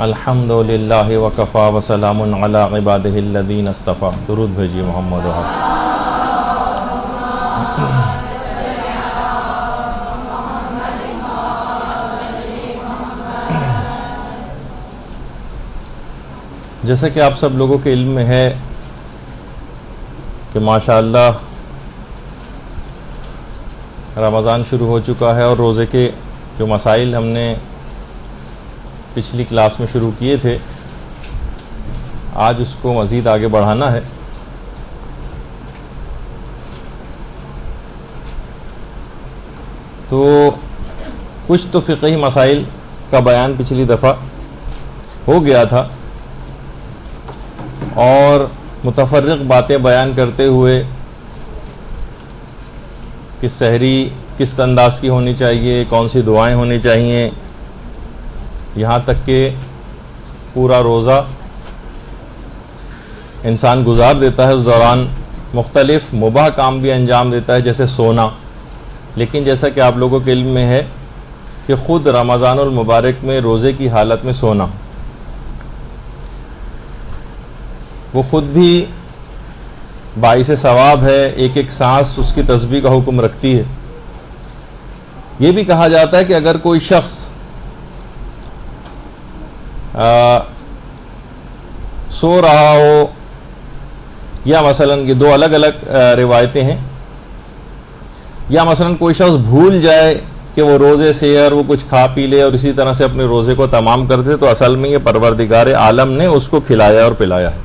الحمدللہ وکفا وسلام علی عبادہ الذین اصطفیٰ. درود بھیجیے محمد و جیسا کہ آپ سب لوگوں کے علم میں ہے کہ ماشاءاللہ رمضان شروع ہو چکا ہے اور روزے کے جو مسائل ہم نے پچھلی کلاس میں شروع کیے تھے آج اس کو مزید آگے بڑھانا ہے. تو کچھ تو فقہی مسائل کا بیان پچھلی دفعہ ہو گیا تھا اور متفرق باتیں بیان کرتے ہوئے کہ سحری کس انداز کی ہونی چاہیے, کون سی دعائیں ہونی چاہیے, یہاں تک کہ پورا روزہ انسان گزار دیتا ہے, اس دوران مختلف مباح کام بھی انجام دیتا ہے جیسے سونا. لیکن جیسا کہ آپ لوگوں کے علم میں ہے کہ خود رمضان المبارک میں روزے کی حالت میں سونا وہ خود بھی باعث ثواب ہے, ایک ایک سانس اس کی تسبیح کا حکم رکھتی ہے. یہ بھی کہا جاتا ہے کہ اگر کوئی شخص سو رہا ہو, یا مثلا یہ دو الگ الگ روایتیں ہیں, یا مثلا کوئی شخص بھول جائے کہ وہ روزے سے اور وہ کچھ کھا پی لے اور اسی طرح سے اپنے روزے کو تمام کر دے, تو اصل میں یہ پروردگار عالم نے اس کو کھلایا اور پلایا ہے.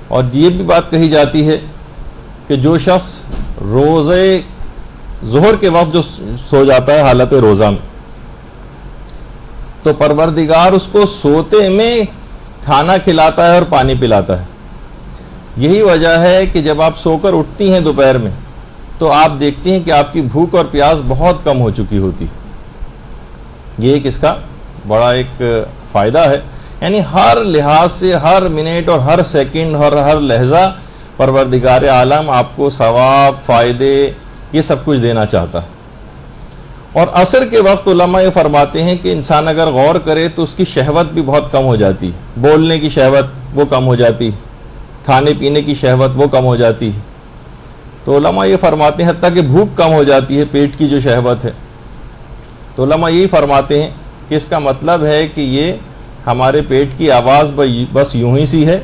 اور یہ بھی بات کہی جاتی ہے کہ جو شخص روزے ظہر کے وقت جو سو جاتا ہے حالت روزہ میں, تو پروردگار اس کو سوتے میں کھانا کھلاتا ہے اور پانی پلاتا ہے. یہی وجہ ہے کہ جب آپ سو کر اٹھتی ہیں دوپہر میں تو آپ دیکھتی ہیں کہ آپ کی بھوک اور پیاس بہت کم ہو چکی ہوتی. یہ ایک اس کا بڑا ایک فائدہ ہے. یعنی ہر لحاظ سے ہر منٹ اور ہر سیکنڈ اور ہر لحظہ پروردگار عالم آپ کو ثواب, فائدے, یہ سب کچھ دینا چاہتا ہے. اور عصر کے وقت علماء یہ فرماتے ہیں کہ انسان اگر غور کرے تو اس کی شہوت بھی بہت کم ہو جاتی ہے. بولنے کی شہوت وہ کم ہو جاتی, کھانے پینے کی شہوت وہ کم ہو جاتی ہے. تو علماء یہ فرماتے ہیں حتیٰ کہ بھوک کم ہو جاتی ہے, پیٹ کی جو شہوت ہے. تو علماء یہی فرماتے ہیں کہ اس کا مطلب ہے کہ یہ ہمارے پیٹ کی آواز بس یوں ہی سی ہے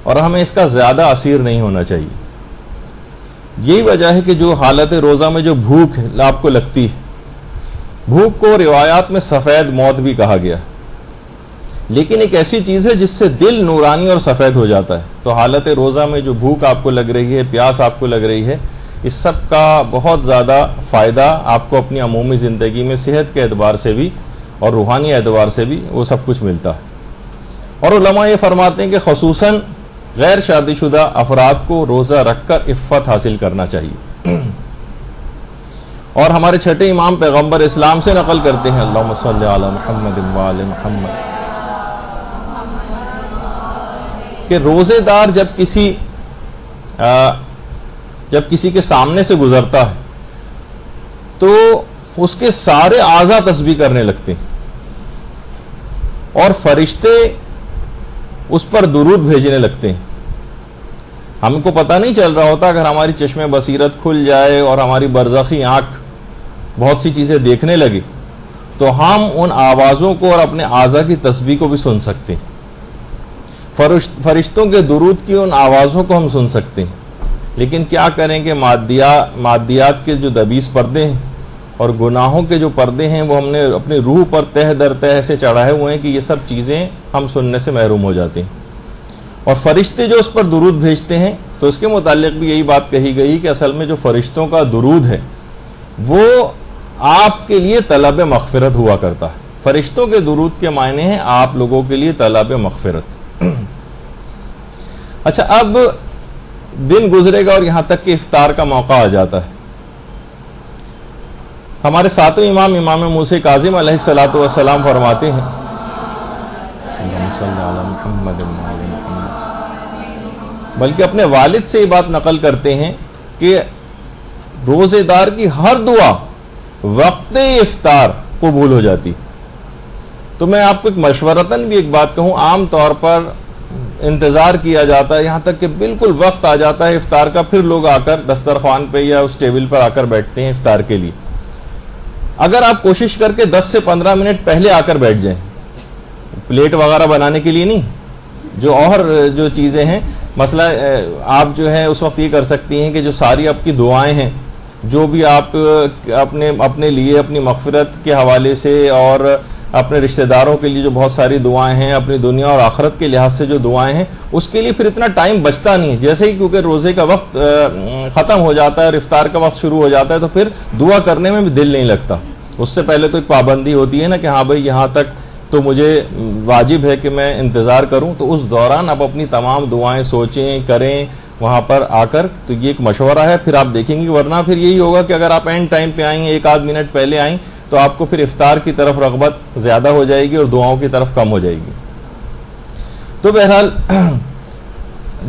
اور ہمیں اس کا زیادہ اسیر نہیں ہونا چاہیے. یہی وجہ ہے کہ جو حالت روزہ میں جو بھوک آپ کو لگتی ہے, بھوک کو روایات میں سفید موت بھی کہا گیا, لیکن ایک ایسی چیز ہے جس سے دل نورانی اور سفید ہو جاتا ہے. تو حالت روزہ میں جو بھوک آپ کو لگ رہی ہے, پیاس آپ کو لگ رہی ہے, اس سب کا بہت زیادہ فائدہ آپ کو اپنی عمومی زندگی میں صحت کے اعتبار سے بھی اور روحانی اعتبار سے بھی وہ سب کچھ ملتا ہے. اور علماء یہ فرماتے ہیں کہ خصوصاً غیر شادی شدہ افراد کو روزہ رکھ کر عفت حاصل کرنا چاہیے. اور ہمارے چھٹے امام پیغمبر اسلام سے نقل کرتے ہیں, اللہم صلی علی محمد و آل محمد, کہ روزے دار جب کسی کے سامنے سے گزرتا ہے تو اس کے سارے اعضاء تسبیح کرنے لگتے ہیں اور فرشتے اس پر درود بھیجنے لگتے ہیں. ہم کو پتہ نہیں چل رہا ہوتا, اگر ہماری چشم بصیرت کھل جائے اور ہماری برزخی آنکھ بہت سی چیزیں دیکھنے لگے تو ہم ان آوازوں کو اور اپنے اعضاء کی تسبیح کو بھی سن سکتے ہیں. فرشتوں کے درود کی ان آوازوں کو ہم سن سکتے ہیں. لیکن کیا کریں کہ مادیات کے جو دبیس پردے ہیں اور گناہوں کے جو پردے ہیں وہ ہم نے اپنی روح پر تہ در تہ سے چڑھائے ہوئے ہیں کہ یہ سب چیزیں ہم سننے سے محروم ہو جاتے ہیں. اور فرشتے جو اس پر درود بھیجتے ہیں تو اس کے متعلق بھی یہی بات کہی گئی کہ اصل میں جو فرشتوں کا درود ہے وہ آپ کے لیے طلب مغفرت ہوا کرتا ہے. فرشتوں کے درود کے معنی ہیں آپ لوگوں کے لیے طلب مغفرت. اچھا, اب دن گزرے گا اور یہاں تک کہ افطار کا موقع آ جاتا ہے. ہمارے ساتویں امام موسیٰ کاظم علیہ السلام فرماتے ہیں, بلکہ اپنے والد سے یہ بات نقل کرتے ہیں کہ روزے دار کی ہر دعا وقت افطار قبول ہو جاتی. تو میں آپ کو ایک مشورتاً بھی ایک بات کہوں، عام طور پر انتظار کیا جاتا ہے یہاں تک کہ بالکل وقت آ جاتا ہے افطار کا، پھر لوگ آ کر دسترخوان پہ یا اس ٹیبل پر آ کر بیٹھتے ہیں افطار کے لیے۔ اگر آپ کوشش کر کے 10 سے 15 منٹ پہلے آ کر بیٹھ جائیں، پلیٹ وغیرہ بنانے کے لیے نہیں، جو چیزیں ہیں، مسئلہ آپ جو ہے اس وقت یہ کر سکتی ہیں کہ جو ساری آپ کی دعائیں ہیں، جو بھی آپ اپنے لیے اپنی مغفرت کے حوالے سے اور اپنے رشتہ داروں کے لیے جو بہت ساری دعائیں ہیں، اپنی دنیا اور آخرت کے لحاظ سے جو دعائیں ہیں، اس کے لیے پھر اتنا ٹائم بچتا نہیں ہے۔ جیسے ہی کیونکہ روزے کا وقت ختم ہو جاتا ہے اور افطار کا وقت شروع ہو جاتا ہے تو پھر دعا کرنے میں بھی دل نہیں لگتا۔ اس سے پہلے تو ایک پابندی ہوتی ہے نا کہ ہاں بھائی یہاں تک تو مجھے واجب ہے کہ میں انتظار کروں، تو اس دوران آپ اپنی تمام دعائیں سوچیں کریں وہاں پر آ کر۔ تو یہ ایک مشورہ ہے، پھر آپ دیکھیں گے، ورنہ پھر یہی ہوگا کہ اگر آپ اینڈ ٹائم پہ آئیں، ایک آدھ منٹ پہلے آئیں، تو آپ کو پھر افطار کی طرف رغبت زیادہ ہو جائے گی اور دعاؤں کی طرف کم ہو جائے گی۔ تو بہرحال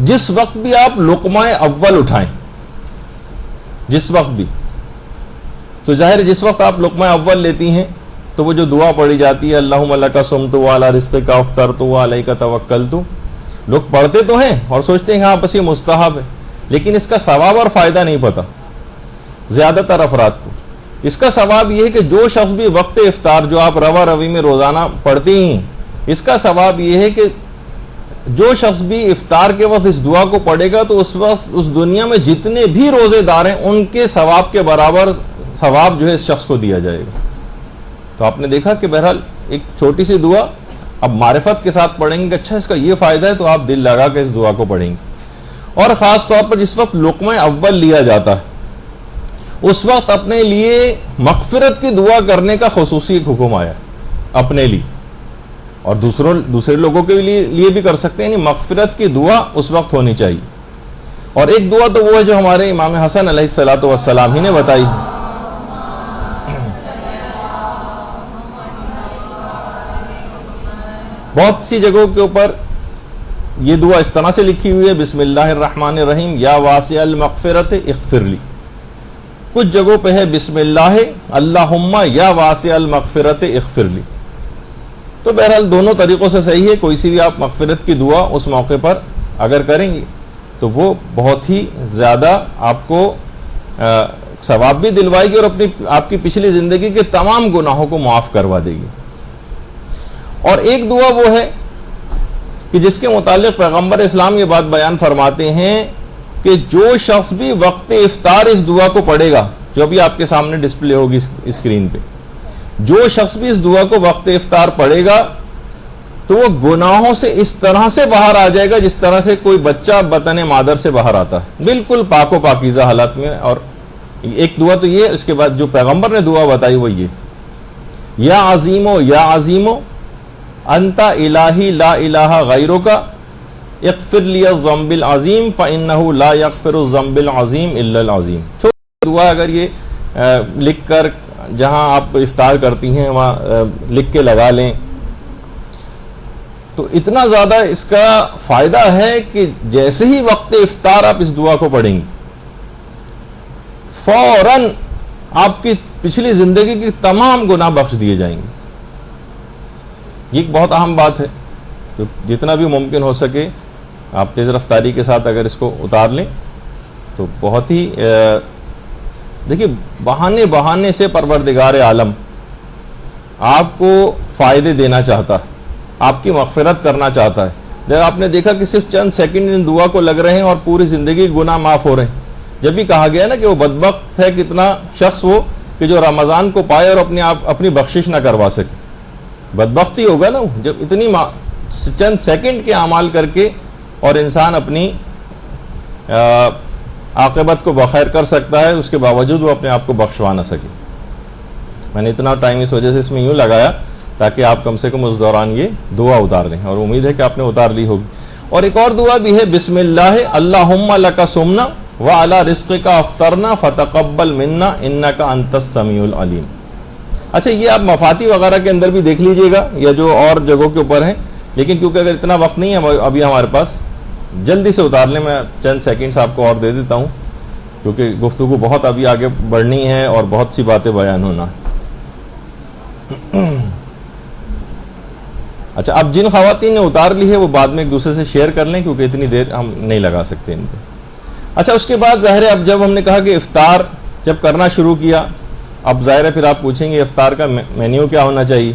جس وقت بھی آپ لقمہ اول اٹھائیں، جس وقت بھی، تو ظاہر جس وقت آپ لقمہ اول لیتی ہیں تو وہ جو دعا پڑھی جاتی ہے اللہم لک صمت وعلی رزقک افطرت وعلیک توکلت، لوگ پڑھتے تو ہیں اور سوچتے ہیں ہاں بس یہ مستحب ہے، لیکن اس کا ثواب اور فائدہ نہیں پتہ زیادہ تر افراد کو۔ اس کا ثواب یہ ہے کہ جو شخص بھی وقت افطار جو آپ روا روی میں روزانہ پڑھتے ہی ہیں، اس کا ثواب یہ ہے کہ جو شخص بھی افطار کے وقت اس دعا کو پڑھے گا تو اس وقت اس دنیا میں جتنے بھی روزے دار ہیں ان کے ثواب کے برابر ثواب جو ہے اس شخص کو دیا جائے گا۔ تو آپ نے دیکھا کہ بہرحال ایک چھوٹی سی دعا اب معرفت کے ساتھ پڑھیں گے کہ اچھا اس کا یہ فائدہ ہے، تو آپ دل لگا کے اس دعا کو پڑھیں گے۔ اور خاص طور پر جس وقت لقمہ اول لیا جاتا ہے اس وقت اپنے لیے مغفرت کی دعا کرنے کا خصوصی ایک حکم آیا اپنے لیے، اور دوسرے لوگوں کے لیے بھی کر سکتے ہیں، یعنی مغفرت کی دعا اس وقت ہونی چاہیے۔ اور ایک دعا تو وہ ہے جو ہمارے امام حسن علیہ السلام ہی نے بتائی، بہت سی جگہوں کے اوپر یہ دعا اس طرح سے لکھی ہوئی ہے، بسم اللہ الرحمن الرحیم یا واسع المغفرت اغفر لی۔ کچھ جگہوں پہ ہے بسم اللہ اللہم یا واسع المغفرت اغفر لی۔ تو بہرحال دونوں طریقوں سے صحیح ہے، کوئی سی بھی آپ مغفرت کی دعا اس موقع پر اگر کریں گے تو وہ بہت ہی زیادہ آپ کو ثواب بھی دلوائے گی اور آپ کی پچھلی زندگی کے تمام گناہوں کو معاف کروا دے گی۔ اور ایک دعا وہ ہے کہ جس کے متعلق پیغمبر اسلام یہ بات بیان فرماتے ہیں کہ جو شخص بھی وقت افطار اس دعا کو پڑھے گا، جو ابھی آپ کے سامنے ڈسپلے ہوگی اسکرین پہ، جو شخص بھی اس دعا کو وقت افطار پڑھے گا تو وہ گناہوں سے اس طرح سے باہر آ جائے گا جس طرح سے کوئی بچہ بطن مادر سے باہر آتا ہے، بالکل پاک و پاکیزہ حالت میں۔ اور ایک دعا تو یہ ہے، اس کے بعد جو پیغمبر نے دعا بتائی وہ یہ یا عظیمو انت الہی لا الہ غیرک اغفر لی الذنب العظیم فانہ لا یغفر الذنب العظیم الا العظیم۔ چھوٹی دعا اگر یہ لکھ کر جہاں آپ افطار کرتی ہیں وہاں لکھ کے لگا لیں تو اتنا زیادہ اس کا فائدہ ہے کہ جیسے ہی وقت افطار آپ اس دعا کو پڑھیں گے فوراً آپ کی پچھلی زندگی کی تمام گناہ بخش دیے جائیں گے۔ یہ ایک بہت اہم بات ہے، جتنا بھی ممکن ہو سکے آپ تیز رفتاری کے ساتھ اگر اس کو اتار لیں تو بہت ہی دیکھیے بہانے سے پروردگار عالم آپ کو فائدے دینا چاہتا ہے، آپ کی مغفرت کرنا چاہتا ہے۔ جب آپ نے دیکھا کہ صرف چند سیکنڈ ان دعا کو لگ رہے ہیں اور پوری زندگی گناہ معاف ہو رہے ہیں۔ جب بھی کہا گیا نا کہ وہ بدبخت ہے کتنا شخص وہ کہ جو رمضان کو پائے اور اپنی بخشش نہ کروا سکے، بدبختی ہوگا نا جب اتنی چند سیکنڈ کے اعمال کر کے اور انسان اپنی عاقبت کو بخیر کر سکتا ہے، اس کے باوجود وہ اپنے آپ کو بخشوا نہ سکے۔ میں نے اتنا ٹائم اس وجہ سے اس میں یوں لگایا تاکہ آپ کم سے کم اس دوران یہ دعا اتار لیں، اور امید ہے کہ آپ نے اتار لی ہوگی۔ اور ایک اور دعا بھی ہے بسم اللہ اللہم لک صمنا وعلی رزقک افطرنا فتقبل منا انک انت السمیع العلیم۔ اچھا یہ آپ مفاتی وغیرہ کے اندر بھی دیکھ لیجئے گا یا جو اور جگہوں کے اوپر ہیں، لیکن کیونکہ اگر اتنا وقت نہیں ہے ابھی ہمارے پاس، جلدی سے اتار لیں، میں چند سیکنڈز آپ کو اور دے دیتا ہوں کیونکہ گفتگو بہت ابھی آگے بڑھنی ہے اور بہت سی باتیں بیان ہونا ہے۔ اچھا، اب جن خواتین نے اتار لی ہے وہ بعد میں ایک دوسرے سے شیئر کر لیں، کیونکہ اتنی دیر ہم نہیں لگا سکتے ان پہ. اچھا، اس کے بعد ظاہر ہے اب جب ہم نے کہا کہ افطار جب کرنا شروع کیا، اب ظاہر ہے پھر آپ پوچھیں گے افطار کا مینیو کیا ہونا چاہیے.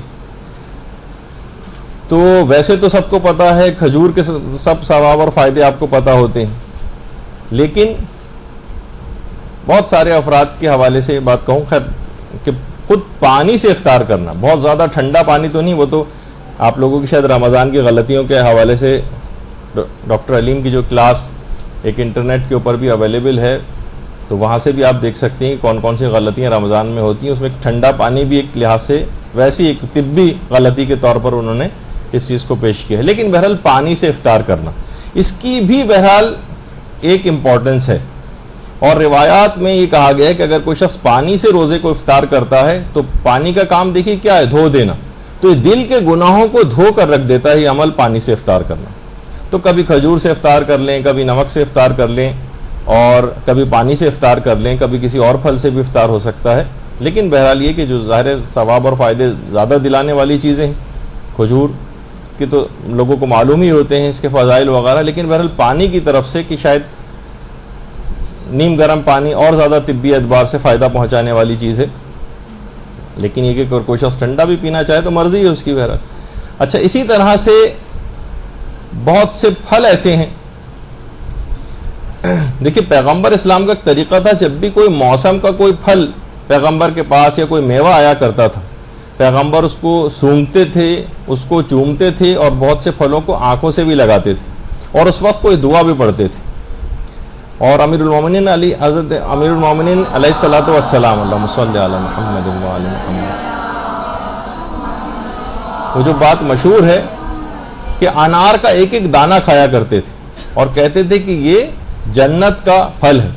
تو ویسے تو سب کو پتا ہے، کھجور کے سب ثواب اور فائدے آپ کو پتا ہوتے ہیں، لیکن بہت سارے افراد کے حوالے سے بات کہوں خیر کہ خود پانی سے افطار کرنا، بہت زیادہ ٹھنڈا پانی تو نہیں، وہ تو آپ لوگوں کی شاید رمضان کی غلطیوں کے حوالے سے ڈاکٹر علیم کی جو کلاس ایک انٹرنیٹ کے اوپر بھی اویلیبل ہے، تو وہاں سے بھی آپ دیکھ سکتے ہیں کون کون سی غلطیاں رمضان میں ہوتی ہیں. اس میں ٹھنڈا پانی بھی ایک لحاظ سے ویسی ایک طبی غلطی کے طور پر انہوں نے اس چیز کو پیش کیا ہے. لیکن بہرحال پانی سے افطار کرنا، اس کی بھی بہرحال ایک امپورٹنس ہے، اور روایات میں یہ کہا گیا ہے کہ اگر کوئی شخص پانی سے روزے کو افطار کرتا ہے تو پانی کا کام دیکھیے کیا ہے، دھو دینا. تو یہ دل کے گناہوں کو دھو کر رکھ دیتا ہے یہ عمل، پانی سے افطار کرنا. تو کبھی کھجور سے افطار کر لیں، کبھی نمک سے افطار کر لیں، اور کبھی پانی سے افطار کر لیں، کبھی کسی اور پھل سے بھی افطار ہو سکتا ہے. لیکن بہرحال یہ کہ جو ظاہر ثواب اور فائدے زیادہ دلانے والی چیزیں ہیں، کھجور کی تو لوگوں کو معلوم ہی ہوتے ہیں اس کے فضائل وغیرہ، لیکن بہرحال پانی کی طرف سے کہ شاید نیم گرم پانی اور زیادہ طبی اعتبار سے فائدہ پہنچانے والی چیز ہے. لیکن یہ کہ کوئی شخص ٹھنڈا بھی پینا چاہے تو مرضی ہے اس کی بہرحال. اچھا، اسی طرح سے بہت سے پھل ایسے ہیں. دیکھیے پیغمبر اسلام کا ایک طریقہ تھا، جب بھی کوئی موسم کا کوئی پھل پیغمبر کے پاس یا کوئی میوہ آیا کرتا تھا، پیغمبر اس کو سونگھتے تھے، اس کو چومتے تھے، اور بہت سے پھلوں کو آنکھوں سے بھی لگاتے تھے، اور اس وقت کوئی دعا بھی پڑھتے تھے. اور امیر المومنین حضرت امیر المومنین علیہ الصلوۃ والسلام، اللہم صلی علی محمد وعلی محمد، وہ جو بات مشہور ہے کہ انار کا ایک ایک دانہ کھایا کرتے تھے اور کہتے تھے کہ یہ جنت کا پھل ہے،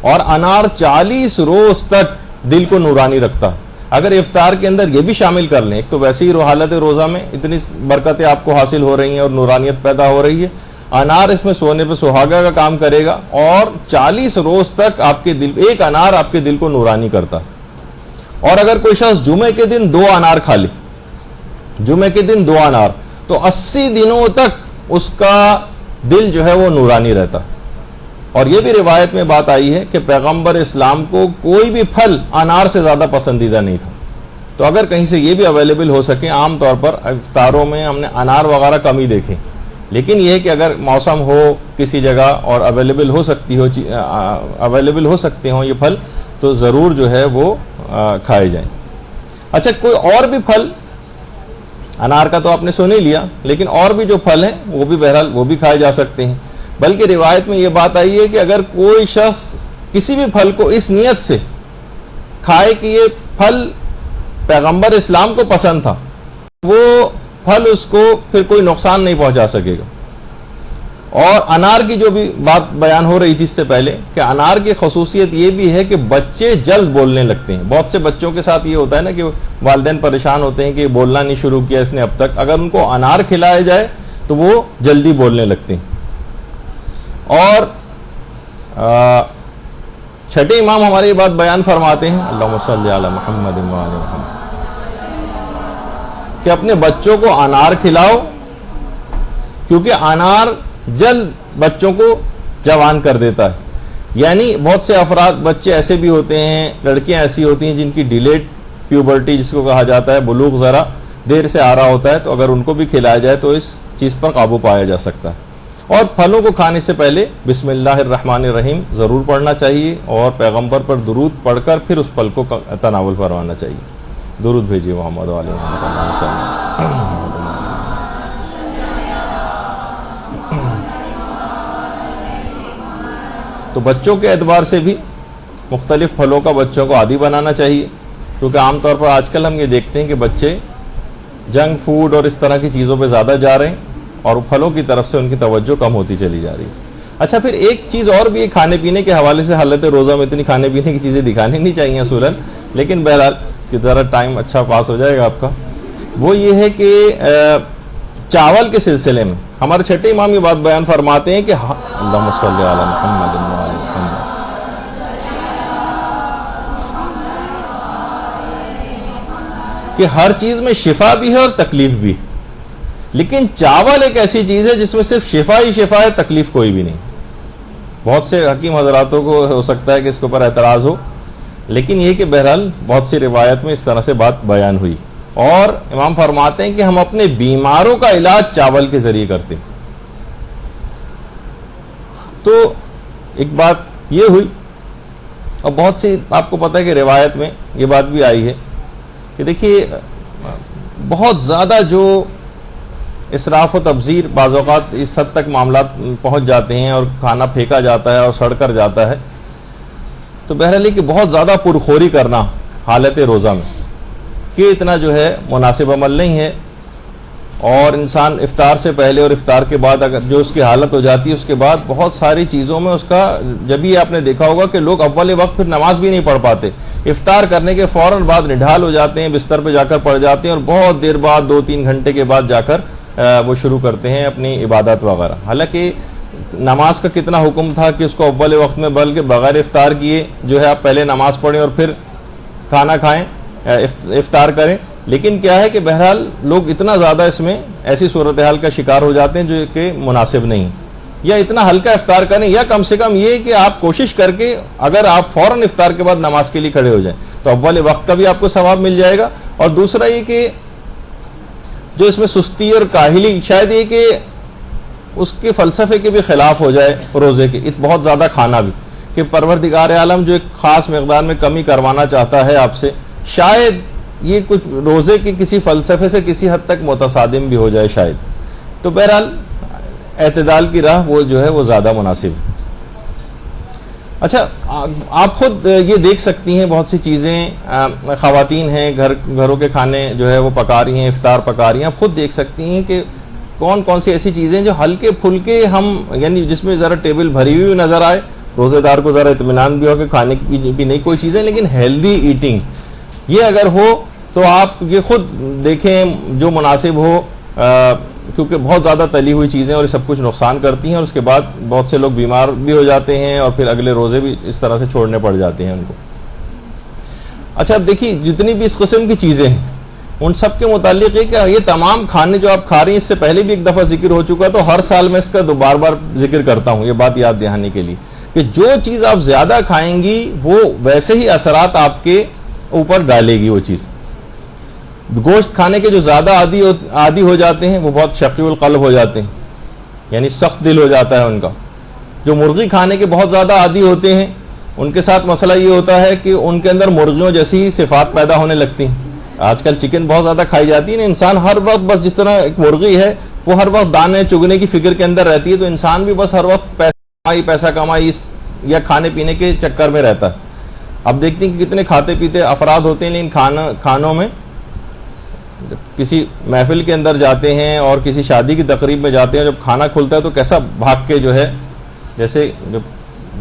اور انار 40 روز تک دل کو نورانی رکھتا ہے. اگر افطار کے اندر یہ بھی شامل کر لیں، ایک تو ویسے ہی حالت روزہ میں اتنی برکتیں آپ کو حاصل ہو رہی ہیں اور نورانیت پیدا ہو رہی ہے، انار اس میں سونے پہ سہاگا کا کام کرے گا، اور 40 روز تک آپ کے دل، ایک انار آپ کے دل کو نورانی کرتا ہے. اور اگر کوئی شخص جمعے کے دن 2 انار کھا لے، جمعے کے دن 2 انار، تو 80 دنوں تک اس کا دل جو ہے وہ نورانی رہتا. اور یہ بھی روایت میں بات آئی ہے کہ پیغمبر اسلام کو کوئی بھی پھل انار سے زیادہ پسندیدہ نہیں تھا. تو اگر کہیں سے یہ بھی اویلیبل ہو سکے، عام طور پر افطاروں میں ہم نے انار وغیرہ کم ہی دیکھے، لیکن یہ ہے کہ اگر موسم ہو کسی جگہ اور اویلیبل ہو سکتے ہوں یہ پھل، تو ضرور جو ہے وہ کھائے جائیں. اچھا، کوئی اور بھی پھل، انار کا تو آپ نے سن ہی لیا، لیکن اور بھی جو پھل ہیں وہ بھی بہرحال وہ بھی کھائے جا سکتے ہیں. بلکہ روایت میں یہ بات آئی ہے کہ اگر کوئی شخص کسی بھی پھل کو اس نیت سے کھائے کہ یہ پھل پیغمبر اسلام کو پسند تھا، وہ پھل اس کو پھر کوئی نقصان نہیں پہنچا سکے گا. اور انار کی جو بھی بات بیان ہو رہی تھی اس سے پہلے، کہ انار کی خصوصیت یہ بھی ہے کہ بچے جلد بولنے لگتے ہیں. بہت سے بچوں کے ساتھ یہ ہوتا ہے نا کہ والدین پریشان ہوتے ہیں کہ بولنا نہیں شروع کیا اس نے اب تک، اگر ان کو انار کھلایا جائے تو وہ جلدی بولنے لگتے ہیں. اور چھٹے امام ہمارے یہ بات بیان فرماتے ہیں، اللہم صلی علی محمد وعلی محمد، کہ اپنے بچوں کو انار کھلاؤ، کیونکہ انار جلد بچوں کو جوان کر دیتا ہے. یعنی بہت سے افراد، بچے ایسے بھی ہوتے ہیں، لڑکیاں ایسی ہوتی ہیں جن کی ڈیلیڈ پیوبرٹی جس کو کہا جاتا ہے، بلوغ ذرا دیر سے آ رہا ہوتا ہے، تو اگر ان کو بھی کھلایا جائے تو اس چیز پر قابو پایا جا سکتا ہے. اور پھلوں کو کھانے سے پہلے بسم اللہ الرحمن الرحیم ضرور پڑھنا چاہیے، اور پیغمبر پر درود پڑھ کر پھر اس پھل کو تناول فرمانا چاہیے. درود بھیجیے محمد علیہ محمد. تو بچوں کے اعتبار سے بھی مختلف پھلوں کا بچوں کو عادی بنانا چاہیے، کیونکہ عام طور پر آج کل ہم یہ دیکھتے ہیں کہ بچے جنک فوڈ اور اس طرح کی چیزوں پہ زیادہ جا رہے ہیں، اور پھلوں کی طرف سے ان کی توجہ کم ہوتی چلی جا رہی ہے. اچھا، پھر ایک چیز اور بھی کھانے پینے کے حوالے سے، حالت روزہ میں اتنی کھانے پینے کی چیزیں دکھانی نہیں چاہیے اصولاً، لیکن بہرحال کہ ذرا ٹائم اچھا پاس ہو جائے گا آپ کا، وہ یہ ہے کہ چاول کے سلسلے میں ہمارے چھٹے امام یہ بات بیان فرماتے ہیں کہ اللہم صلی علی محمد وعلی محمد، کہ ہر چیز میں شفا بھی ہے اور تکلیف بھی ہے. لیکن چاول ایک ایسی چیز ہے جس میں صرف شفا ہی شفا ہے، تکلیف کوئی بھی نہیں. بہت سے حکیم حضراتوں کو ہو سکتا ہے کہ اس کے اوپر اعتراض ہو، لیکن یہ کہ بہرحال بہت سی روایت میں اس طرح سے بات بیان ہوئی. اور امام فرماتے ہیں کہ ہم اپنے بیماروں کا علاج چاول کے ذریعے کرتے ہیں. تو ایک بات یہ ہوئی، اور بہت سی آپ کو پتہ ہے کہ روایت میں یہ بات بھی آئی ہے کہ دیکھیے بہت زیادہ جو اسراف و تبذیر بعض اوقات اس حد تک معاملات پہنچ جاتے ہیں اور کھانا پھینکا جاتا ہے اور سڑ کر جاتا ہے. تو بہرحال یہ کہ بہت زیادہ پرخوری کرنا حالت روزہ میں کہ اتنا جو ہے مناسب عمل نہیں ہے. اور انسان افطار سے پہلے اور افطار کے بعد اگر جو اس کی حالت ہو جاتی ہے اس کے بعد بہت ساری چیزوں میں اس کا، جب ہی آپ نے دیکھا ہوگا کہ لوگ اول وقت پھر نماز بھی نہیں پڑھ پاتے، افطار کرنے کے فوراً بعد نڈھال ہو جاتے ہیں، بستر پہ جا کر پڑ جاتے ہیں اور بہت دیر بعد 2-3 گھنٹے کے بعد جا کر وہ شروع کرتے ہیں اپنی عبادت وغیرہ. حالانکہ نماز کا کتنا حکم تھا کہ اس کو اول وقت میں بلکہ بغیر افطار کیے جو ہے آپ پہلے نماز پڑھیں اور پھر کھانا کھائیں، افطار کریں. لیکن کیا ہے کہ بہرحال لوگ اتنا زیادہ اس میں ایسی صورتحال کا شکار ہو جاتے ہیں جو کہ مناسب نہیں. یا اتنا ہلکا افطار کریں، یا کم سے کم یہ کہ آپ کوشش کر کے اگر آپ فوراً افطار کے بعد نماز کے لیے کھڑے ہو جائیں تو اول وقت کا بھی آپ کو ثواب مل جائے گا. اور دوسرا یہ کہ جو اس میں سستی اور کاہلی، شاید یہ کہ اس کے فلسفے کے بھی خلاف ہو جائے روزے کے، بہت زیادہ کھانا بھی، کہ پروردگار عالم جو ایک خاص مقدار میں کمی کروانا چاہتا ہے آپ سے، شاید یہ کچھ روزے کے کسی فلسفے سے کسی حد تک متصادم بھی ہو جائے شاید. تو بہرحال اعتدال کی راہ وہ جو ہے وہ زیادہ مناسب ہے. اچھا آپ خود یہ دیکھ سکتی ہیں بہت سی چیزیں، خواتین ہیں گھروں کے کھانے جو ہے وہ پکا رہی ہیں، افطار پکا رہی ہیں، آپ خود دیکھ سکتی ہیں کہ کون کون سی ایسی چیزیں جو ہلکے پھلکے ہم یعنی جس میں ذرا ٹیبل بھری ہوئی نظر آئے، روزے دار کو ذرا اطمینان بھی ہو کہ کھانے کی نہیں کوئی چیزیں، لیکن ہیلدی ایٹنگ یہ اگر ہو تو آپ یہ خود دیکھیں جو مناسب ہو، کیونکہ بہت زیادہ تلی ہوئی چیزیں اور سب کچھ نقصان کرتی ہیں اور اس کے بعد بہت سے لوگ بیمار بھی ہو جاتے ہیں اور پھر اگلے روزے بھی اس طرح سے چھوڑنے پڑ جاتے ہیں ان کو. اچھا اب دیکھیے جتنی بھی اس قسم کی چیزیں ہیں ان سب کے متعلق ہے کہ یہ تمام کھانے جو آپ کھا رہی ہیں، اس سے پہلے بھی ایک دفعہ ذکر ہو چکا، تو ہر سال میں اس کا بار بار ذکر کرتا ہوں یہ بات یاد دہانی کے لیے کہ جو چیز آپ زیادہ کھائیں گی وہ ویسے ہی اثرات آپ کے اوپر ڈالے گی. وہ چیز گوشت کھانے کے جو زیادہ عادی ہو جاتے ہیں وہ بہت شقی القلب ہو جاتے ہیں، یعنی سخت دل ہو جاتا ہے ان کا. جو مرغی کھانے کے بہت زیادہ عادی ہوتے ہیں ان کے ساتھ مسئلہ یہ ہوتا ہے کہ ان کے اندر مرغیوں جیسی ہی صفات پیدا ہونے لگتی ہیں. آج کل چکن بہت زیادہ کھائی جاتی ہے نا، انسان ہر وقت بس جس طرح ایک مرغی ہے وہ ہر وقت دانے چگنے کی فکر کے اندر رہتی ہے، تو انسان بھی بس ہر وقت پیسہ کمائی یا کھانے پینے کے چکر میں رہتا ہے. اب دیکھتے ہیں کہ کتنے کھاتے پیتے افراد ہوتے ہیں، لیکن کھانوں میں کسی محفل کے اندر جاتے ہیں اور کسی شادی کی تقریب میں جاتے ہیں، جب کھانا کھلتا ہے تو کیسا بھاگ کے جو ہے جیسے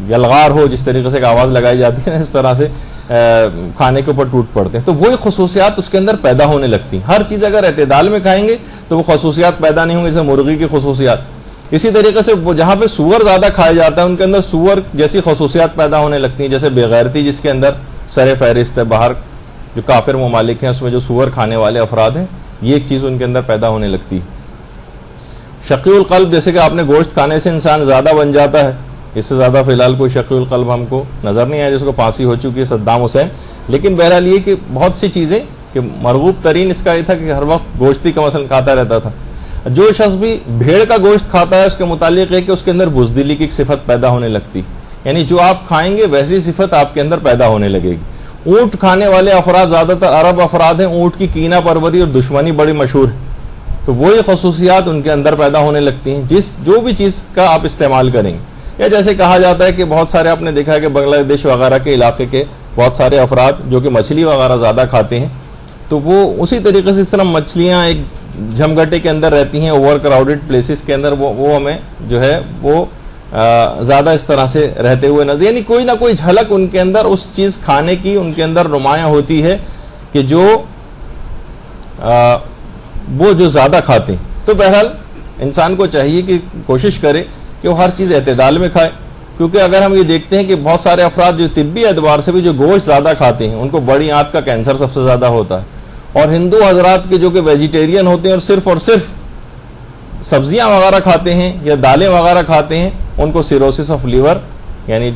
یلغار ہو جس طریقے سے ایک آواز لگائی جاتی ہے اس طرح سے کھانے کے اوپر ٹوٹ پڑتے ہیں. تو وہی خصوصیات اس کے اندر پیدا ہونے لگتی ہیں. ہر چیز اگر اعتدال میں کھائیں گے تو وہ خصوصیات پیدا نہیں ہوں گے، جیسے مرغی کی خصوصیات. اسی طریقے سے جہاں پہ سور زیادہ کھایا جاتا ہے ان کے اندر سور جیسی خصوصیات پیدا ہونے لگتی ہیں، جیسے بےغیرتی جس کے اندر سر فہرست ہے. باہر جو کافر ممالک ہیں اس میں جو سور کھانے والے افراد ہیں یہ ایک چیز ان کے اندر پیدا ہونے لگتی ہے. شقی القلب، جیسے کہ آپ نے گوشت کھانے سے انسان زیادہ بن جاتا ہے. اس سے زیادہ فی الحال کوئی شقی القلب ہم کو نظر نہیں آیا جس کو پھانسی ہو چکی ہے، صدام حسین. لیکن بہرحال یہ کہ بہت سی چیزیں کہ مرغوب ترین اس کا یہ تھا کہ ہر وقت گوشتی کا مثلا کھاتا رہتا تھا. جو شخص بھی بھیڑ کا گوشت کھاتا ہے اس کے متعلق ہے کہ اس کے اندر بزدلی کی ایک صفت پیدا ہونے لگتی، یعنی جو آپ کھائیں گے ویسی صفت آپ کے اندر پیدا ہونے لگے گی. اونٹ کھانے والے افراد زیادہ تر عرب افراد ہیں، اونٹ کی کینہ پروری اور دشمنی بڑی مشہور ہے، تو وہی خصوصیات ان کے اندر پیدا ہونے لگتی ہیں جو بھی چیز کا آپ استعمال کریں گے. یا جیسے کہا جاتا ہے کہ بہت سارے آپ نے دیکھا ہے کہ بنگلہ دیش وغیرہ کے علاقے کے بہت سارے افراد جو کہ مچھلی وغیرہ زیادہ کھاتے ہیں، تو وہ اسی طریقے سے اس طرح مچھلیاں ایک جھمگٹے کے اندر رہتی ہیں، اوور کراؤڈڈ پلیسز کے اندر وہ ہمیں جو ہے وہ زیادہ اس طرح سے رہتے ہوئے نظر، یعنی کوئی نہ کوئی جھلک ان کے اندر اس چیز کھانے کی ان کے اندر نمایاں ہوتی ہے کہ جو وہ جو زیادہ کھاتے ہیں. تو بہرحال انسان کو چاہیے کہ کوشش کرے کہ وہ ہر چیز اعتدال میں کھائے، کیونکہ اگر ہم یہ دیکھتے ہیں کہ بہت سارے افراد جو طبی اعتبار سے بھی جو گوشت زیادہ کھاتے ہیں ان کو بڑی آنت کا کینسر سب سے زیادہ ہوتا ہے. اور ہندو حضرات کے جو کہ ویجیٹیرین ہوتے ہیں اور صرف سبزیاں وغیرہ کھاتے ہیں یا دالیں وغیرہ کھاتے ہیں ان کو سیروسس آف لیور یعنی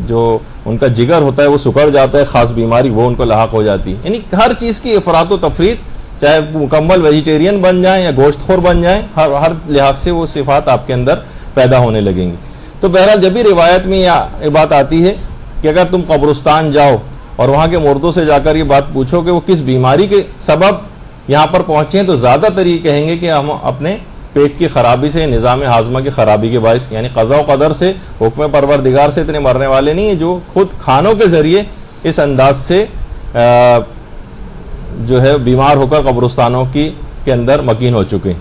جو ان کا جگر ہوتا ہے وہ سکڑ جاتا ہے، خاص بیماری وہ ان کو لاحق ہو جاتی ہے. یعنی ہر چیز کی افراط و تفریط، چاہے مکمل ویجیٹیرین بن جائیں یا گوشت خور بن جائیں، ہر لحاظ سے وہ صفات آپ کے اندر پیدا ہونے لگیں گی. تو بہرحال جب بھی روایت میں یہ بات آتی ہے کہ اگر تم قبرستان جاؤ اور وہاں کے مردوں سے جا کر یہ بات پوچھو کہ وہ کس بیماری کے سبب یہاں پر پہنچے ہیں، تو زیادہ تر یہ کہیں گے کہ ہم اپنے پیٹ کی خرابی سے، نظام ہاضمہ کی خرابی کے باعث، یعنی قضاء و قدر سے، حکم پروردگار سے اتنے مرنے والے نہیں ہیں جو خود کھانوں کے ذریعے اس انداز سے جو ہے بیمار ہو کر قبرستانوں کے اندر مکین ہو چکے ہیں.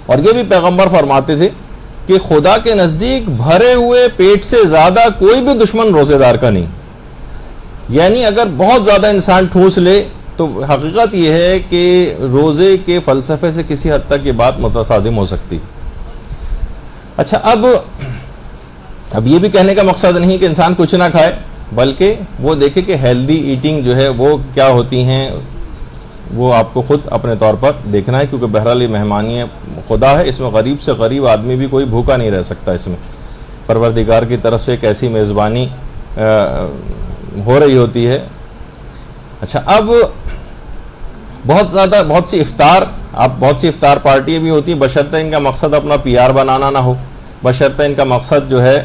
اور یہ بھی پیغمبر فرماتے تھے کہ خدا کے نزدیک بھرے ہوئے پیٹ سے زیادہ کوئی بھی دشمن روزے دار کا نہیں. یعنی اگر بہت زیادہ انسان ٹھوس لے تو حقیقت یہ ہے کہ روزے کے فلسفے سے کسی حد تک یہ بات متصادم ہو سکتی. اچھا، اب یہ بھی کہنے کا مقصد نہیں کہ انسان کچھ نہ کھائے، بلکہ وہ دیکھے کہ ہیلدی ایٹنگ جو ہے وہ کیا ہوتی ہیں، وہ آپ کو خود اپنے طور پر دیکھنا ہے، کیونکہ بہرحال یہ مہمانی خدا ہے، اس میں غریب سے غریب آدمی بھی کوئی بھوکا نہیں رہ سکتا. اس میں پروردگار کی طرف سے ایک ایسی میزبانی ہو رہی ہوتی ہے. اچھا، اب بہت سی افطار پارٹیاں بھی ہوتی ہیں، بشرطہ ان کا مقصد اپنا پی آر بنانا نہ ہو، بشرطہ ان کا مقصد جو ہے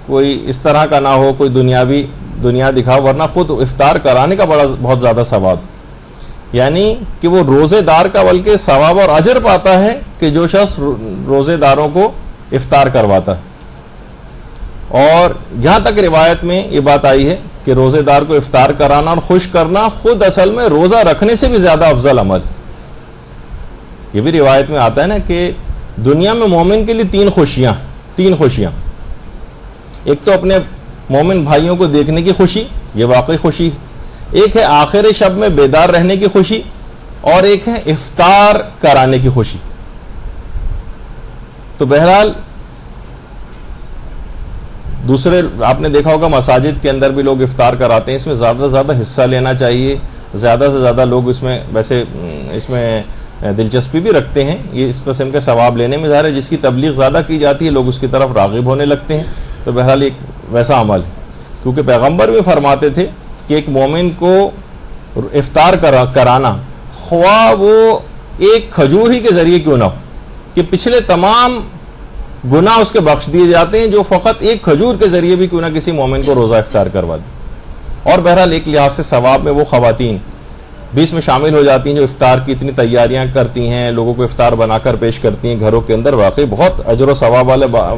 کوئی اس طرح کا نہ ہو، کوئی دنیا دکھاؤ، ورنہ خود افطار کرانے کا بہت زیادہ ثواب، یعنی کہ وہ روزے دار کا بلکہ ثواب اور اجر پاتا ہے کہ جو شخص روزے داروں کو افطار کرواتا ہے. اور یہاں تک روایت میں یہ بات آئی ہے کہ روزے دار کو افطار کرانا اور خوش کرنا خود اصل میں روزہ رکھنے سے بھی زیادہ افضل عمل. یہ بھی روایت میں آتا ہے نا کہ دنیا میں مومن کے لیے تین خوشیاں، ایک تو اپنے مومن بھائیوں کو دیکھنے کی خوشی، یہ واقعی خوشی، ایک ہے آخر شب میں بیدار رہنے کی خوشی، اور ایک ہے افطار کرانے کی خوشی. تو بہرحال دوسرے آپ نے دیکھا ہوگا مساجد کے اندر بھی لوگ افطار کراتے ہیں، اس میں زیادہ سے زیادہ حصہ لینا چاہیے، زیادہ سے زیادہ لوگ اس میں دلچسپی بھی رکھتے ہیں، یہ اس قسم کے ثواب لینے میں ظاہر ہے جس کی تبلیغ زیادہ کی جاتی ہے لوگ اس کی طرف راغب ہونے لگتے ہیں. تو بہرحال ایک ویسا عمل ہے، کیونکہ پیغمبر بھی فرماتے تھے کہ ایک مومن کو افطار کرانا، خواہ وہ ایک کھجور ہی کے ذریعے کیوں نہ ہو، کہ پچھلے تمام گناہ اس کے بخش دیے جاتے ہیں جو فقط ایک کھجور کے ذریعے بھی کیوں نہ کسی مومن کو روزہ افطار کروا دے. اور بہرحال ایک لحاظ سے ثواب میں وہ خواتین بھی اس میں شامل ہو جاتی ہیں جو افطار کی اتنی تیاریاں کرتی ہیں، لوگوں کو افطار بنا کر پیش کرتی ہیں گھروں کے اندر. واقعی بہت اجر و ثواب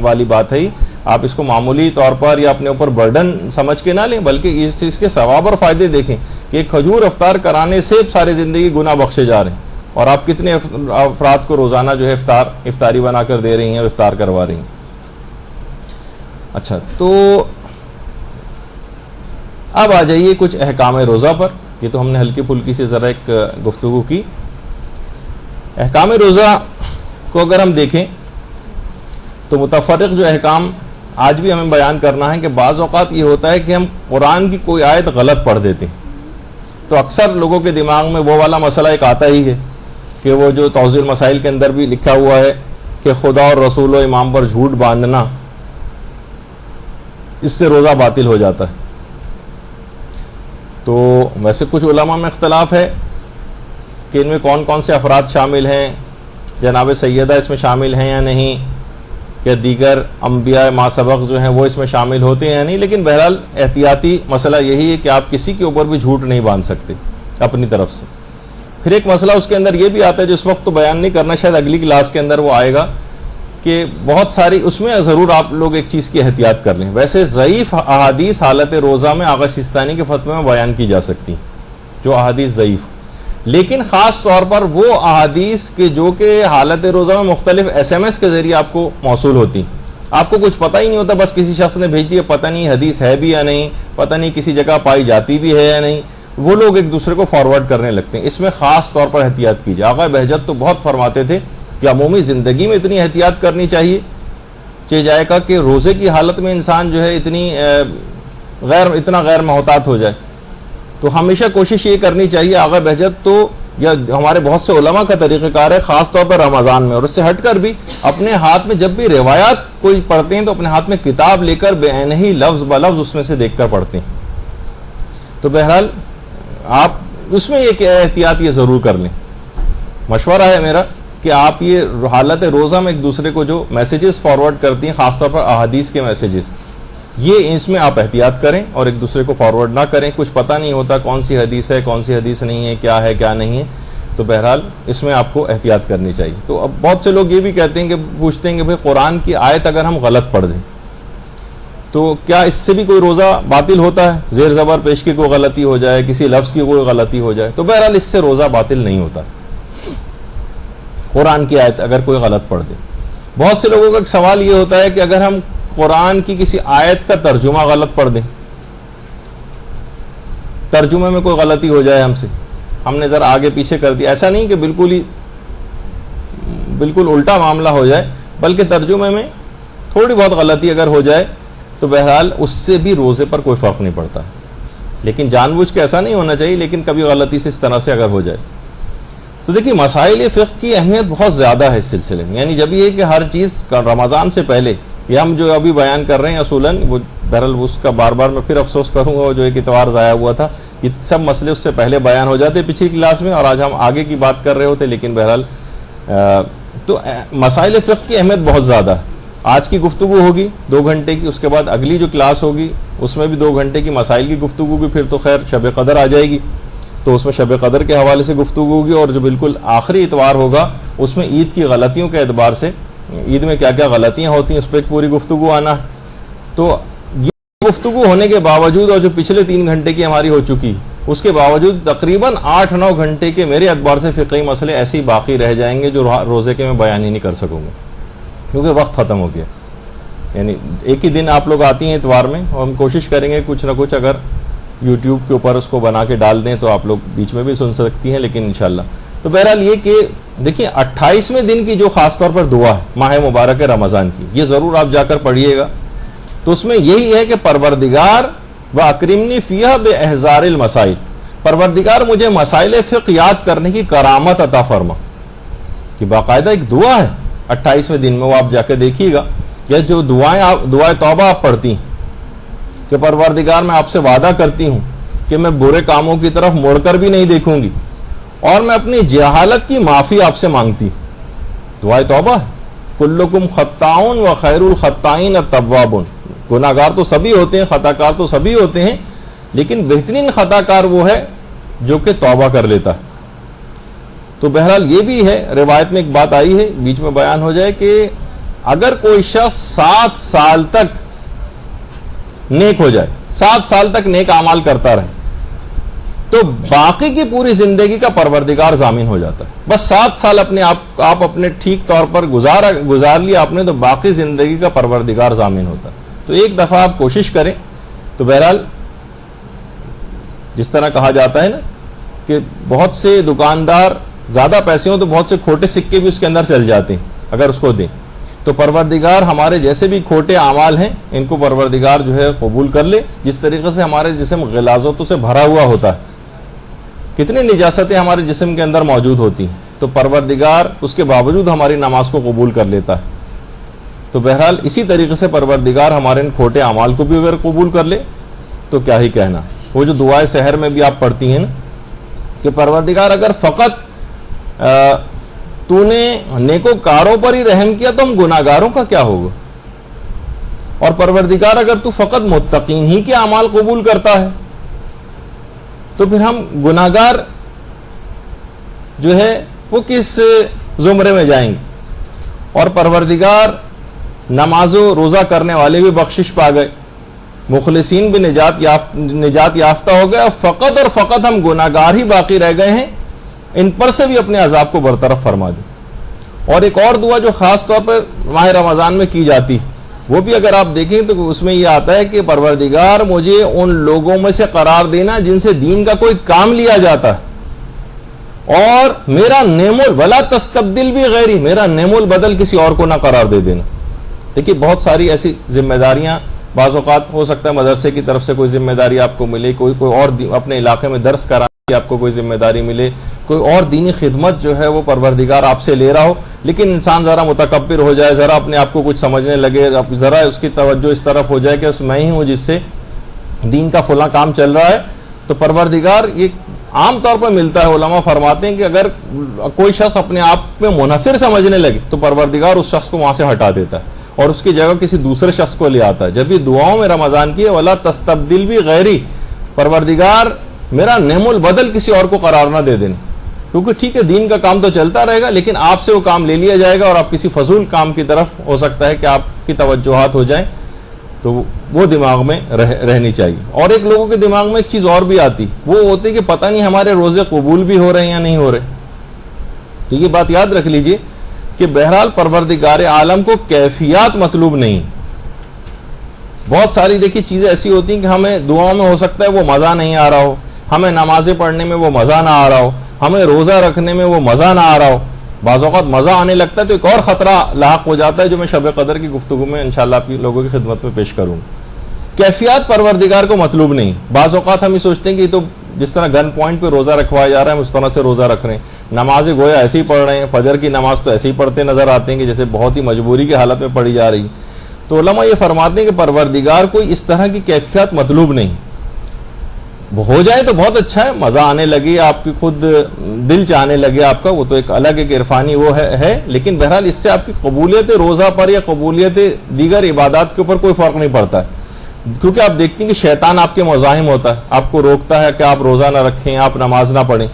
والی بات ہے. آپ اس کو معمولی طور پر یا اپنے اوپر برڈن سمجھ کے نہ لیں، بلکہ اس چیز کے ثواب اور فائدے دیکھیں کہ ایک کھجور افطار کرانے سے ساری زندگی گناہ بخشے جا رہے ہیں، اور آپ کتنے افراد کو روزانہ جو ہے افطاری بنا کر دے رہی ہیں اور افطار کروا رہی ہیں. اچھا، تو اب آ جائیے کچھ احکام روزہ پر. یہ تو ہم نے ہلکی پھلکی سے ذرا ایک گفتگو کی. احکام روزہ کو اگر ہم دیکھیں تو متفرق جو احکام آج بھی ہمیں بیان کرنا ہے کہ بعض اوقات یہ ہوتا ہے کہ ہم قرآن کی کوئی آیت غلط پڑھ دیتے ہیں. تو اکثر لوگوں کے دماغ میں وہ والا مسئلہ ایک آتا ہی ہے کہ وہ جو توضیح المسائل کے اندر بھی لکھا ہوا ہے کہ خدا اور رسول و امام پر جھوٹ باندھنا، اس سے روزہ باطل ہو جاتا ہے. تو ویسے کچھ علماء میں اختلاف ہے کہ ان میں کون کون سے افراد شامل ہیں، جناب سیدہ اس میں شامل ہیں یا نہیں، یا دیگر انبیاء ما سبق جو ہیں وہ اس میں شامل ہوتے ہیں یا نہیں. لیکن بہرحال احتیاطی مسئلہ یہی ہے کہ آپ کسی کے اوپر بھی جھوٹ نہیں باندھ سکتے اپنی طرف سے. پھر ایک مسئلہ اس کے اندر یہ بھی آتا ہے جو اس وقت تو بیان نہیں کرنا، شاید اگلی کلاس کے اندر وہ آئے گا، کہ بہت ساری اس میں ضرور آپ لوگ ایک چیز کی احتیاط کر لیں. ویسے ضعیف احادیث حالت روزہ میں آغا سیستانی کے فتوے میں بیان کی جا سکتی ہیں، جو احادیث ضعیف، لیکن خاص طور پر وہ احادیث کے جو کہ حالت روزہ میں مختلف SMS کے ذریعے آپ کو موصول ہوتی، آپ کو کچھ پتہ ہی نہیں ہوتا، بس کسی شخص نے بھیج دیا، پتہ نہیں حدیث ہے بھی یا نہیں، پتہ نہیں کسی جگہ پائی جاتی بھی ہے یا نہیں، وہ لوگ ایک دوسرے کو فارورڈ کرنے لگتے ہیں. اس میں خاص طور پر احتیاط کیجیے. آقا بہجت تو بہت فرماتے تھے کہ عمومی زندگی میں اتنی احتیاط کرنی چاہیے کہ جائے گا کہ روزے کی حالت میں انسان جو ہے اتنا غیر محتاط ہو جائے. تو ہمیشہ کوشش یہ کرنی چاہیے. آقا بہجت تو یا ہمارے بہت سے علماء کا طریقہ کار ہے خاص طور پر رمضان میں، اور اس سے ہٹ کر بھی اپنے ہاتھ میں جب بھی روایات کوئی پڑھتے ہیں تو اپنے ہاتھ میں کتاب لے کر بعین ہی لفظ بلفظ اس میں سے دیکھ کر پڑھتے ہیں. تو بہرحال آپ اس میں ایک احتیاط یہ ضرور کر لیں. مشورہ ہے میرا کہ آپ یہ حالت روزہ میں ایک دوسرے کو جو میسیجز فارورڈ کرتی ہیں خاص طور پر احادیث کے میسیجز، یہ اس میں آپ احتیاط کریں اور ایک دوسرے کو فارورڈ نہ کریں. کچھ پتہ نہیں ہوتا کون سی حدیث ہے کون سی حدیث نہیں ہے کیا نہیں ہے، تو بہرحال اس میں آپ کو احتیاط کرنی چاہیے. تو اب بہت سے لوگ یہ بھی کہتے ہیں کہ پوچھتے ہیں کہ بھئی قرآن کی آیت اگر ہم غلط پڑھ دیں تو کیا اس سے بھی کوئی روزہ باطل ہوتا ہے؟ زیر زبر پیش کی کوئی غلطی ہو جائے، کسی لفظ کی کوئی غلطی ہو جائے، تو بہرحال اس سے روزہ باطل نہیں ہوتا قرآن کی آیت اگر کوئی غلط پڑھ دے. بہت سے لوگوں کا ایک سوال یہ ہوتا ہے کہ اگر ہم قرآن کی کسی آیت کا ترجمہ غلط پڑھ دیں، ترجمے میں کوئی غلطی ہو جائے ہم سے، ہم نے ذرا آگے پیچھے کر دیا، ایسا نہیں کہ بالکل الٹا معاملہ ہو جائے، بلکہ ترجمے میں تھوڑی بہت غلطی اگر ہو جائے تو بہرحال اس سے بھی روزے پر کوئی فرق نہیں پڑتا. لیکن جان بوجھ کے ایسا نہیں ہونا چاہیے، لیکن کبھی غلطی سے اس طرح سے اگر ہو جائے تو دیکھیے مسائل فقہ کی اہمیت بہت زیادہ ہے اس سلسلے میں. یعنی جب یہ کہ ہر چیز رمضان سے پہلے یہ ہم جو ابھی بیان کر رہے ہیں اصولاً وہ بہرحال اس کا بار بار میں پھر افسوس کروں گا، جو ایک اتوار ضائع ہوا تھا، یہ سب مسئلے اس سے پہلے بیان ہو جاتے پچھلی کلاس میں اور آج ہم آگے کی بات کر رہے ہوتے. لیکن بہرحال تو مسائل فقہ کی اہمیت بہت زیادہ ہے. آج کی گفتگو ہوگی 2 گھنٹے کی، اس کے بعد اگلی جو کلاس ہوگی اس میں بھی 2 گھنٹے کی مسائل کی گفتگو ہوگی. پھر تو خیر شب قدر آ جائے گی تو اس میں شب قدر کے حوالے سے گفتگو ہوگی، اور جو بالکل آخری اتوار ہوگا اس میں عید کی غلطیوں کے اعتبار سے عید میں کیا کیا غلطیاں ہوتی ہیں اس پہ ایک پوری گفتگو آنا. تو یہ گفتگو ہونے کے باوجود اور جو پچھلے 3 گھنٹے کی ہماری ہو چکی اس کے باوجود تقریباً 8-9 گھنٹے کے میرے اعتبار سے فقہی مسئلے ایسے ہی باقی رہ جائیں گے جو روزے کے میں بیان ہی نہیں کر سکوں گا، کیونکہ وقت ختم ہو گیا. یعنی ایک ہی دن آپ لوگ آتی ہیں اتوار میں، اور ہم کوشش کریں گے کچھ نہ کچھ اگر یوٹیوب کے اوپر اس کو بنا کے ڈال دیں تو آپ لوگ بیچ میں بھی سن سکتی ہیں، لیکن انشاءاللہ. تو بہرحال یہ کہ دیکھیں 28ویں دن کی جو خاص طور پر دعا ہے ماہ مبارک رمضان کی، یہ ضرور آپ جا کر پڑھیے گا. تو اس میں یہی ہے کہ پروردگار وَأَكْرِمْنِي فِيهَا بِإِحْضَارِ الْمَسَائِلِ، پروردگار مجھے مسائل فقہ یاد کرنے کی کرامت عطا فرما. کہ باقاعدہ ایک دعا ہے 28ویں دن میں، وہ آپ جا کے دیکھیے گا. یا جو دعائیں توبہ آپ پڑھتی ہیں کہ پروردگار میں آپ سے وعدہ کرتی ہوں کہ میں برے کاموں کی طرف مڑ کر بھی نہیں دیکھوں گی، اور میں اپنی جہالت کی معافی آپ سے مانگتی. دعائیں توبہ ہے. کلکم خطاؤن و خیر الخطائین التوابون، گناہ گار تو سبھی ہوتے ہیں، خطا کار تو سبھی ہوتے ہیں، لیکن بہترین خطا کار وہ ہے جو کہ توبہ کر لیتا ہے. تو بہرحال یہ بھی ہے، روایت میں ایک بات آئی ہے بیچ میں بیان ہو جائے کہ اگر کوئی شخص 7 سال تک نیک ہو جائے، 7 سال تک نیک اعمال کرتا رہے، تو باقی کی پوری زندگی کا پروردگار ضامن ہو جاتا ہے. بس 7 سال آپ اپنے ٹھیک طور پر گزار لیا آپ نے، تو باقی زندگی کا پروردگار ضامن ہوتا ہے. تو ایک دفعہ آپ کوشش کریں. تو بہرحال جس طرح کہا جاتا ہے نا کہ بہت سے دکاندار زیادہ پیسے ہوں تو بہت سے کھوٹے سکے بھی اس کے اندر چل جاتے ہیں اگر اس کو دیں. تو پروردگار ہمارے جیسے بھی کھوٹے اعمال ہیں ان کو پروردگار جو ہے قبول کر لے. جس طریقے سے ہمارے جسم غلاظتوں سے بھرا ہوا ہوتا ہے، کتنی نجاستیں ہمارے جسم کے اندر موجود ہوتی ہیں، تو پروردگار اس کے باوجود ہماری نماز کو قبول کر لیتا ہے. تو بہرحال اسی طریقے سے پروردگار ہمارے ان کھوٹے اعمال کو بھی اگر قبول کر لے تو کیا ہی کہنا. وہ جو دعائیں سحر میں بھی آپ پڑھتی ہیں نا کہ پروردگار اگر فقط تو نے نیکوکاروں پر ہی رحم کیا تو ہم گناہگاروں کا کیا ہوگا، اور پروردگار اگر تو فقط متقین ہی کے اعمال قبول کرتا ہے تو پھر ہم گناہگار جو ہے وہ کس زمرے میں جائیں گے. اور پروردگار نماز و روزہ کرنے والے بھی بخشش پا گئے، مخلصین بھی نجات یافتہ ہو گئے، فقط اور فقط ہم گناہگار ہی باقی رہ گئے ہیں. ان پر سے بھی اپنے عذاب کو برطرف فرما دیں. اور ایک اور دعا جو خاص طور پر ماہ رمضان میں کی جاتی وہ بھی اگر آپ دیکھیں تو اس میں یہ آتا ہے کہ پروردگار مجھے ان لوگوں میں سے قرار دینا جن سے دین کا کوئی کام لیا جاتا ہے، اور میرا نعم ولا تستبدل بھی غیری، میرا نعم البدل کسی اور کو نہ قرار دے دینا. دیکھیے بہت ساری ایسی ذمہ داریاں، بعض اوقات ہو سکتا ہے مدرسے کی طرف سے کوئی ذمہ داری آپ کو ملے، کوئی اور اپنے علاقے میں درس کرانے کی آپ کو کوئی ذمہ داری ملے، کوئی اور دینی خدمت جو ہے وہ پروردگار آپ سے لے رہا ہو، لیکن انسان ذرا متکبر ہو جائے، ذرا اپنے آپ کو کچھ سمجھنے لگے، ذرا اس کی توجہ اس طرف ہو جائے کہ میں ہی ہوں جس سے دین کا فلاں کام چل رہا ہے، تو پروردگار یہ عام طور پر ملتا ہے۔ علماء فرماتے ہیں کہ اگر کوئی شخص اپنے آپ میں منحصر سمجھنے لگے تو پروردگار اس شخص کو وہاں سے ہٹا دیتا ہے اور اس کی جگہ کسی دوسرے شخص کو لے آتا ہے۔ جب یہ دعاؤں میں رمضان کی ہے وَلَا تَسْتَبْدِلْ بِي غَيْرِي، پروردگار میرا نعم البدل کسی اور کو قرار نہ دے دینا، کیونکہ ٹھیک ہے دین کا کام تو چلتا رہے گا لیکن آپ سے وہ کام لے لیا جائے گا اور آپ کسی فضول کام کی طرف ہو سکتا ہے کہ آپ کی توجہات ہو جائیں، تو وہ دماغ میں رہنی چاہیے۔ اور ایک لوگوں کے دماغ میں ایک چیز اور بھی آتی، وہ ہوتی کہ پتہ نہیں ہمارے روزے قبول بھی ہو رہے ہیں یا نہیں ہو رہے۔ تو یہ بات یاد رکھ لیجئے کہ بہرحال پروردگار عالم کو کیفیات مطلوب نہیں۔ بہت ساری دیکھیے چیزیں ایسی ہوتی ہیں کہ ہمیں دعاؤں میں ہو سکتا ہے وہ مزہ نہیں آ رہا ہو، ہمیں نمازیں پڑھنے میں وہ مزہ نہ آ رہا ہو، ہمیں روزہ رکھنے میں وہ مزہ نہ آ رہا ہو، بعض اوقات مزہ آنے لگتا ہے تو ایک اور خطرہ لاحق ہو جاتا ہے جو میں شب قدر کی گفتگو میں انشاءاللہ آپ لوگوں کی خدمت میں پیش کروں۔ کیفیات پروردگار کو مطلوب نہیں۔ بعض اوقات ہم یہ سوچتے ہیں کہ یہ تو جس طرح گن پوائنٹ پہ روزہ رکھوایا جا رہا ہے ہم اس طرح سے روزہ رکھ رہے ہیں، نمازیں گویا ایسے ہی پڑھ رہے ہیں، فجر کی نماز تو ایسے ہی پڑھتے نظر آتے ہیں کہ جیسے بہت ہی مجبوری کی حالت میں پڑھی جا رہی۔ تو علماء یہ فرماتے ہیں کہ پروردگار کوئی اس طرح کی کیفیات مطلوب نہیں، ہو جائے تو بہت اچھا ہے، مزہ آنے لگے، آپ کی خود دل چاہنے لگے آپ کا، وہ تو ایک الگ ایک عرفانی وہ ہے، لیکن بہرحال اس سے آپ کی قبولیت روزہ پر یا قبولیت دیگر عبادات کے اوپر کوئی فرق نہیں پڑتا ہے، کیونکہ آپ دیکھتے ہیں کہ شیطان آپ کے مزاحم ہوتا ہے، آپ کو روکتا ہے کہ آپ روزہ نہ رکھیں، آپ نماز نہ پڑھیں،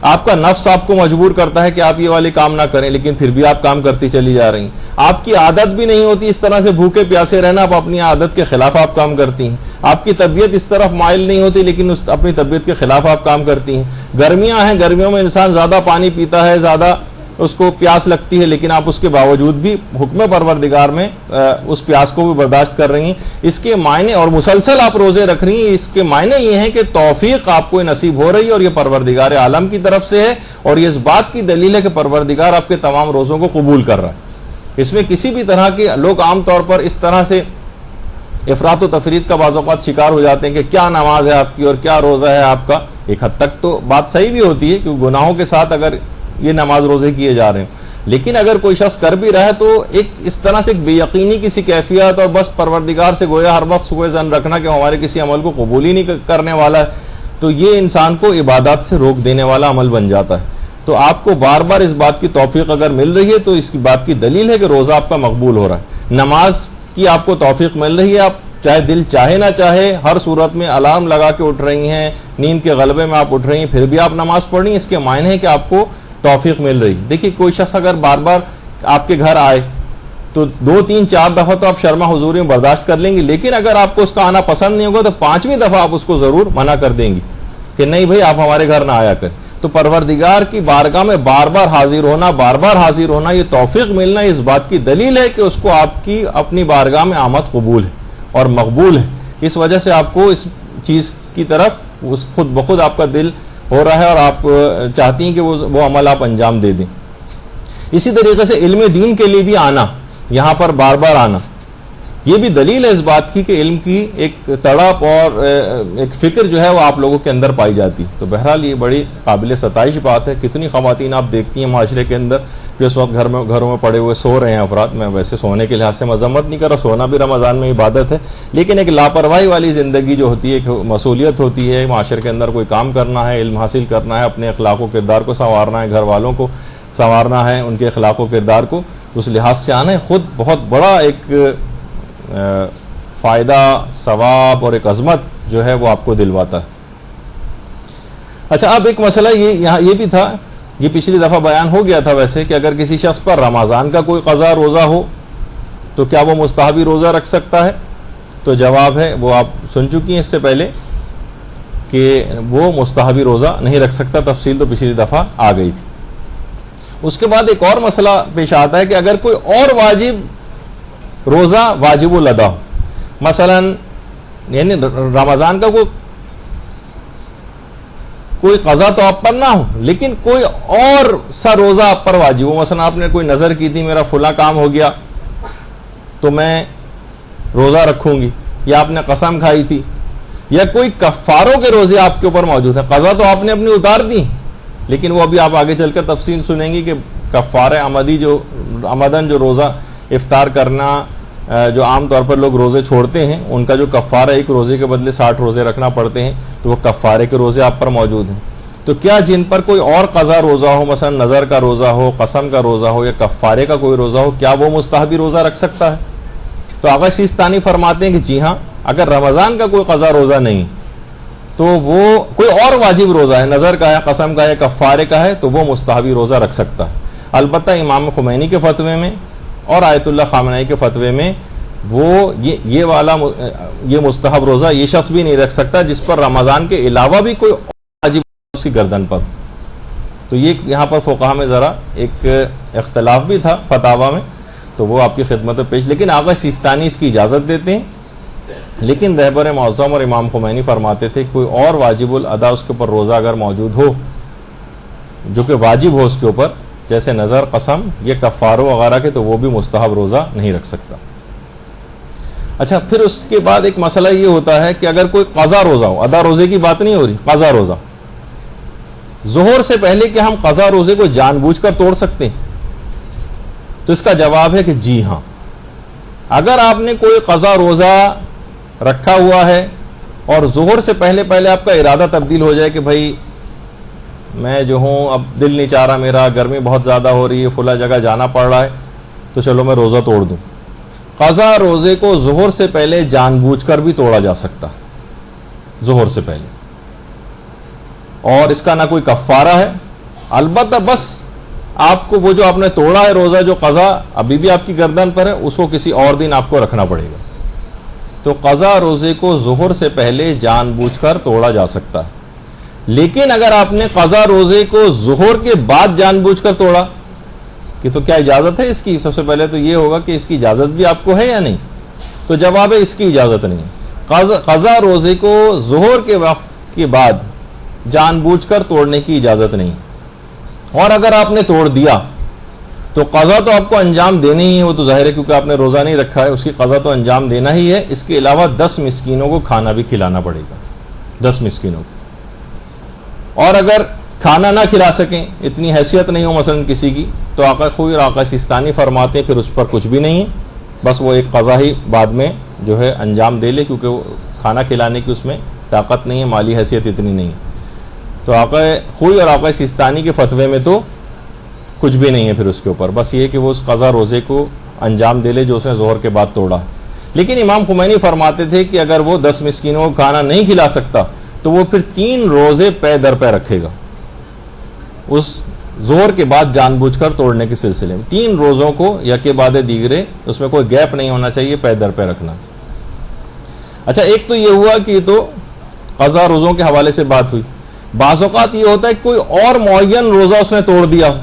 آپ کا نفس آپ کو مجبور کرتا ہے کہ آپ یہ والے کام نہ کریں، لیکن پھر بھی آپ کام کرتی چلی جا رہی ہیں، آپ کی عادت بھی نہیں ہوتی اس طرح سے بھوکے پیاسے رہنا، آپ اپنی عادت کے خلاف آپ کام کرتی ہیں، آپ کی طبیعت اس طرف مائل نہیں ہوتی لیکن اپنی طبیعت کے خلاف آپ کام کرتی ہیں، گرمیاں ہیں، گرمیوں میں انسان زیادہ پانی پیتا ہے، زیادہ اس کو پیاس لگتی ہے، لیکن آپ اس کے باوجود بھی حکم پروردگار میں اس پیاس کو بھی برداشت کر رہی ہیں، اس کے معنی اور مسلسل آپ روزے رکھ رہی ہیں، اس کے معنی یہ ہیں کہ توفیق آپ کو نصیب ہو رہی ہے اور یہ پروردگار عالم کی طرف سے ہے، اور یہ اس بات کی دلیل ہے کہ پروردگار آپ کے تمام روزوں کو قبول کر رہا ہے۔ اس میں کسی بھی طرح کے لوگ عام طور پر اس طرح سے افراط و تفرید کا بعض اوقات شکار ہو جاتے ہیں کہ کیا نماز ہے آپ کی اور کیا روزہ ہے آپ کا۔ ایک حد تک تو بات صحیح بھی ہوتی ہے کہ گناہوں کے ساتھ اگر یہ نماز روزے کیے جا رہے ہیں، لیکن اگر کوئی شخص کر بھی رہا ہے تو ایک اس طرح سے ایک بے یقینی کسی کیفیت اور بس پروردگار سے گویا ہر وقت سوء ظن رکھنا کہ ہمارے کسی عمل کو قبول ہی نہیں کرنے والا ہے، تو یہ انسان کو عبادات سے روک دینے والا عمل بن جاتا ہے۔ تو آپ کو بار بار اس بات کی توفیق اگر مل رہی ہے تو اس کی بات کی دلیل ہے کہ روزہ آپ کا مقبول ہو رہا ہے، نماز کی آپ کو توفیق مل رہی ہے، آپ چاہے دل چاہے نہ چاہے ہر صورت میں الارم لگا کے اٹھ رہی ہیں، نیند کے غلبے میں آپ اٹھ رہی ہیں، پھر بھی آپ نماز پڑھ رہی ہیں، اس کے معنی ہے کہ آپ کو توفیق مل رہی۔ دیکھیے کوئی شخص اگر بار بار آپ کے گھر آئے تو 2 3 4 دفعہ تو آپ شرما حضوری میں برداشت کر لیں گی، لیکن اگر آپ کو اس کا آنا پسند نہیں ہوگا تو 5ویں دفعہ آپ اس کو ضرور منع کر دیں گی کہ نہیں بھائی آپ ہمارے گھر نہ آیا کریں۔ تو پروردگار کی بارگاہ میں بار بار حاضر ہونا یہ توفیق ملنا اس بات کی دلیل ہے کہ اس کو آپ کی اپنی بارگاہ میں آمد قبول ہے اور مقبول ہے، اس وجہ سے آپ کو اس چیز کی طرف خود بخود آپ کا دل ہو رہا ہے اور آپ چاہتی ہیں کہ وہ عمل آپ انجام دے دیں۔ اسی طریقے سے علم دین کے لیے بھی آنا، یہاں پر بار بار آنا، یہ بھی دلیل ہے اس بات کی کہ علم کی ایک تڑپ اور ایک فکر جو ہے وہ آپ لوگوں کے اندر پائی جاتی۔ تو بہرحال یہ بڑی قابل ستائش بات ہے۔ کتنی خواتین آپ دیکھتی ہیں معاشرے کے اندر جو اس وقت گھروں میں پڑے ہوئے سو رہے ہیں افراد، میں ویسے سونے کے لحاظ سے مذمت نہیں کر رہا، سونا بھی رمضان میں عبادت ہے، لیکن ایک لاپرواہی والی زندگی جو ہوتی ہے، ایک مسئولیت ہوتی ہے، معاشرے کے اندر کوئی کام کرنا ہے، علم حاصل کرنا ہے، اپنے اخلاق و کردار کو سنوارنا ہے، گھر والوں کو سنوارنا ہے، ان کے اخلاق و کردار کو اس لحاظ سے آنا ہے، خود بہت بڑا ایک فائدہ، ثواب اور ایک عظمت جو ہے وہ آپ کو دلواتا ہے۔ اچھا، اب ایک مسئلہ یہ بھی تھا، یہ پچھلی دفعہ بیان ہو گیا تھا ویسے، کہ اگر کسی شخص پر رمضان کا کوئی قضا روزہ ہو تو کیا وہ مستحبی روزہ رکھ سکتا ہے؟ تو جواب ہے، وہ آپ سن چکی ہیں اس سے پہلے کہ وہ مستحبی روزہ نہیں رکھ سکتا، تفصیل تو پچھلی دفعہ آ گئی تھی۔ اس کے بعد ایک اور مسئلہ پیش آتا ہے کہ اگر کوئی اور واجب روزہ واجب الادا ہو، مثلا یعنی رمضان کا کوئی قضا تو آپ پر نہ ہو لیکن کوئی اور سا روزہ آپ پر واجب ہو، مثلا آپ نے کوئی نظر کی تھی میرا فلاں کام ہو گیا تو میں روزہ رکھوں گی، یا آپ نے قسم کھائی تھی، یا کوئی کفاروں کے روزے آپ کے اوپر موجود ہیں، قضا تو آپ نے اپنی اتار دی لیکن وہ ابھی آپ آگے چل کر تفصیل سنیں گی کہ کفارہ عمدی جو عمدن جو روزہ افطار کرنا جو عام طور پر لوگ روزے چھوڑتے ہیں، ان کا جو کفارہ ایک روزے کے بدلے 60 روزے رکھنا پڑتے ہیں، تو وہ کفارے کے روزے آپ پر موجود ہیں۔ تو کیا جن پر کوئی اور قضا روزہ ہو، مثلا نظر کا روزہ ہو، قسم کا روزہ ہو یا کفارے کا کوئی روزہ ہو، کیا وہ مستحبی روزہ رکھ سکتا ہے؟ تو آغا سیستانی فرماتے ہیں کہ جی ہاں، اگر رمضان کا کوئی قضا روزہ نہیں تو وہ کوئی اور واجب روزہ ہے، نظر کا ہے، قسم کا ہے، کفارے کا ہے، تو وہ مستحبی روزہ رکھ سکتا ہے۔ البتہ امام خمینی کے فتوے میں اور آیت اللہ خامنہئی کے فتوے میں وہ یہ مستحب روزہ یہ شخص بھی نہیں رکھ سکتا جس پر رمضان کے علاوہ بھی کوئی واجب اس کی گردن پر۔ تو یہ یہاں پر فقہا میں ذرا ایک اختلاف بھی تھا فتاوی میں، تو وہ آپ کی خدمت میں پیش، لیکن آغا سیستانی اس کی اجازت دیتے ہیں۔ لیکن رہبر معظم اور امام خمینی فرماتے تھے کوئی اور واجب الادا اس کے اوپر روزہ اگر موجود ہو جو کہ واجب ہو اس کے اوپر، جیسے نظر، قسم، یہ کفاروں وغیرہ کے، تو وہ بھی مستحب روزہ نہیں رکھ سکتا۔ اچھا، پھر اس کے بعد ایک مسئلہ یہ ہوتا ہے کہ اگر کوئی قضا روزہ ہو، ادا روزے کی بات نہیں ہو رہی، قضا روزہ، ظہر سے پہلے کہ ہم قضا روزے کو جان بوجھ کر توڑ سکتے ہیں؟ تو اس کا جواب ہے کہ جی ہاں، اگر آپ نے کوئی قضا روزہ رکھا ہوا ہے اور ظہر سے پہلے آپ کا ارادہ تبدیل ہو جائے کہ بھائی میں جو ہوں اب دل نہیں چاہ رہا میرا، گرمی بہت زیادہ ہو رہی ہے، فلاں جگہ جانا پڑ رہا ہے، تو چلو میں روزہ توڑ دوں۔ قضا روزے کو ظہر سے پہلے جان بوجھ کر بھی توڑا جا سکتا ہے، ظہر سے پہلے، اور اس کا نہ کوئی کفارہ ہے، البتہ بس آپ کو وہ جو آپ نے توڑا ہے روزہ، جو قضا ابھی بھی آپ کی گردن پر ہے، اس کو کسی اور دن آپ کو رکھنا پڑے گا۔ تو قضا روزے کو ظہر سے پہلے جان بوجھ کر توڑا جا سکتا ہے، لیکن اگر آپ نے قضا روزے کو ظہر کے بعد جان بوجھ کر توڑا کہ تو کیا اجازت ہے اس کی؟ سب سے پہلے تو یہ ہوگا کہ اس کی اجازت بھی آپ کو ہے یا نہیں؟ تو جواب ہے اس کی اجازت نہیں ہے۔ قضا روزے کو ظہر کے وقت کے بعد جان بوجھ کر توڑنے کی اجازت نہیں، اور اگر آپ نے توڑ دیا تو قضا تو آپ کو انجام دینا ہی ہے، وہ تو ظاہر ہے کیونکہ آپ نے روزہ نہیں رکھا ہے، اس کی قضا تو انجام دینا ہی ہے۔ اس کے علاوہ 10 مسکینوں کو کھانا بھی کھلانا پڑے گا، 10 مسکینوں کو، اور اگر کھانا نہ کھلا سکیں، اتنی حیثیت نہیں ہو مثلا کسی کی، تو آقا خوئی اور آقا سیستانی فرماتے ہیں پھر اس پر کچھ بھی نہیں ہے، بس وہ ایک قضا ہی بعد میں جو ہے انجام دے لے، کیونکہ وہ کھانا کھلانے کی اس میں طاقت نہیں ہے، مالی حیثیت اتنی نہیں ہے۔ تو آقا خوئی اور آقا سیستانی کے فتوے میں تو کچھ بھی نہیں ہے پھر اس کے اوپر، بس یہ کہ وہ اس قضا روزے کو انجام دے لے جو اس نے ظہر کے بعد توڑا۔ لیکن امام خمینی فرماتے تھے کہ اگر وہ 10 مسکینوں کو کھانا نہیں کھلا سکتا تو وہ پھر 3 روزے پے در پے رکھے گا اس ظہر کے بعد جان بوجھ کر توڑنے کے سلسلے میں، 3 روزوں کو یکے بعد دیگرے، اس میں کوئی گیپ نہیں ہونا چاہیے، پے در پے رکھنا۔ اچھا، ایک تو یہ ہوا کہ یہ تو قضا روزوں کے حوالے سے بات ہوئی۔ بعض اوقات یہ ہوتا ہے کہ کوئی اور معین روزہ اس نے توڑ دیا ہو،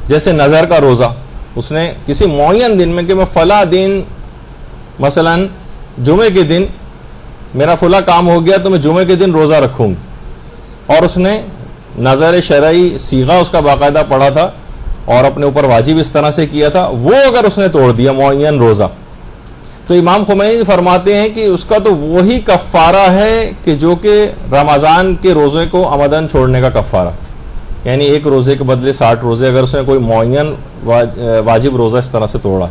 جیسے نظر کا روزہ، اس نے کسی معین دن میں کہ میں فلاں دن مثلا جمعے کے دن میرا فلاں کام ہو گیا تو میں جمعے کے دن روزہ رکھوں گی، اور اس نے نظر شرعی صیغہ اس کا باقاعدہ پڑھا تھا اور اپنے اوپر واجب اس طرح سے کیا تھا، وہ اگر اس نے توڑ دیا معین روزہ، تو امام خمینی فرماتے ہیں کہ اس کا تو وہی کفارہ ہے کہ جو کہ رمضان کے روزے کو عمدن چھوڑنے کا کفارہ، یعنی ایک روزے کے بدلے 60 روزے اگر اس نے کوئی معین واجب روزہ اس طرح سے توڑا۔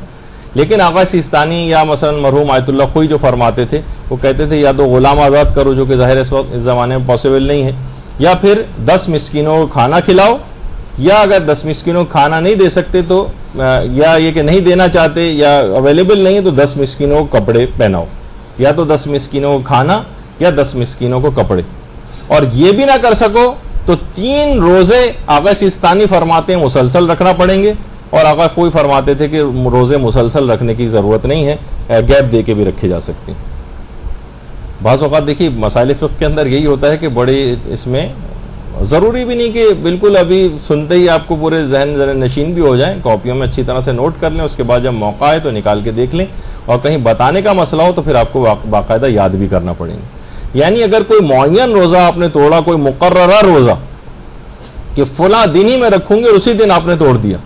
لیکن آقا سیستانی یا مثلا مرحوم آیت اللہ خوئی جو فرماتے تھے، وہ کہتے تھے یا تو غلام آزاد کرو، جو کہ ظاہر اس وقت اس زمانے میں پاسبل نہیں ہے، یا پھر 10 مسکینوں کو کھانا کھلاؤ، یا اگر 10 مسکینوں کو کھانا نہیں دے سکتے تو یا یہ کہ نہیں دینا چاہتے یا اویلیبل نہیں ہے تو 10 مسکینوں کو کپڑے پہناؤ، یا تو 10 مسکینوں کو کھانا یا 10 مسکینوں کو کپڑے، اور یہ بھی نہ کر سکو تو 3 روزے آقا سیستانی فرماتے ہیں مسلسل رکھنا پڑیں گے، اور آقا خوئی فرماتے تھے کہ روزے مسلسل رکھنے کی ضرورت نہیں ہے، گیپ دے کے بھی رکھے جا سکتے ہیں۔ بعض اوقات دیکھیے مسائل فقہ کے اندر یہی ہوتا ہے کہ بڑے اس میں ضروری بھی نہیں کہ بالکل ابھی سنتے ہی آپ کو پورے ذہن ذرا نشین بھی ہو جائیں، کاپیوں میں اچھی طرح سے نوٹ کر لیں، اس کے بعد جب موقع آئے تو نکال کے دیکھ لیں، اور کہیں بتانے کا مسئلہ ہو تو پھر آپ کو باقاعدہ یاد بھی کرنا پڑیں گے۔ یعنی اگر کوئی معین روزہ آپ نے توڑا، کوئی مقررہ روزہ کہ فلاں دن ہی میں رکھوں گے اور اسی دن آپ نے توڑ دیا،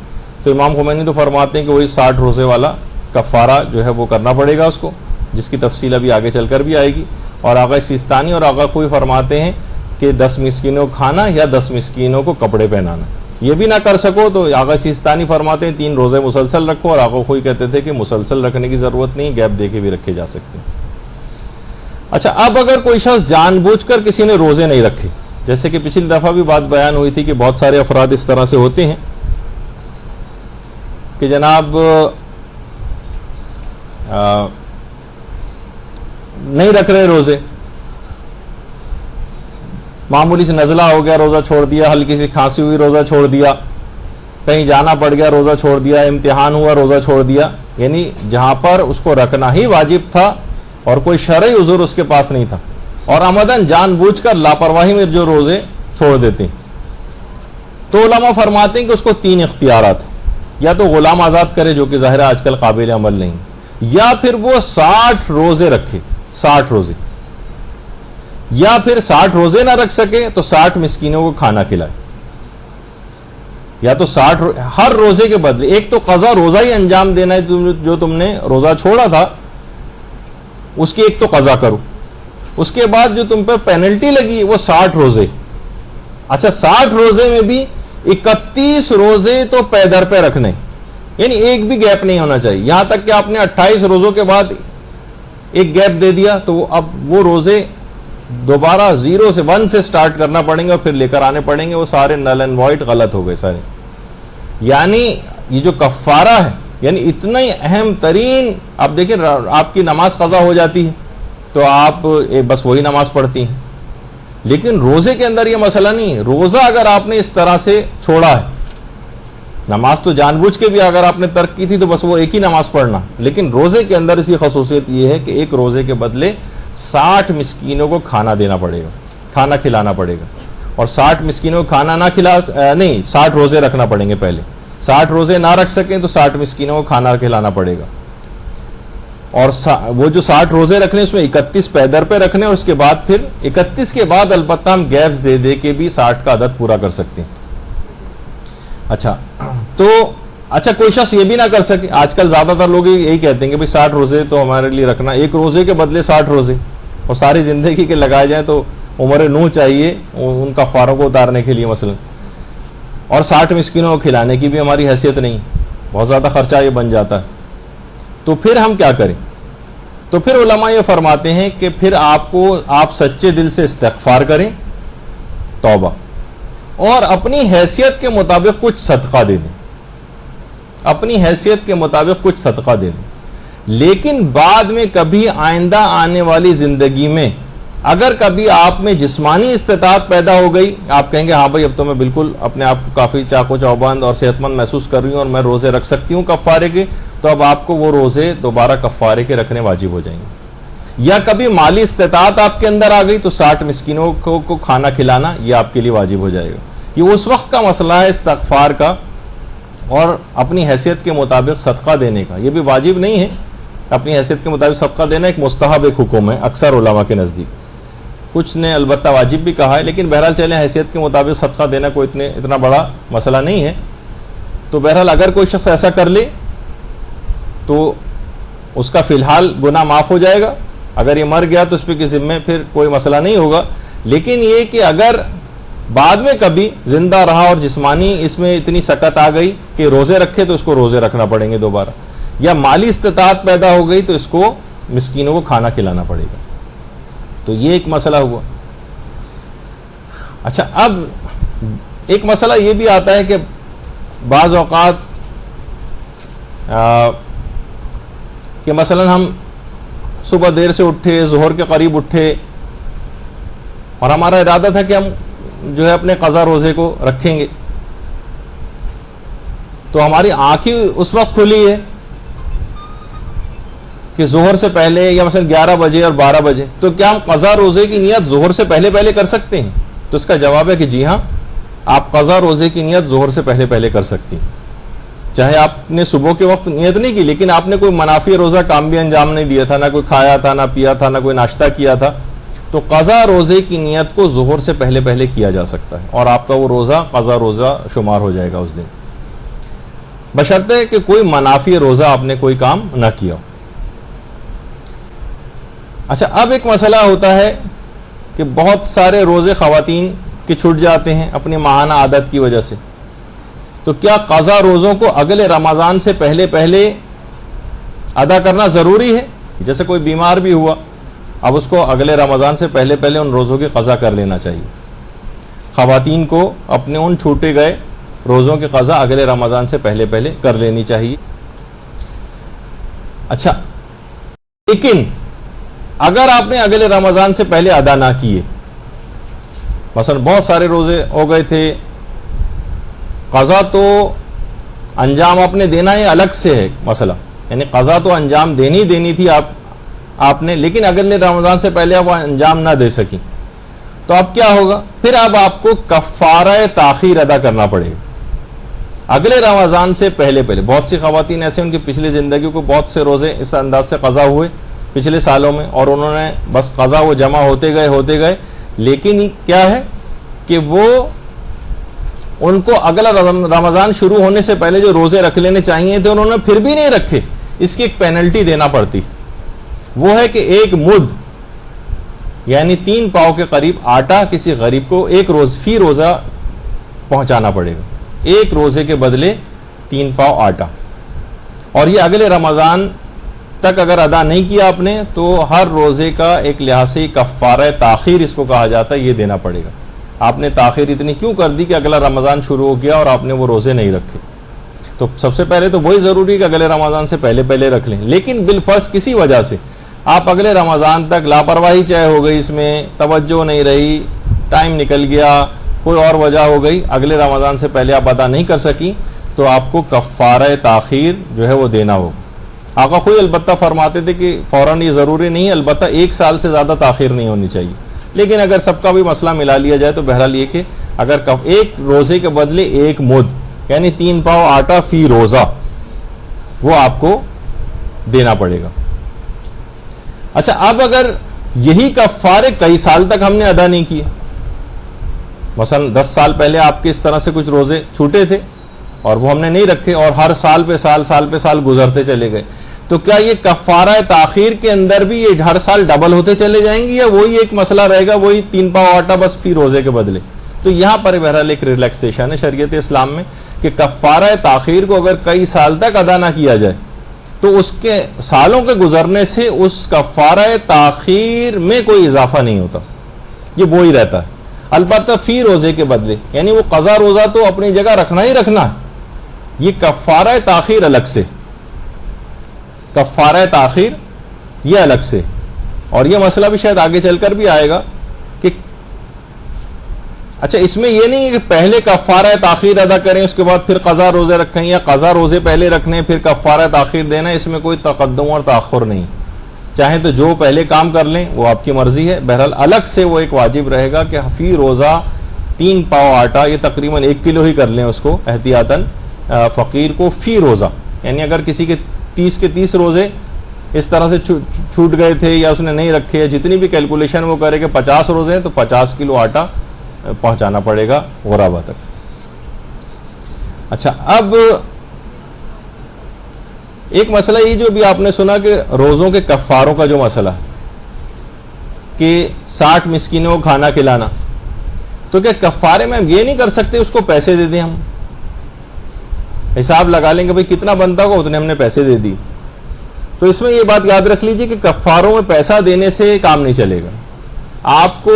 تو امام خمینی تو فرماتے ہیں کہ وہی 60 روزے والا کفارہ جو ہے وہ کرنا پڑے گا اس کو، جس کی تفصیل ابھی آگے چل کر بھی آئے گی۔ اور آقا سیستانی اور آقا خوئی فرماتے ہیں کہ 10 مسکینوں کو کھانا یا 10 مسکینوں کو کپڑے پہنانا. یہ بھی نہ کر سکو تو آغا سیستانی فرماتے ہیں 3 روزے مسلسل رکھو, اور آغا خوئی کہتے تھے کہ مسلسل رکھنے کی ضرورت نہیں, گیپ دے کے بھی رکھے جا سکتے ہیں. اچھا, اب اگر کوئی شخص جان بوجھ کر کسی نے روزے نہیں رکھے, جیسے کہ پچھلی دفعہ بھی بات بیان ہوئی تھی کہ بہت سارے افراد اس طرح سے ہوتے ہیں کہ جناب نہیں رکھ رہے روزے, معمولی سے نزلہ ہو گیا روزہ چھوڑ دیا, ہلکی سی کھانسی ہوئی روزہ چھوڑ دیا, کہیں جانا پڑ گیا روزہ چھوڑ دیا, امتحان ہوا روزہ چھوڑ دیا. یعنی جہاں پر اس کو رکھنا ہی واجب تھا اور کوئی شرعی عذر اس کے پاس نہیں تھا, اور عمدن جان بوجھ کر لاپرواہی میں جو روزے چھوڑ دیتے ہیں, تو علماء فرماتے ہیں کہ اس کو 3 اختیارات ہیں. یا تو غلام آزاد کرے, جو کہ ظاہر آج کل قابل عمل نہیں, یا پھر وہ 60 روزے رکھے, 60 روزے, یا پھر 60 روزے نہ رکھ سکے تو 60 مسکینوں کو کھانا کھلائے. یا تو 60 ہر روزے کے بدلے, ایک تو قضا روزہ ہی انجام دینا ہے, جو تم نے روزہ چھوڑا تھا اس کی ایک تو قضا کرو, اس کے بعد جو تم پہ پینلٹی لگی وہ 60 روزے. اچھا, 60 روزے میں بھی 31 روزے تو پے در پہ رکھنے, یعنی ایک بھی گیپ نہیں ہونا چاہیے. یہاں تک کہ آپ نے 28 روزوں کے بعد ایک گیپ دے دیا تو اب وہ روزے دوبارہ 0 سے 1 سے سٹارٹ کرنا پڑیں گے اور پھر لے کر آنے پڑیں گے, وہ سارے نل اینڈ وائٹ غلط ہو گئے سارے. یعنی یہ جو کفارہ ہے, یعنی اتنا ہی اہم ترین, آپ دیکھیں آپ کی نماز قضا ہو جاتی ہے تو آپ بس وہی نماز پڑھتی ہیں, لیکن روزے کے اندر یہ مسئلہ نہیں ہے. روزہ اگر آپ نے اس طرح سے چھوڑا ہے, نماز تو جان بوجھ کے بھی اگر آپ نے ترک کی تھی تو بس وہ ایک ہی نماز پڑھنا, لیکن روزے کے اندر اس کی خصوصیت یہ ہے کہ ایک روزے کے بدلے 60 مسکینوں کو کھانا دینا پڑے گا, کھانا کھلانا پڑے گا. اور 60 مسکینوں کو کھانا نہ نہیں 60 روزے رکھنا پڑیں گے پہلے, 60 روزے نہ رکھ سکیں تو 60 مسکینوں کو کھانا کھلانا پڑے گا. اور وہ جو 60 روزے رکھنے اس میں 31 پے در پہ رکھنے, اور اس کے بعد پھر 31 کے بعد البتہ ہم گیپس دے دے کے بھی 60 کا عدد پورا کر سکتے ہیں. اچھا کوئی شخص یہ بھی نہ کر سکے, آج کل زیادہ تر لوگ یہی کہتے ہیں کہ بھئی 60 روزے تو ہمارے لیے رکھنا, ایک روزے کے بدلے 60 روزے, اور ساری زندگی کے لگائے جائیں تو عمر نوح چاہیے ان کفاروں کو اتارنے کے لیے مثلا, اور 60 مسکینوں کو کھلانے کی بھی ہماری حیثیت نہیں, بہت زیادہ خرچہ یہ بن جاتا ہے. تو پھر ہم کیا کریں؟ تو پھر علماء یہ فرماتے ہیں کہ پھر آپ سچے دل سے استغفار کریں, توبہ, اور اپنی حیثیت کے مطابق کچھ صدقہ دے دیں, اپنی حیثیت کے مطابق کچھ صدقہ دے دیں. لیکن بعد میں کبھی آئندہ آنے والی زندگی میں اگر کبھی آپ میں جسمانی استطاعت پیدا ہو گئی, آپ کہیں گے ہاں بھائی اب تو میں بالکل اپنے آپ کو کافی چاق و چوبند اور صحت مند محسوس کر رہی ہوں اور میں روزے رکھ سکتی ہوں کفارے کے, تو اب آپ کو وہ روزے دوبارہ کفارے کے رکھنے واجب ہو جائیں گے. یا کبھی مالی استطاعت آپ کے اندر آ گئی تو 60 مسکینوں کو کھانا کھلانا یہ آپ کے لیے واجب ہو جائے گا. یہ اس وقت کا مسئلہ ہے استغفار کا, اور اپنی حیثیت کے مطابق صدقہ دینے کا. یہ بھی واجب نہیں ہے, اپنی حیثیت کے مطابق صدقہ دینا ایک مستحب ایک حکم ہے اکثر علماء کے نزدیک, کچھ نے البتہ واجب بھی کہا ہے, لیکن بہرحال چلیں حیثیت کے مطابق صدقہ دینا کوئی اتنا بڑا مسئلہ نہیں ہے. تو بہرحال اگر کوئی شخص ایسا کر لے تو اس کا فی الحال گناہ معاف ہو جائے گا, اگر یہ مر گیا تو اس پہ کے ذمے پھر کوئی مسئلہ نہیں ہوگا. لیکن یہ کہ اگر بعد میں کبھی زندہ رہا اور جسمانی اس میں اتنی سکت آ گئی کہ روزے رکھے تو اس کو روزے رکھنا پڑیں گے دوبارہ, یا مالی استطاعت پیدا ہو گئی تو اس کو مسکینوں کو کھانا کھلانا پڑے گا. تو یہ ایک مسئلہ ہوا. اچھا, اب ایک مسئلہ یہ بھی آتا ہے کہ بعض اوقات کہ مثلا ہم صبح دیر سے اٹھے, ظہر کے قریب اٹھے, اور ہمارا ارادہ تھا کہ ہم جو ہے اپنے قضا روزے کو رکھیں گے, تو ہماری آنکھ ہی اس وقت کھلی ہے کہ ظہر سے پہلے یا مثلا 11 بجے اور 12 بجے, تو کیا ہم قضا روزے کی نیت ظہر سے پہلے کر سکتے ہیں؟ تو اس کا جواب ہے کہ جی ہاں, آپ قضا روزے کی نیت ظہر سے پہلے کر سکتی ہیں. چاہے آپ نے صبح کے وقت نیت نہیں کی, لیکن آپ نے کوئی منافی روزہ کام بھی انجام نہیں دیا تھا, نہ کوئی کھایا تھا, نہ پیا تھا, نہ کوئی ناشتہ کیا تھا, تو قضا روزے کی نیت کو ظہر سے پہلے کیا جا سکتا ہے, اور آپ کا وہ روزہ قضا روزہ شمار ہو جائے گا اس دن, بشرطے کہ کوئی منافی روزہ آپ نے کوئی کام نہ کیا ہو. اچھا, اب ایک مسئلہ ہوتا ہے کہ بہت سارے روزے خواتین کے چھوٹ جاتے ہیں اپنی ماہانہ عادت کی وجہ سے، تو کیا قضا روزوں کو اگلے رمضان سے پہلے پہلے ادا کرنا ضروری ہے؟ جیسے کوئی بیمار بھی ہوا، اب اس کو اگلے رمضان سے پہلے پہلے ان روزوں کی قضا کر لینا چاہیے۔ خواتین کو اپنے ان چھوٹے گئے روزوں کی قضا اگلے رمضان سے پہلے پہلے کر لینی چاہیے۔ اچھا، لیکن اگر آپ نے اگلے رمضان سے پہلے ادا نہ کیے، مثلا بہت سارے روزے ہو گئے تھے، قضا تو انجام آپ نے دینا ہے، الگ سے ہے مسئلہ، یعنی قضا تو انجام دینی تھی آپ نے، لیکن اگلے رمضان سے پہلے آپ انجام نہ دے سکیں، تو اب کیا ہوگا؟ پھر اب آپ کو کفارہ تاخیر ادا کرنا پڑے گا اگلے رمضان سے پہلے پہلے۔ بہت سی خواتین ایسے ان کی پچھلی زندگی کو بہت سے روزے اس انداز سے قضا ہوئے پچھلے سالوں میں، اور انہوں نے بس قضا وہ جمع ہوتے گئے، لیکن کیا ہے کہ وہ ان کو اگلا رمضان شروع ہونے سے پہلے جو روزے رکھ لینے چاہیے تھے انہوں نے پھر بھی نہیں رکھے۔ اس کی ایک پینلٹی دینا پڑتی، وہ ہے کہ 1 مد یعنی 3 پاؤ کے قریب آٹا کسی غریب کو فی روزہ پہنچانا پڑے گا، ایک روزے کے بدلے 3 پاؤ آٹا، اور یہ اگلے رمضان تک اگر ادا نہیں کیا آپ نے تو ہر روزے کا ایک لحاظ سے کفارہ تاخیر اس کو کہا جاتا ہے، یہ دینا پڑے گا۔ آپ نے تاخیر اتنی کیوں کر دی کہ اگلا رمضان شروع ہو گیا اور آپ نے وہ روزے نہیں رکھے؟ تو سب سے پہلے تو وہی ضروری ہے کہ اگلے رمضان سے پہلے پہلے رکھ لیں، لیکن بالفرض کسی وجہ سے آپ اگلے رمضان تک لاپرواہی چاہے ہو گئی، اس میں توجہ نہیں رہی، ٹائم نکل گیا، کوئی اور وجہ ہو گئی، اگلے رمضان سے پہلے آپ ادا نہیں کر سکی، تو آپ کو کفارہ تاخیر جو ہے وہ دینا ہوگا۔ آقا خود البتہ فرماتے تھے کہ فوراً یہ ضروری نہیں ہے، البتہ 1 سال سے زیادہ تاخیر نہیں ہونی چاہیے، لیکن اگر سب کا بھی مسئلہ ملا لیا جائے تو بہرحال یہ کہ اگر ایک روزے کے بدلے 1 مد یعنی 3 پاؤ آٹا فی روزہ وہ آپ کو دینا پڑے گا۔ اچھا، اب اگر یہی کفارے کئی سال تک ہم نے ادا نہیں کیے، مثلا 10 سال پہلے آپ کے اس طرح سے کچھ روزے چھوٹے تھے اور وہ ہم نے نہیں رکھے، اور ہر سال پہ سال گزرتے چلے گئے، تو کیا یہ کفارہ تاخیر کے اندر بھی یہ ہر سال ڈبل ہوتے چلے جائیں گے، یا وہی ایک مسئلہ رہے گا، وہی 3 پاؤ آٹا بس فی روزے کے بدلے؟ تو یہاں پر بہرحال ایک ریلیکسیشن ہے شریعت اسلام میں کہ کفارہ تاخیر کو اگر کئی سال تک ادا نہ کیا جائے تو اس کے سالوں کے گزرنے سے اس کفارہ تاخیر میں کوئی اضافہ نہیں ہوتا، یہ وہی رہتا ہے، البتہ فی روزے کے بدلے، یعنی وہ قضا روزہ تو اپنی جگہ رکھنا ہی رکھنا ہے، یہ کفارہ تاخیر الگ سے، کفارہ تاخیر یہ الگ سے۔ اور یہ مسئلہ بھی شاید آگے چل کر بھی آئے گا کہ اچھا اس میں یہ نہیں ہے کہ پہلے کفارہ تاخیر ادا کریں اس کے بعد پھر قضا روزے رکھیں، یا قضا روزے پہلے رکھنے پھر کفارہ تاخیر دینا، اس میں کوئی تقدم اور تاخر نہیں، چاہیں تو جو پہلے کام کر لیں وہ آپ کی مرضی ہے، بہرحال الگ سے وہ ایک واجب رہے گا کہ فی روزہ 3 پاؤ آٹا، یہ تقریباً 1 کلو ہی کر لیں اس کو احتیاطاً، فقیر کو فی روزہ، یعنی اگر کسی کے 30 کے 30 روزے اس طرح سے چھوٹ گئے تھے یا اس نے نہیں رکھے، جتنی بھی کیلکولیشن وہ کرے کہ 50 روزے ہیں تو 50 کلو آٹا پہنچانا پڑے گا غرابہ تک۔ اچھا، اب ایک مسئلہ یہ جو بھی آپ نے سنا کہ روزوں کے کفاروں کا جو مسئلہ ہے کہ 60 مسکینوں کو کھانا کھلانا، تو کیا کفارے میں ہم یہ نہیں کر سکتے اس کو پیسے دے دیں؟ ہم حساب لگا لیں گے بھئی کتنا بنتا ہوگا اتنے ہم نے پیسے دے دی، تو اس میں یہ بات یاد رکھ لیجئے کہ کفاروں میں پیسہ دینے سے کام نہیں چلے گا، آپ کو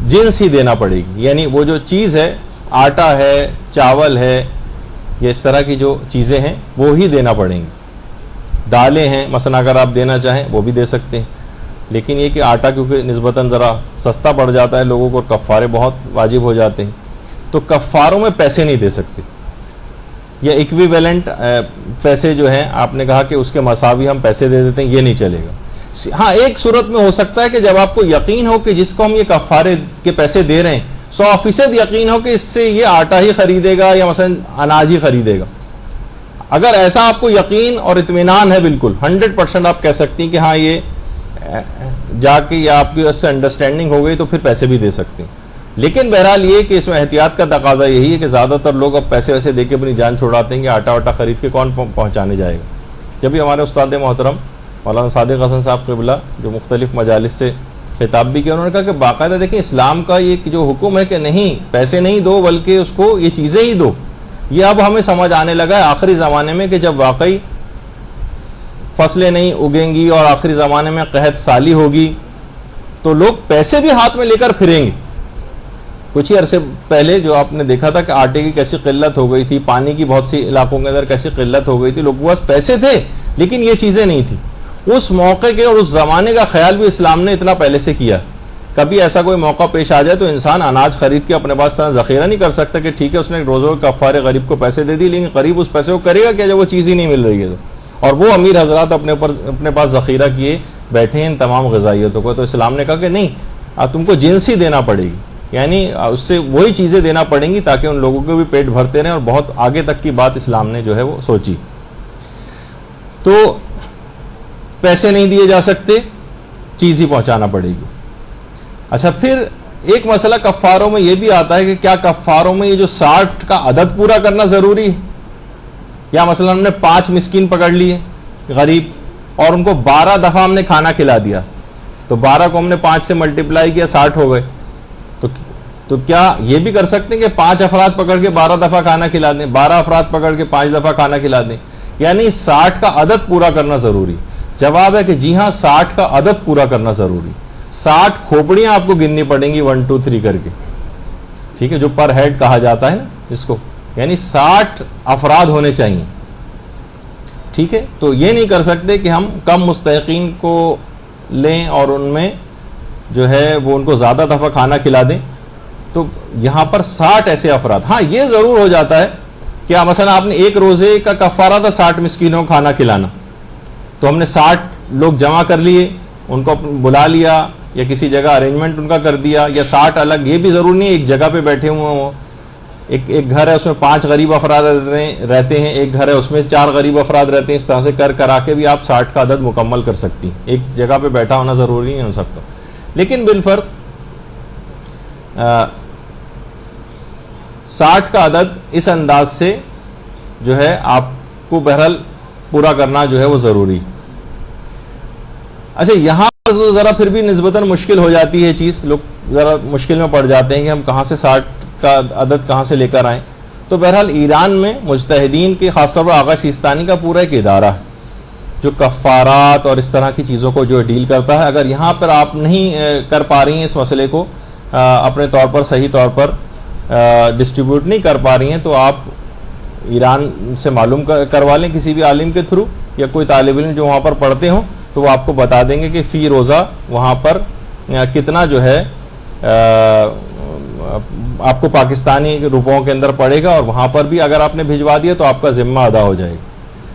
جنس ہی دینا پڑے گی، یعنی وہ جو چیز ہے، آٹا ہے، چاول ہے، یا اس طرح کی جو چیزیں ہیں وہ ہی دینا پڑیں گی، دالیں ہیں مثلا اگر آپ دینا چاہیں وہ بھی دے سکتے ہیں، لیکن یہ کہ آٹا کیونکہ نسبتاً ذرا سستا پڑ جاتا ہے لوگوں کو اور کفارے بہت واجب ہو جاتے ہیں، تو کفاروں میں پیسے نہیں دے سکتے، یا ایکویویلنٹ پیسے جو ہیں آپ نے کہا کہ اس کے مساوی ہم پیسے دے دیتے ہیں، یہ نہیں چلے گا۔ ہاں ایک صورت میں ہو سکتا ہے کہ جب آپ کو یقین ہو کہ جس کو ہم یہ کفارے کے پیسے دے رہے ہیں 100% یقین ہو کہ اس سے یہ آٹا ہی خریدے گا یا مثلا اناج ہی خریدے گا، اگر ایسا آپ کو یقین اور اطمینان ہے بالکل 100% آپ کہہ سکتی ہیں کہ ہاں یہ جا کے یا آپ کی اس سے انڈرسٹینڈنگ ہو گئی تو پھر پیسے بھی دے سکتے ہیں، لیکن بہرحال یہ کہ اس میں احتیاط کا تقاضا یہی ہے کہ زیادہ تر لوگ اب پیسے ویسے دے کے اپنی جان چھڑاتے ہیں کہ آٹا واٹا خرید کے کون پہنچانے جائے گا۔ جب بھی ہمارے استاد محترم مولانا صادق حسن صاحب قبلہ جو مختلف مجالس سے خطاب بھی کیا. انہوں نے کہا کہ باقاعدہ دیکھیں اسلام کا یہ جو حکم ہے کہ نہیں پیسے نہیں دو بلکہ اس کو یہ چیزیں ہی دو, یہ اب ہمیں سمجھ آنے لگا ہے آخری زمانے میں کہ جب واقعی فصلیں نہیں اگیں گی اور آخری زمانے میں قحط سالی ہوگی تو لوگ پیسے بھی ہاتھ میں لے کر پھریں گے. کچھ ہی عرصے پہلے جو آپ نے دیکھا تھا کہ آٹے کی کیسی قلت ہو گئی تھی, پانی کی بہت سی علاقوں کے اندر کیسی قلت ہو گئی تھی, لوگوں کے پاس پیسے تھے لیکن یہ چیزیں نہیں تھیں. اس موقع کے اور اس زمانے کا خیال بھی اسلام نے اتنا پہلے سے کیا. کبھی ایسا کوئی موقع پیش آ جائے تو انسان اناج خرید کے اپنے پاس ذخیرہ نہیں کر سکتا کہ ٹھیک ہے اس نے روزوں کے کفارے غریب کو پیسے دے دی, لیکن غریب اس پیسے کو کرے گا کیا جب وہ چیز ہی نہیں مل رہی ہے تو. اور وہ امیر حضرات اپنے پاس ذخیرہ کیے بیٹھے ہیں ان تمام غذائیتوں کو. تو اسلام نے کہا کہ نہیں تم کو جنس ہی دینا پڑے گی, یعنی اس سے وہی چیزیں دینا پڑیں گی تاکہ ان لوگوں کے بھی پیٹ بھرتے رہیں, اور بہت آگے تک کی بات اسلام نے جو ہے وہ سوچی. تو پیسے نہیں دیے جا سکتے, چیز ہی پہنچانا پڑے گی. اچھا پھر ایک مسئلہ کفاروں میں یہ بھی آتا ہے کہ کیا کفاروں میں یہ جو 60 کا عدد پورا کرنا ضروری ہے, یا مثلا ہم نے 5 مسکین پکڑ لیے غریب اور ان کو 12 دفعہ ہم نے کھانا کھلا دیا, تو 12 کو ہم نے 5 سے ملٹیپلائی کیا 60 ہو گئے, تو کیا یہ بھی کر سکتے ہیں کہ 5 افراد پکڑ کے 12 دفعہ کھانا کھلا دیں, 12 افراد پکڑ کے 5 دفعہ کھانا کھلا دیں, یعنی 60 کا عدد پورا کرنا ضروری؟ جواب ہے کہ جی ہاں 60 کا عدد پورا کرنا ضروری. 60 کھوپڑیاں آپ کو گننی پڑیں گی 1 2 3 کر کے, ٹھیک ہے, جو پر ہیڈ کہا جاتا ہے نا اس کو, یعنی 60 افراد ہونے چاہیے. ٹھیک ہے, تو یہ نہیں کر سکتے کہ ہم کم مستحقین کو لیں اور ان میں جو ہے وہ ان کو زیادہ دفعہ کھانا کھلا دیں. تو یہاں پر 60 ایسے افراد. ہاں یہ ضرور ہو جاتا ہے کہ مثلا آپ نے ایک روزے کا کفارہ تھا 60 مسکینوں کو کھانا کھلانا, تو ہم نے 60 لوگ جمع کر لیے, ان کو بلا لیا یا کسی جگہ ارینجمنٹ ان کا کر دیا, یا 60 الگ, یہ بھی ضرور نہیں ایک جگہ پہ بیٹھے ہوئے ہوں. ایک گھر ہے اس میں 5 غریب افراد رہتے ہیں, ایک گھر ہے اس میں 4 غریب افراد رہتے ہیں, اس طرح سے کرا کے بھی آپ 60 کا عدد مکمل کر سکتی ہیں. ایک جگہ پہ بیٹھا ہونا ضروری نہیں ہے ان سب کا. لیکن بالفرض 60 کا عدد اس انداز سے جو ہے آپ کو بہرحال پورا کرنا جو ہے وہ ضروری. اچھا یہاں ذرا پھر بھی نسبتاً مشکل ہو جاتی ہے چیز, لوگ ذرا مشکل میں پڑ جاتے ہیں کہ ہم کہاں سے 60 کا عدد کہاں سے لے کر آئیں. تو بہرحال ایران میں مجتہدین کے خاص طور پر آغا سیستانی کا پورا ایک ادارہ ہے جو کفارات اور اس طرح کی چیزوں کو جو ڈیل کرتا ہے. اگر یہاں پر آپ نہیں کر پا رہی ہیں اس مسئلے کو اپنے طور پر صحیح طور پر ڈسٹریبیوٹ نہیں کر پا رہی ہیں, تو آپ ایران سے معلوم کروا لیں کسی بھی عالم کے تھرو, یا کوئی طالب علم جو وہاں پر پڑھتے ہوں تو وہ آپ کو بتا دیں گے کہ فی روزہ وہاں پر کتنا جو ہے آپ کو پاکستانی روپوں کے اندر پڑے گا, اور وہاں پر بھی اگر آپ نے بھجوا دیا تو آپ کا ذمہ ادا ہو جائے گا.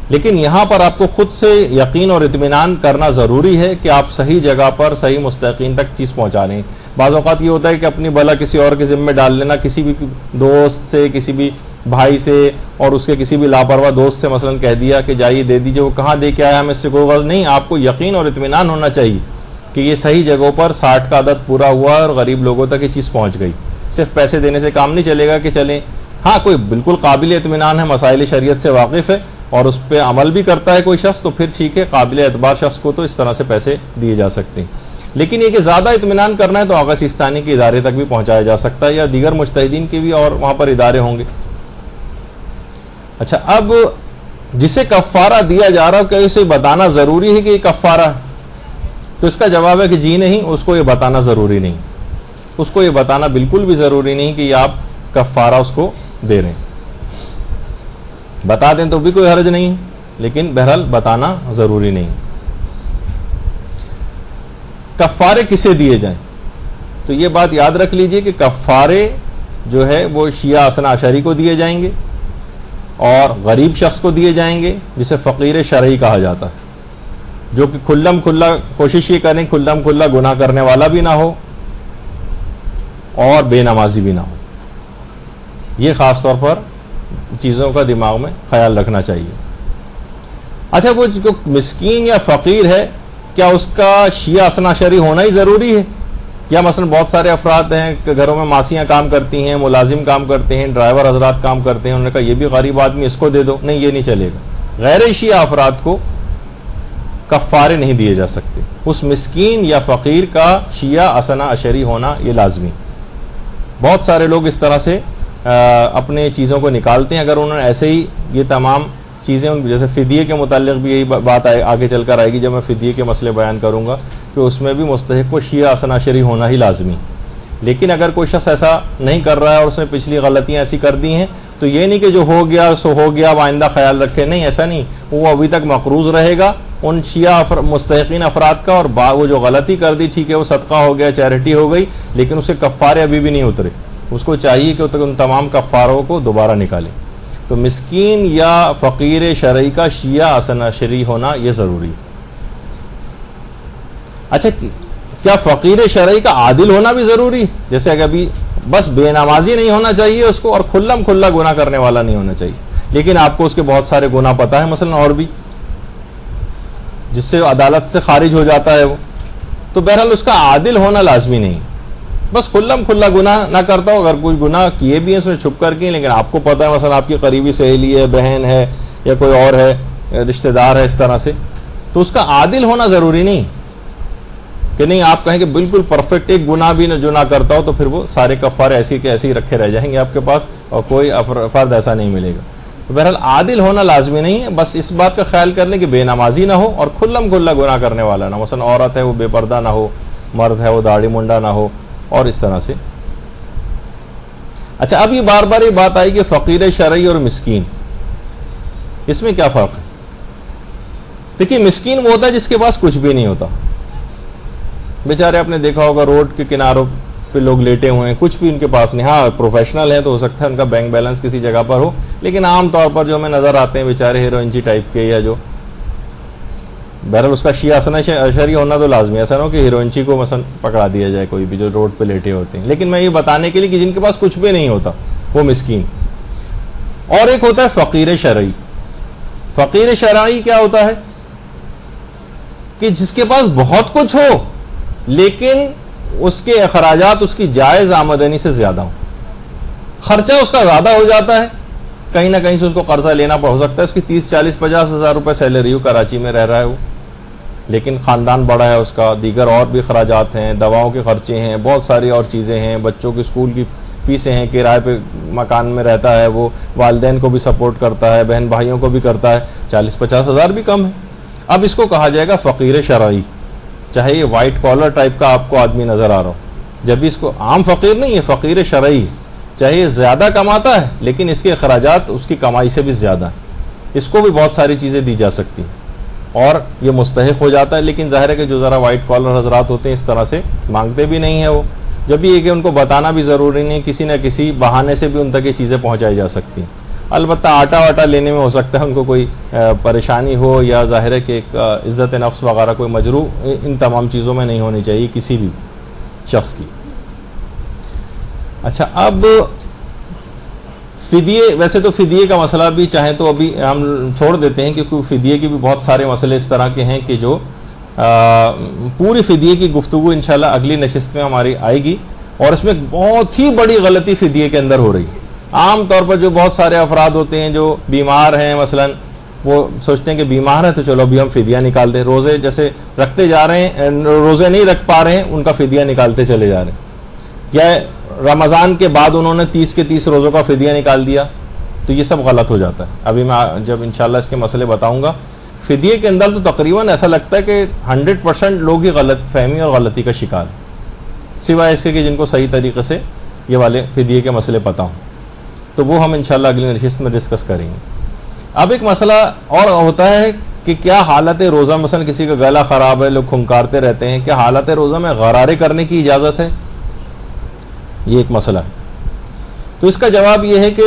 لیکن یہاں پر آپ کو خود سے یقین اور اطمینان کرنا ضروری ہے کہ آپ صحیح جگہ پر صحیح مستحقین تک چیز پہنچا رہے ہیں. بعض اوقات یہ ہوتا ہے کہ اپنی بلا کسی اور کے ذمہ ڈال لینا, کسی بھی دوست سے, کسی بھی بھائی سے, اور اس کے کسی بھی لاپرواہ دوست سے مثلا کہہ دیا کہ جائیے دے دیجیے, وہ کہاں دے کے آیا ہمیں اس سے کوئی غرض نہیں. آپ کو یقین اور اطمینان ہونا چاہیے کہ یہ صحیح جگہوں پر 60 کا عدد پورا ہوا اور غریب لوگوں تک یہ چیز پہنچ گئی. صرف پیسے دینے سے کام نہیں چلے گا کہ چلیں, ہاں کوئی بالکل قابل اطمینان ہے, مسائل شریعت سے واقف ہے اور اس پہ عمل بھی کرتا ہے کوئی شخص, تو پھر ٹھیک ہے, قابل اعتبار شخص کو تو اس طرح سے پیسے دیے جا سکتے ہیں. لیکن یہ کہ زیادہ اطمینان کرنا ہے تو آغا سیستانی کے ادارے تک بھی پہنچایا جا سکتا ہے, یا دیگر مجتہدین کے بھی اور وہاں پر ادارے ہوں گے. اچھا اب جسے کفارہ دیا جا رہا ہو کیا اسے بتانا ضروری ہے کہ یہ کفارہ ہے؟ تو اس کا جواب ہے کہ جی نہیں, اس کو یہ بتانا ضروری نہیں. اس کو یہ بتانا بالکل بھی ضروری نہیں کہ یہ آپ کفارہ اس کو دے رہے ہیں. بتا دیں تو بھی کوئی حرج نہیں, لیکن بہرحال بتانا ضروری نہیں. کفارے کسے دیے جائیں تو یہ بات یاد رکھ لیجئے کہ کفارے جو ہے وہ شیعہ اثنا عشری کو دیے جائیں گے اور غریب شخص کو دیے جائیں گے جسے فقیر شرعی کہا جاتا ہے, جو کہ کھلم کھلا کوشش یہ کریں کھلم کھلا گناہ کرنے والا بھی نہ ہو اور بے نمازی بھی نہ ہو. یہ خاص طور پر چیزوں کا دماغ میں خیال رکھنا چاہیے. اچھا وہ جو مسکین یا فقیر ہے کیا اس کا شیعہ اثنا عشری ہونا ہی ضروری ہے؟ یا مثلا بہت سارے افراد ہیں کہ گھروں میں ماسیاں کام کرتی ہیں, ملازم کام کرتے ہیں, ڈرائیور حضرات کام کرتے ہیں, انہوں نے کہا یہ بھی غریب آدمی اس کو دے دو, نہیں یہ نہیں چلے گا. غیر شیعہ افراد کو شیعہ اثنا عشری کے طور پر جو ہے وہ دینا ضروری ہے. اچھا اب جسے کفارہ دیا جا رہا ہو کیا اسے بتانا ضروری ہے؟ تو یہ بات یاد رکھ لیجئے کہ کفارے جو ہے وہ شیعہ اثنا عشری کو دیے جائیں گے اور غریب شخص کو دیے جائیں گے جسے فقیر شرعی کہا جاتا ہے, جو کہ کھلم کھلا گناہ کرنے والا بھی نہ ہو اور بے نمازی بھی نہ ہو. یہ خاص طور پر چیزوں کا دماغ میں خیال رکھنا چاہیے. اچھا وہ جو مسکین یا فقیر ہے کیا اس کا شیعہ اثنا عشری ہونا ہی ضروری ہے؟ یا مثلا بہت سارے افراد ہیں کہ گھروں میں ماسیاں کام کرتی ہیں, ملازم کام کرتے ہیں, ڈرائیور حضرات کام کرتے ہیں, انہوں نے کہا یہ بھی غریب آدمی اس کو دے دو, نہیں یہ نہیں چلے گا. کفارے نہیں دیے جا سکتے. اس مسکین یا فقیر کا شیعہ اثنا عشری ہونا یہ لازمی. بہت سارے لوگ اس طرح سے اپنے چیزوں کو نکالتے ہیں. اگر انہوں نے ایسے ہی یہ تمام چیزیں جیسے فدیے کے متعلق بھی یہی بات آگے چل کر آئے گی جب میں فدیے کے مسئلے بیان کروں گا کہ اس میں بھی مستحق کو شیعہ اثنا عشری ہونا ہی لازمی. لیکن اگر کوئی شخص ایسا نہیں کر رہا ہے اور اس نے پچھلی غلطیاں ایسی کر دی ہیں تو یہ نہیں کہ جو ہو گیا سو ہو گیا آئندہ خیال رکھے. نہیں، ایسا نہیں. وہ ابھی تک مقروض رہے گا ان شیعہ مستحقین افراد کا، اور وہ جو غلطی کر دی ٹھیک ہے وہ صدقہ ہو گیا، چیریٹی ہو گئی، لیکن اسے کفارے ابھی بھی نہیں اترے. اس کو چاہیے کہ ان تمام کفاروں کو دوبارہ نکالے. تو مسکین یا فقیر شرعی کا شیعہ اثنا عشری ہونا یہ ضروری. اچھا، کیا فقیر شرعی کا عادل ہونا بھی ضروری؟ جیسے کہ ابھی بس بے نمازی نہیں ہونا چاہیے اس کو، اور کھلم کھلا گناہ کرنے والا نہیں ہونا چاہیے، لیکن آپ کو اس کے بہت سارے گناہ پتہ ہے مثلا اور بھی جس سے عدالت سے خارج ہو جاتا ہے وہ، تو بہرحال اس کا عادل ہونا لازمی نہیں. بس کھلم کھلا گناہ نہ کرتا ہو. اگر کوئی گناہ کیے بھی ہیں اس نے چھپ کر کے، لیکن آپ کو پتہ ہے مثلا آپ کی قریبی سہیلی ہے، بہن ہے، یا کوئی اور ہے، رشتہ دار ہے اس طرح سے، تو اس کا عادل ہونا ضروری نہیں کہ نہیں آپ کہیں کہ بالکل پرفیکٹ ایک گناہ بھی جو نہ کرتا ہو تو پھر وہ سارے کفارے ایسے کے ایسے ہی رکھے رہ جائیں گے آپ کے پاس اور کوئی فرد ایسا نہیں ملے گا. تو بہرحال عادل ہونا لازمی نہیں ہے. بس اس بات کا خیال کر لیں کہ بے نمازی نہ ہو اور کھلم کھلا گناہ کرنے والا نہ. مثلا عورت ہے وہ بے پردہ نہ ہو، مرد ہے وہ داڑھی منڈا نہ ہو، اور اس طرح سے. اچھا، اب یہ بار بار یہ بات آئی کہ فقیر شرعی اور مسکین، اس میں کیا فرق ہے؟ دیکھیے، مسکین وہ ہوتا ہے جس کے پاس کچھ بھی نہیں ہوتا. بیچارے آپ نے دیکھا ہوگا روڈ کے کناروں پہ لوگ لیٹے ہوئے ہیں، کچھ بھی ان کے پاس نہیں. ہاں پروفیشنل ہیں تو ہو سکتا ہے ان کا بینک بیلنس کسی جگہ پر ہو، لیکن عام طور پر جو ہمیں نظر آتے ہیں بیچارے ہیروئنچی ٹائپ کے، یا جو بہرحال اس کا شیعہ اثنا عشری ہونا تو لازمی ہے. ایسا نہ ہو کہ ہیروئنچی کو مثلا پکڑا دیا جائے کوئی بھی جو روڈ پہ لیٹے ہوتے ہیں. لیکن میں یہ بتانے کے لیے کہ جن کے پاس کچھ بھی نہیں ہوتا وہ مسکین. اور ایک ہوتا ہے فقیر شرعی. فقیر شرعی کیا ہوتا ہے؟ کہ جس کے پاس بہت کچھ ہو لیکن اس کے اخراجات اس کی جائز آمدنی سے زیادہ ہوں. خرچہ اس کا زیادہ ہو جاتا ہے، کہیں نہ کہیں سے اس کو قرضہ لینا ہو سکتا ہے. اس کی 30 40 50 ہزار روپے سیلری ہو، کراچی میں رہ رہا ہے وہ، لیکن خاندان بڑا ہے اس کا، دیگر اور بھی اخراجات ہیں، دواؤں کے خرچے ہیں، بہت ساری اور چیزیں ہیں، بچوں کی اسکول کی فیسیں ہیں، کرائے پہ مکان میں رہتا ہے وہ، والدین کو بھی سپورٹ کرتا ہے، بہن بھائیوں کو بھی کرتا ہے. 40 50 ہزار بھی کم ہے. اب اس کو کہا جائے گا فقیر شرعی، چاہے یہ وائٹ کالر ٹائپ کا آپ کو آدمی نظر آ رہا ہو. جب بھی اس کو عام فقیر نہیں ہے، فقیر شرعی، چاہے یہ زیادہ کماتا ہے لیکن اس کے اخراجات اس کی کمائی سے بھی زیادہ ہیں، اس کو بھی بہت ساری چیزیں دی جا سکتی ہیں اور یہ مستحق ہو جاتا ہے. لیکن ظاہر ہے کہ جو ذرا وائٹ کالر حضرات ہوتے ہیں اس طرح سے مانگتے بھی نہیں ہیں وہ. جب بھی یہ کہ ان کو بتانا بھی ضروری نہیں، کسی نہ کسی بہانے سے بھی ان تک یہ چیزیں پہنچائی جا سکتی ہیں. البتہ آٹا واٹا لینے میں ہو سکتا ہے ان کو کوئی پریشانی ہو، یا ظاہر ہے کہ ایک عزت نفس وغیرہ کوئی مجروح ان تمام چیزوں میں نہیں ہونی چاہیے کسی بھی شخص کی. اچھا، اب فدیے، ویسے تو فدیے کا مسئلہ بھی چاہیں تو ابھی ہم چھوڑ دیتے ہیں کیونکہ فدیے کی بھی بہت سارے مسئلے اس طرح کے ہیں کہ جو پوری فدیے کی گفتگو انشاءاللہ اگلی نشست میں ہماری آئے گی. اور اس میں بہت ہی بڑی غلطی فدیے کے اندر ہو رہی ہے. عام طور پر جو بہت سارے افراد ہوتے ہیں جو بیمار ہیں، مثلا وہ سوچتے ہیں کہ بیمار ہیں تو چلو ابھی ہم فدیہ نکال دیں. روزے جیسے رکھتے جا رہے ہیں، روزے نہیں رکھ پا رہے ہیں، ان کا فدیہ نکالتے چلے جا رہے ہیں. یا رمضان کے بعد انہوں نے 30 کے 30 روزوں کا فدیہ نکال دیا، تو یہ سب غلط ہو جاتا ہے. ابھی میں جب انشاءاللہ اس کے مسئلے بتاؤں گا. فدیے کے اندر تو تقریباً ایسا لگتا ہے کہ 100% لوگ ہی غلط فہمی اور غلطی کا شکار، سوائے اس کے کہ جن کو صحیح طریقے سے یہ والے فدیے کے مسئلے پتہ ہوں. تو وہ ہم انشاءاللہ اگلی نشست میں ڈسکس کریں گے. اب ایک مسئلہ اور ہوتا ہے کہ کیا حالت روزہ، مثلا کسی کا گلا خراب ہے، لوگ کھنکارتے رہتے ہیں، کیا حالت روزہ میں غرارے کرنے کی اجازت ہے؟ یہ ایک مسئلہ ہے. تو اس کا جواب یہ ہے کہ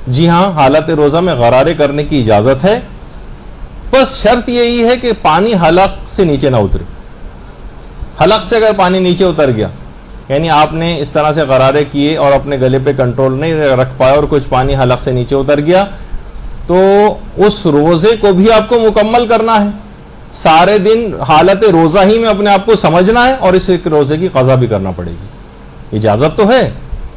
جی ہاں، حالت روزہ میں غرارے کرنے کی اجازت ہے، بس شرط یہی ہے کہ پانی حلق سے نیچے نہ اترے. حلق سے اگر پانی نیچے اتر گیا، یعنی آپ نے اس طرح سے غرارے کیے اور اپنے گلے پہ کنٹرول نہیں رکھ پائے اور کچھ پانی حلق سے نیچے اتر گیا، تو اس روزے کو بھی آپ کو مکمل کرنا ہے. سارے دن حالت روزہ ہی میں اپنے آپ کو سمجھنا ہے اور اس روزے کی قضا بھی کرنا پڑے گی. اجازت تو ہے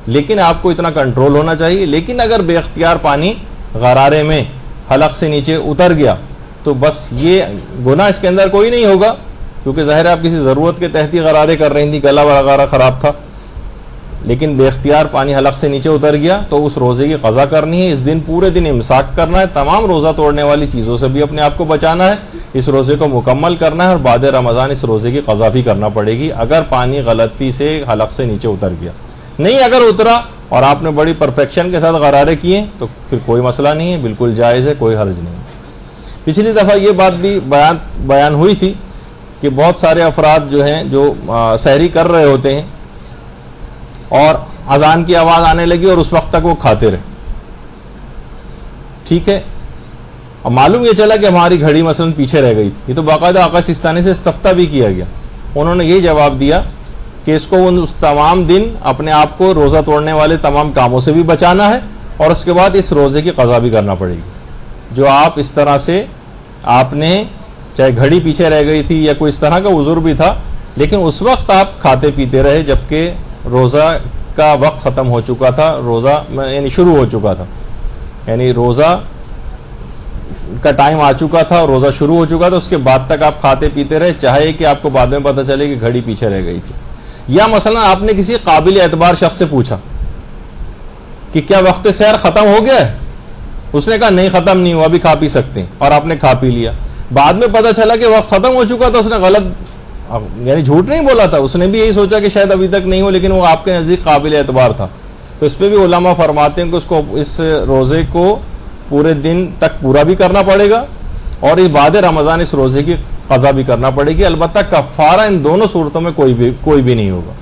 لیکن آپ کو اتنا کنٹرول ہونا چاہیے. لیکن اگر بے اختیار پانی غرارے میں حلق سے نیچے اتر گیا تو بس یہ گناہ اس کے اندر کوئی نہیں ہوگا، کیونکہ ظاہر ہے آپ کسی ضرورت کے تحت ہی غرارے کر رہی تھیں، گلا وغیرہ خراب تھا، لیکن بے اختیار پانی حلق سے نیچے اتر گیا تو اس روزے کی قضا کرنی ہے. اس دن پورے دن امساک کرنا ہے، تمام روزہ توڑنے والی چیزوں سے بھی اپنے آپ کو بچانا ہے، اس روزے کو مکمل کرنا ہے، اور بعد رمضان اس روزے کی قضا بھی کرنا پڑے گی اگر پانی غلطی سے حلق سے نیچے اتر گیا. نہیں اگر اترا اور آپ نے بڑی پرفیکشن کے ساتھ غرارے کیے تو پھر کوئی مسئلہ نہیں ہے، بالکل جائز ہے، کوئی حرج نہیں. پچھلی دفعہ یہ بات بھی بیان ہوئی تھی کہ بہت سارے افراد جو ہیں جو سحری کر رہے ہوتے ہیں اور اذان کی آواز آنے لگی اور اس وقت تک وہ کھاتے رہے. ٹھیک ہے، اور معلوم یہ چلا کہ ہماری گھڑی مثلا پیچھے رہ گئی تھی. یہ تو باقاعدہ آقا سستانی سے استفتہ بھی کیا گیا. انہوں نے یہ جواب دیا کہ اس کو اس تمام دن اپنے آپ کو روزہ توڑنے والے تمام کاموں سے بھی بچانا ہے، اور اس کے بعد اس روزے کی قضا بھی کرنا پڑے گی. جو آپ اس طرح سے آپ نے چاہے گھڑی پیچھے رہ گئی تھی یا کوئی اس طرح کا عذر بھی تھا، لیکن اس وقت آپ کھاتے پیتے رہے جبکہ روزہ کا وقت ختم ہو چکا تھا، روزہ یعنی شروع ہو چکا تھا، یعنی روزہ کا ٹائم آ چکا تھا اور روزہ شروع ہو چکا تھا، اس کے بعد تک آپ کھاتے پیتے رہے، چاہے کہ آپ کو بعد میں پتہ چلے کہ گھڑی پیچھے رہ گئی تھی. یا مثلا آپ نے کسی قابل اعتبار شخص سے پوچھا کہ کیا وقت سحر ختم ہو گیا ہے؟ اس نے کہا نہیں ختم نہیں ہوا، ابھی کھا پی سکتے ہیں، اور آپ نے کھا پی لیا. بعد میں پتہ چلا کہ وقت ختم ہو چکا تھا، اس نے غلط یعنی جھوٹ نہیں بولا تھا، اس نے بھی یہی سوچا کہ شاید ابھی تک نہیں ہو، لیکن وہ آپ کے نزدیک قابل اعتبار تھا. تو اس پہ بھی علماء فرماتے ہیں کہ اس کو اس روزے کو پورے دن تک پورا بھی کرنا پڑے گا اور اس بعد رمضان اس روزے کی قضا بھی کرنا پڑے گی. البتہ کفارہ ان دونوں صورتوں میں کوئی بھی نہیں ہوگا،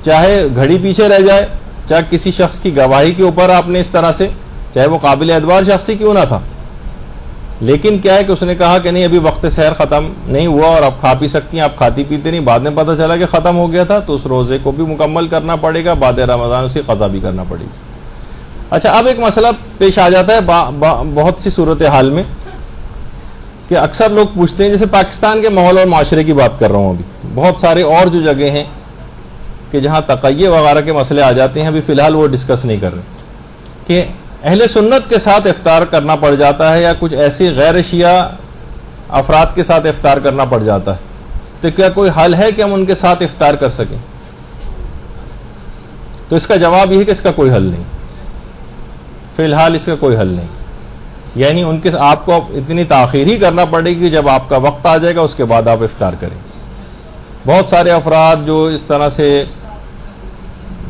چاہے گھڑی پیچھے رہ جائے، چاہے کسی شخص کی گواہی کے اوپر آپ نے اس طرح سے، چاہے وہ قابل اعتبار شخص ہی کیوں نہ تھا، لیکن کیا ہے کہ اس نے کہا کہ نہیں ابھی وقت سحر ختم نہیں ہوا اور آپ کھا پی سکتی ہیں، آپ کھاتی پیتے نہیں، بعد میں پتہ چلا کہ ختم ہو گیا تھا، تو اس روزے کو بھی مکمل کرنا پڑے گا، بعد رمضان اس کی قضا بھی کرنا پڑے گی. اچھا، اب ایک مسئلہ پیش آ جاتا ہے بہت سی صورتحال میں کہ اکثر لوگ پوچھتے ہیں، جیسے پاکستان کے ماحول اور معاشرے کی بات کر رہا ہوں، ابھی بہت سارے اور جو جگہ ہیں کہ جہاں تقیہ وغیرہ کے مسئلے آ جاتے ہیں، ابھی فی الحال وہ ڈسکس نہیں کر رہے، کہ اہل سنت کے ساتھ افطار کرنا پڑ جاتا ہے یا کچھ ایسی غیر شیعہ افراد کے ساتھ افطار کرنا پڑ جاتا ہے، تو کیا کوئی حل ہے کہ ہم ان کے ساتھ افطار کر سکیں؟ تو اس کا جواب یہ ہے کہ اس کا کوئی حل نہیں، فی الحال اس کا کوئی حل نہیں. یعنی ان کے آپ کو اتنی تاخیر ہی کرنا پڑے گی، جب آپ کا وقت آ جائے گا اس کے بعد آپ افطار کریں. بہت سارے افراد جو اس طرح سے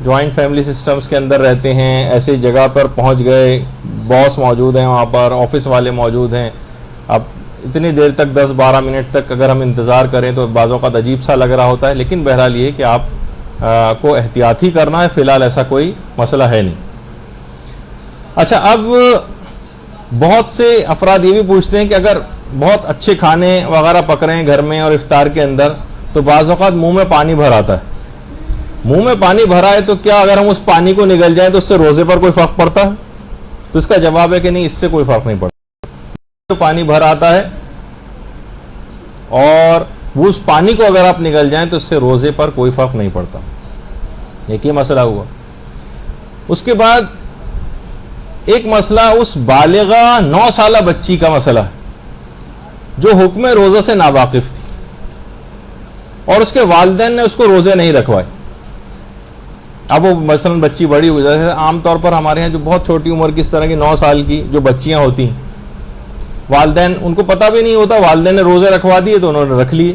جوائنٹ فیملی سسٹمز کے اندر رہتے ہیں، ایسی جگہ پر پہنچ گئے، باس موجود ہیں وہاں پر، آفس والے موجود ہیں، اب اتنی دیر تک 10-12 منٹ تک اگر ہم انتظار کریں تو بعض اوقات عجیب سا لگ رہا ہوتا ہے، لیکن بہرحال یہ کہ آپ کو احتیاط ہی کرنا ہے. فی الحال ایسا کوئی مسئلہ ہے نہیں. اچھا، اب بہت سے افراد یہ بھی پوچھتے ہیں کہ اگر بہت اچھے کھانے وغیرہ پک رہے ہیں گھر میں اور افطار کے اندر، تو بعض اوقات منہ میں پانی بھر آتا ہے. منہ میں پانی بھرا ہے تو کیا اگر ہم اس پانی کو نگل جائیں تو اس سے روزے پر کوئی فرق پڑتا ہے؟ تو اس کا جواب ہے کہ نہیں، اس سے کوئی فرق نہیں پڑتا. تو پانی بھر آتا ہے اور وہ اس پانی کو اگر آپ نگل جائیں تو اس سے روزے پر کوئی فرق نہیں پڑتا. ایک یہ مسئلہ ہوا. اس کے بعد ایک مسئلہ اس بالغہ 9 سالہ بچی کا مسئلہ ہے جو حکم روزہ سے ناواقف تھی اور اس کے والدین نے اس کو روزے نہیں رکھوائے. اب وہ مثلا بچی بڑی ہو جائے، عام طور پر ہمارے ہیں جو بہت چھوٹی عمر کی اس طرح کی 9 سال کی جو بچیاں ہوتی ہیں، والدین ان کو پتہ بھی نہیں ہوتا، والدین نے روزے رکھوا دیے تو انہوں نے رکھ لیے،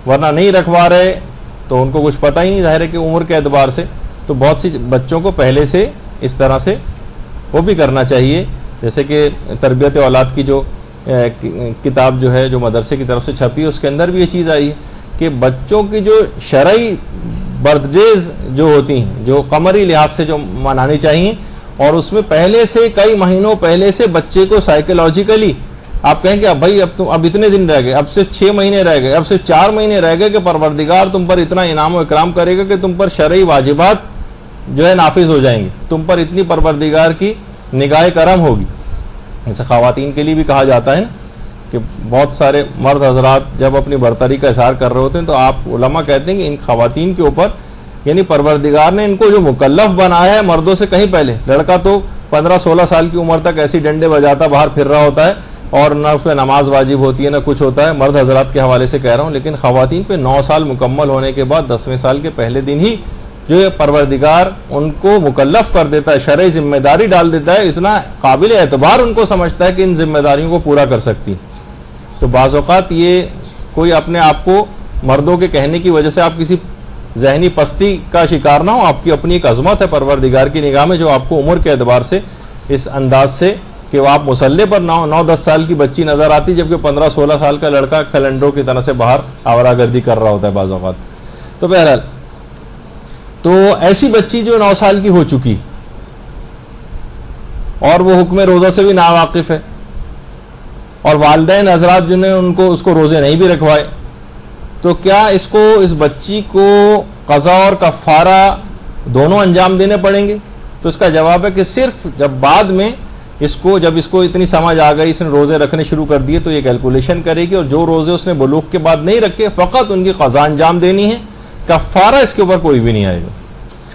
ورنہ نہیں رکھوا رہے تو ان کو کچھ پتہ ہی نہیں. ظاہر ہے کہ عمر کے اعتبار سے تو بہت سی بچوں کو پہلے سے اس طرح سے وہ بھی کرنا چاہیے. جیسے کہ تربیت اولاد کی جو کتاب جو ہے جو مدرسے کی طرف سے چھپی ہے، اس کے اندر بھی یہ چیز آئی ہے کہ بچوں کی جو شرعی برتھ ڈیز جو ہوتی ہیں، جو قمری لحاظ سے جو منانی چاہیے، اور اس میں پہلے سے کئی مہینوں پہلے سے بچے کو سائیکولوجیکلی آپ کہیں کہ اب بھائی اب اتنے دن رہ گئے، اب صرف 6 مہینے رہ گئے، اب صرف 4 مہینے رہ گئے کہ پروردگار تم پر اتنا انعام و اکرام کرے گا کہ تم پر شرعی واجبات جو ہے نافذ ہو جائیں گے، تم پر اتنی پروردگار کی نگاہ کرم ہوگی. جیسے خواتین کے لیے بھی کہا جاتا ہے نا کہ بہت سارے مرد حضرات جب اپنی برتری کا اظہار کر رہے ہوتے ہیں تو آپ علماء کہتے ہیں کہ ان خواتین کے اوپر یعنی پروردگار نے ان کو جو مکلف بنایا ہے مردوں سے کہیں پہلے. لڑکا تو 15-16 سال کی عمر تک ایسی ڈنڈے بجاتا باہر پھر رہا ہوتا ہے، اور نہ اس پہ نماز واجب ہوتی ہے نہ کچھ ہوتا ہے. مرد حضرات کے حوالے سے کہہ رہا ہوں. لیکن خواتین پہ 9 سال مکمل ہونے کے بعد 10ویں سال کے پہلے دن ہی جو ہے پروردگار ان کو مکلف کر دیتا ہے, شرعی ذمہ داری ڈال دیتا ہے, اتنا قابل اعتبار ان کو سمجھتا ہے کہ ان ذمہ داریوں کو پورا کر سکتی. تو بعض اوقات یہ کوئی اپنے آپ کو مردوں کے کہنے کی وجہ سے آپ کسی ذہنی پستی کا شکار نہ ہو. آپ کی اپنی ایک عظمت ہے پروردگار کی نگاہ میں, جو آپ کو عمر کے اعتبار سے اس انداز سے کہ آپ مسلح پر 9-10 سال کی بچی نظر آتی, جبکہ 15-16 سال کا لڑکا کیلنڈروں کی طرح سے باہر آورا گردی کر رہا ہوتا ہے بعض اوقات. تو بہرحال تو ایسی بچی جو 9 سال کی ہو چکی اور وہ حکم روزہ سے بھی ناواقف ہے, اور والدین حضرات جنہیں اس کو روزے نہیں بھی رکھوائے, تو کیا اس بچی کو قضا اور کفارہ دونوں انجام دینے پڑیں گے؟ تو اس کا جواب ہے کہ صرف جب بعد میں جب اس کو اتنی سمجھ آ گئی, اس نے روزے رکھنے شروع کر دیے, تو یہ کیلکولیشن کرے گی, اور جو روزے اس نے بلوغ کے بعد نہیں رکھے فقط ان کی قضا انجام دینی ہے, کفارہ اس کے اوپر کوئی بھی نہیں آئے گا.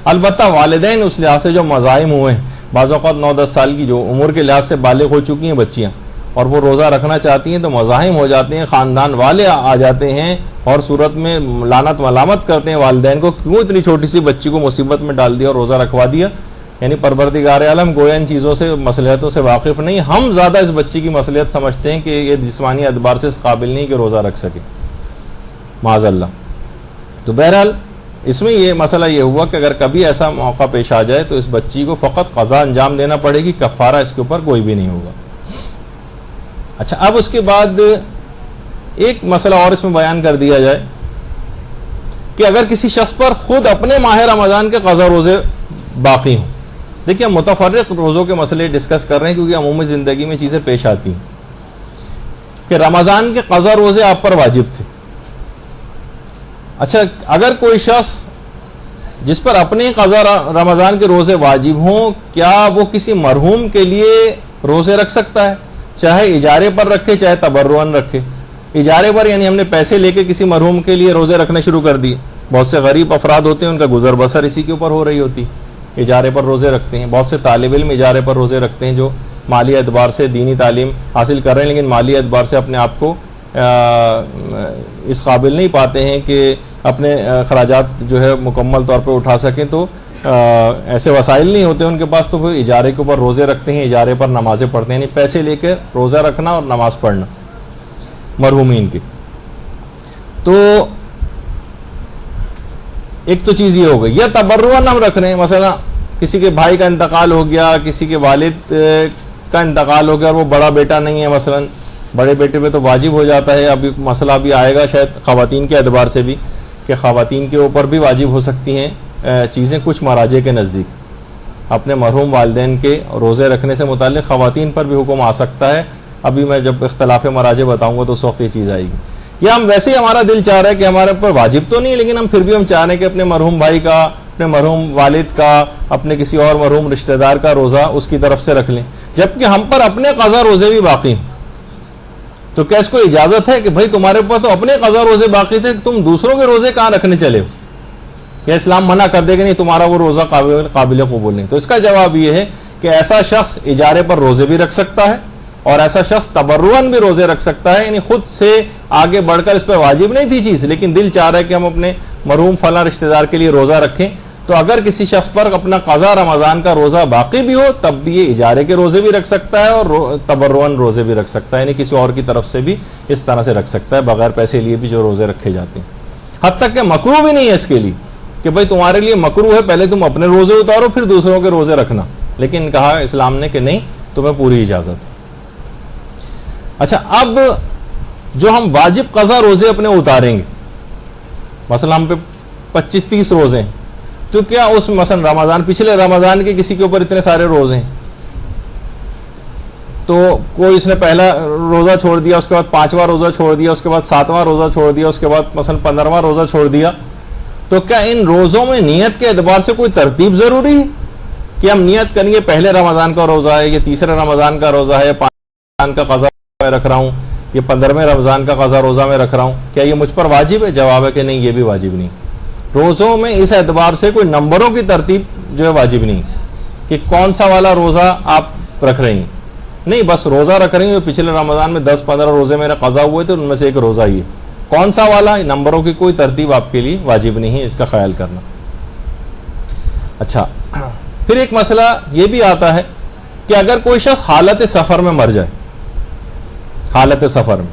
البتہ والدین اس لحاظ سے جو مزاحم ہوئے ہیں, بعض اوقات 9-10 سال کی جو عمر کے لحاظ سے بالغ ہو چکی ہیں بچیاں اور وہ روزہ رکھنا چاہتی ہیں, تو مزاحم ہو جاتے ہیں, خاندان والے آ جاتے ہیں اور صورت میں لعنت ملامت کرتے ہیں والدین کو, کیوں اتنی چھوٹی سی بچی کو مصیبت میں ڈال دیا اور روزہ رکھوا دیا. یعنی پروردگار عالم گویا ان چیزوں سے مصلحتوں سے واقف نہیں, ہم زیادہ اس بچی کی مصلحت سمجھتے ہیں کہ یہ جسمانی اعتبار سے اس قابل نہیں کہ روزہ رکھ سکے, معاذ اللہ. تو بہرحال اس میں یہ مسئلہ یہ ہوا کہ اگر کبھی ایسا موقع پیش آ جائے تو اس بچی کو فقط قضا انجام دینا پڑے گی, کفارہ اس کے اوپر کوئی بھی نہیں ہوگا. اچھا, اب اس کے بعد ایک مسئلہ اور اس میں بیان کر دیا جائے کہ اگر کسی شخص پر خود اپنے ماہ رمضان کے قضا روزے باقی ہوں. دیکھیں ہم متفرق روزوں کے مسئلے ڈسکس کر رہے ہیں کیونکہ عمومی زندگی میں چیزیں پیش آتی ہیں کہ رمضان کے قضا روزے آپ پر واجب تھے. اچھا, اگر کوئی شخص جس پر اپنے قضا رمضان کے روزے واجب ہوں, کیا وہ کسی مرحوم کے لیے روزے رکھ سکتا ہے؟ چاہے اجارے پر رکھے چاہے تبرعاً رکھے. اجارے پر یعنی ہم نے پیسے لے کے کسی مرحوم کے لیے روزے رکھنے شروع کر دیے. بہت سے غریب افراد ہوتے ہیں, ان کا گزر بسر اسی کے اوپر ہو رہی ہوتی, اجارے پر روزے رکھتے ہیں. بہت سے طالب علم اجارے پر روزے رکھتے ہیں جو مالی اعتبار سے دینی تعلیم حاصل کر رہے ہیں لیکن مالی اعتبار سے اپنے آپ کو اس قابل نہیں پاتے ہیں کہ اپنے اخراجات جو ہے مکمل طور پہ اٹھا سکیں, تو ایسے وسائل نہیں ہوتے ان کے پاس, تو پھر اجارے کے اوپر روزے رکھتے ہیں, اجارے پر نمازیں پڑھتے ہیں. یعنی پیسے لے کے روزہ رکھنا اور نماز پڑھنا مرحومین کی. تو ایک تو چیز یہ ہو گئی. یا تبرعاً ہم رکھ رہے ہیں, مثلا کسی کے بھائی کا انتقال ہو گیا, کسی کے والد کا انتقال ہو گیا اور وہ بڑا بیٹا نہیں ہے, مثلا بڑے بیٹے پہ تو واجب ہو جاتا ہے. ابھی مسئلہ بھی آئے گا شاید خواتین کے اعتبار سے بھی کہ خواتین کے اوپر بھی واجب ہو سکتی ہیں چیزیں کچھ مراجع کے نزدیک. اپنے مرحوم والدین کے روزے رکھنے سے متعلق خواتین پر بھی حکم آ سکتا ہے. ابھی میں جب اختلاف مراجع بتاؤں گا تو اس وقت یہ چیز آئے گی. یا ہم ویسے ہی ہمارا دل چاہ رہا ہے کہ ہمارے اوپر واجب تو نہیں لیکن ہم پھر بھی ہم چاہ رہے ہیں کہ اپنے مرحوم بھائی کا, اپنے مرحوم والد کا, اپنے کسی اور مرحوم رشتہ دار کا روزہ اس کی طرف سے رکھ لیں, جبکہ ہم پر اپنے قضا روزے بھی باقی ہیں. تو کیا اس کو اجازت ہے کہ بھائی تمہارے اوپر تو اپنے قضا روزے باقی تھے, تم دوسروں کے روزے کہاں رکھنے چلے ہو؟ یا اسلام منع کر دے کہ نہیں تمہارا وہ روزہ قابل قبول نہیں؟ تو اس کا جواب یہ ہے کہ ایسا شخص اجارے پر روزے بھی رکھ سکتا ہے اور ایسا شخص تبرعاً بھی روزے رکھ سکتا ہے. یعنی خود سے آگے بڑھ کر اس پہ واجب نہیں تھی چیز, لیکن دل چاہ رہا ہے کہ ہم اپنے مرحوم فلاں رشتہ دار کے لیے روزہ رکھیں. تو اگر کسی شخص پر اپنا قضا رمضان کا روزہ باقی بھی ہو تب بھی یہ اجارے کے روزے بھی رکھ سکتا ہے اور تبرعاً روزے بھی رکھ سکتا ہے. یعنی کسی اور کی طرف سے بھی اس طرح سے رکھ سکتا ہے, بغیر پیسے لیے بھی جو روزے رکھے جاتے ہیں. حد تک کہ مکروہ بھی نہیں ہے اس کے لیے کہ بھائی تمہارے لیے مکروہ ہے, پہلے تم اپنے روزے اتارو پھر دوسروں کے روزے رکھنا, لیکن کہا اسلام نے کہ نہیں, تمہیں پوری اجازت ہے. اچھا, اب جو ہم واجب قضا روزے اپنے اتاریں گے, مثلا ہم پہ 25-30 روزے ہیں, تو کیا اس مثلا رمضان, پچھلے رمضان کے کسی کے اوپر اتنے سارے روزے ہیں, تو کوئی اس نے پہلا روزہ چھوڑ دیا, اس کے بعد 5واں روزہ چھوڑ دیا, اس کے بعد 7واں روزہ چھوڑ دیا, اس کے بعد مثلا 15واں روزہ چھوڑ دیا, تو کیا ان روزوں میں نیت کے اعتبار سے کوئی ترتیب ضروری ہے کہ ہم نیت کریں گے پہلے رمضان کا روزہ ہے, یہ تیسرے رمضان کا روزہ ہے, 5 رمضان کا قضا میں رکھ رہا ہوں, یہ 15ویں رمضان کا قضا روزہ میں رکھ رہا ہوں, کیا یہ مجھ پر واجب ہے؟ جواب ہے کہ نہیں, یہ بھی واجب نہیں. روزوں میں اس اعتبار سے کوئی نمبروں کی ترتیب جو ہے واجب نہیں کہ کون سا والا روزہ آپ رکھ رہے ہیں. نہیں بس روزہ رکھ رہی ہوں, پچھلے رمضان میں 10-15 روزے میرے قضا ہوئے تھے, ان میں سے ایک روزہ ہی ہے. کون سا والا؟ نمبروں کی کوئی ترتیب آپ کے لیے واجب نہیں ہے, اس کا خیال کرنا. اچھا, پھر ایک مسئلہ یہ بھی آتا ہے کہ اگر کوئی شخص حالت سفر میں مر جائے, حالت سفر میں,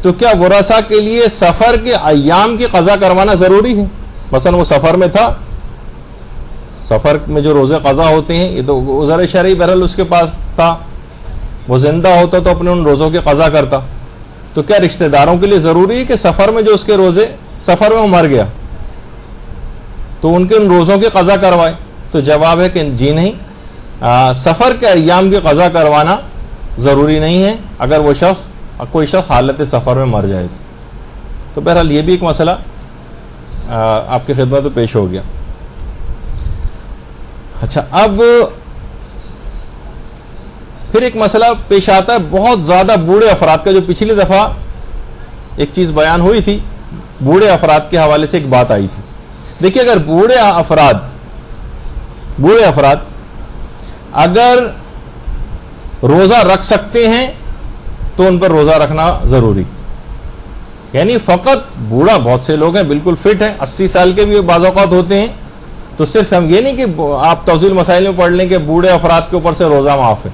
تو کیا ورثاء کے لیے سفر کے ایام کی قضا کروانا ضروری ہے؟ مثلا وہ سفر میں تھا, سفر میں جو روزے قضا ہوتے ہیں یہ تو عذر شرعی بہرحال اس کے پاس تھا, وہ زندہ ہوتا تو اپنے ان روزوں کی قضا کرتا. تو کیا رشتہ داروں کے لیے ضروری ہے کہ سفر میں جو اس کے روزے, سفر میں وہ مر گیا تو ان کے ان روزوں کی قضا کروائے؟ تو جواب ہے کہ جی نہیں, سفر کے ایام کی قضا کروانا ضروری نہیں ہے اگر وہ شخص, کوئی شخص حالت سفر میں مر جائے تو بہرحال یہ بھی ایک مسئلہ آپ کی خدمت میں پیش ہو گیا. اچھا, اب پھر ایک مسئلہ پیش آتا ہے بہت زیادہ بوڑھے افراد کا, جو پچھلی دفعہ ایک چیز بیان ہوئی تھی, بوڑھے افراد کے حوالے سے ایک بات آئی تھی. دیکھیے, اگر بوڑھے افراد اگر روزہ رکھ سکتے ہیں تو ان پر روزہ رکھنا ضروری. یعنی فقط بوڑھا, بہت سے لوگ ہیں بالکل فٹ ہیں, 80 سال کے بھی بعض اوقات ہوتے ہیں, تو صرف ہم یہ نہیں کہ آپ توضیح مسائل میں پڑھ لیں کہ بوڑھے افراد کے اوپر سے روزہ معاف ہے.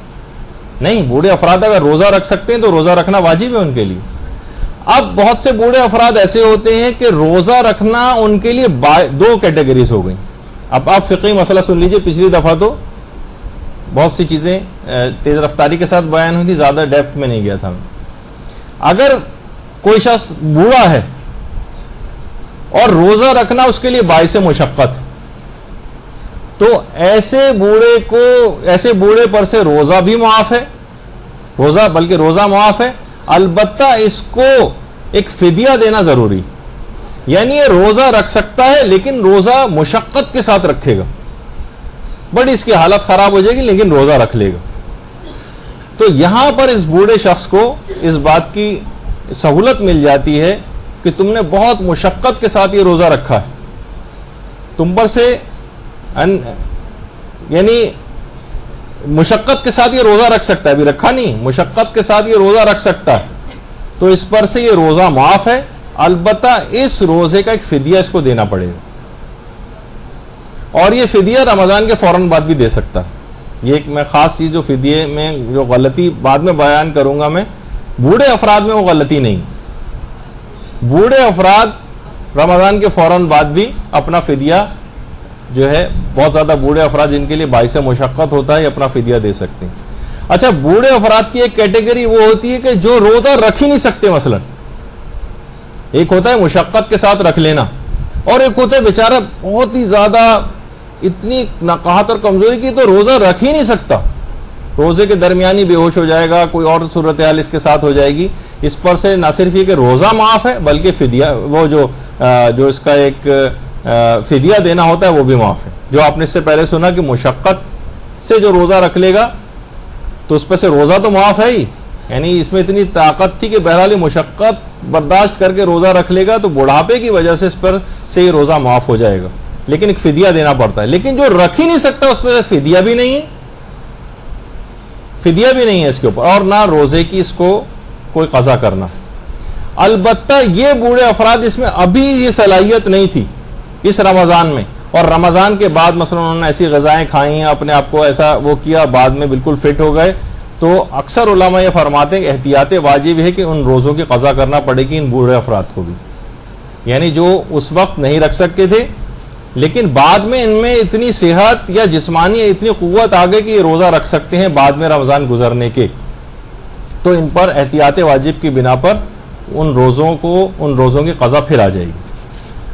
نہیں, بوڑھے افراد اگر روزہ رکھ سکتے ہیں تو روزہ رکھنا واجب ہے ان کے لیے. اب بہت سے بوڑھے افراد ایسے ہوتے ہیں کہ روزہ رکھنا ان کے لیے 2 کیٹیگریز ہو گئیں. اب آپ فقہی مسئلہ سن لیجئے, پچھلی دفعہ تو بہت سی چیزیں تیز رفتاری کے ساتھ بیان ہوئی تھی, زیادہ ڈیپتھ میں نہیں گیا تھا. اگر کوئی شخص بوڑھا ہے اور روزہ رکھنا اس کے لیے باعث مشقت ہے, تو ایسے بوڑھے پر سے روزہ بھی معاف ہے, بلکہ روزہ معاف ہے, البتہ اس کو ایک فدیہ دینا ضروری. یعنی یہ روزہ رکھ سکتا ہے لیکن روزہ مشقت کے ساتھ رکھے گا, بڑی اس کی حالت خراب ہو جائے گی لیکن روزہ رکھ لے گا. تو یہاں پر اس بوڑھے شخص کو اس بات کی سہولت مل جاتی ہے کہ تم نے بہت مشقت کے ساتھ یہ روزہ رکھا ہے, تم پر سے یعنی مشقت کے ساتھ یہ روزہ رکھ سکتا ہے, ابھی رکھا نہیں, مشقت کے ساتھ یہ روزہ رکھ سکتا ہے, تو اس پر سے یہ روزہ معاف ہے, البتہ اس روزے کا ایک فدیہ اس کو دینا پڑے گا. اور یہ فدیہ رمضان کے فوراً بعد بھی دے سکتا ہے. یہ ایک میں خاص چیز جو فدیے میں جو غلطی بعد میں بیان کروں گا میں, بوڑھے افراد میں وہ غلطی نہیں. بوڑھے افراد رمضان کے فوراً بعد بھی اپنا فدیہ جو ہے, بہت زیادہ بوڑھے افراد جن کے لیے باعث مشقت ہوتا ہے, اپنا فدیہ دے سکتے ہیں. اچھا, بوڑھے افراد کی ایک کیٹیگری وہ ہوتی ہے کہ جو روزہ رکھ ہی نہیں سکتے. مثلا ایک ہوتا ہے مشقت کے ساتھ رکھ لینا, اور ایک ہوتا ہے بیچارہ بہت ہی زیادہ اتنی نقاہت اور کمزوری کی تو روزہ رکھ ہی نہیں سکتا, روزے کے درمیان ہی بے ہوش ہو جائے گا, کوئی اور صورتحال اس کے ساتھ ہو جائے گی. اس پر سے نہ صرف یہ کہ روزہ معاف ہے بلکہ فدیہ, وہ جو اس کا ایک فدیہ دینا ہوتا ہے وہ بھی معاف ہے. جو آپ نے اس سے پہلے سنا کہ مشقت سے جو روزہ رکھ لے گا تو اس پر سے روزہ تو معاف ہے ہی, یعنی اس میں اتنی طاقت تھی کہ بہرحال مشقت برداشت کر کے روزہ رکھ لے گا تو بڑھاپے کی وجہ سے اس پر سے یہ روزہ معاف ہو جائے گا, لیکن ایک فدیہ دینا پڑتا ہے. لیکن جو رکھ ہی نہیں سکتا اس پہ فدیہ بھی نہیں ہے اس کے اوپر, اور نہ روزے کی اس کو کوئی قضا کرنا. البتہ یہ بوڑھے افراد اس میں ابھی یہ صلاحیت نہیں تھی اس رمضان میں, اور رمضان کے بعد مثلا انہوں نے ایسی غذائیں کھائی ہیں, اپنے آپ کو ایسا وہ کیا, بعد میں بالکل فٹ ہو گئے, تو اکثر علماء یہ فرماتے ہیں کہ احتیاط واجب ہے کہ ان روزوں کی قضا کرنا پڑے گی ان بوڑھے افراد کو بھی. یعنی جو اس وقت نہیں رکھ سکتے تھے لیکن بعد میں ان میں اتنی صحت یا جسمانی اتنی قوت آ گئی کہ یہ روزہ رکھ سکتے ہیں بعد میں رمضان گزرنے کے, تو ان پر احتیاط واجب کی بنا پر ان روزوں کی قضا پھر آ جائے گی.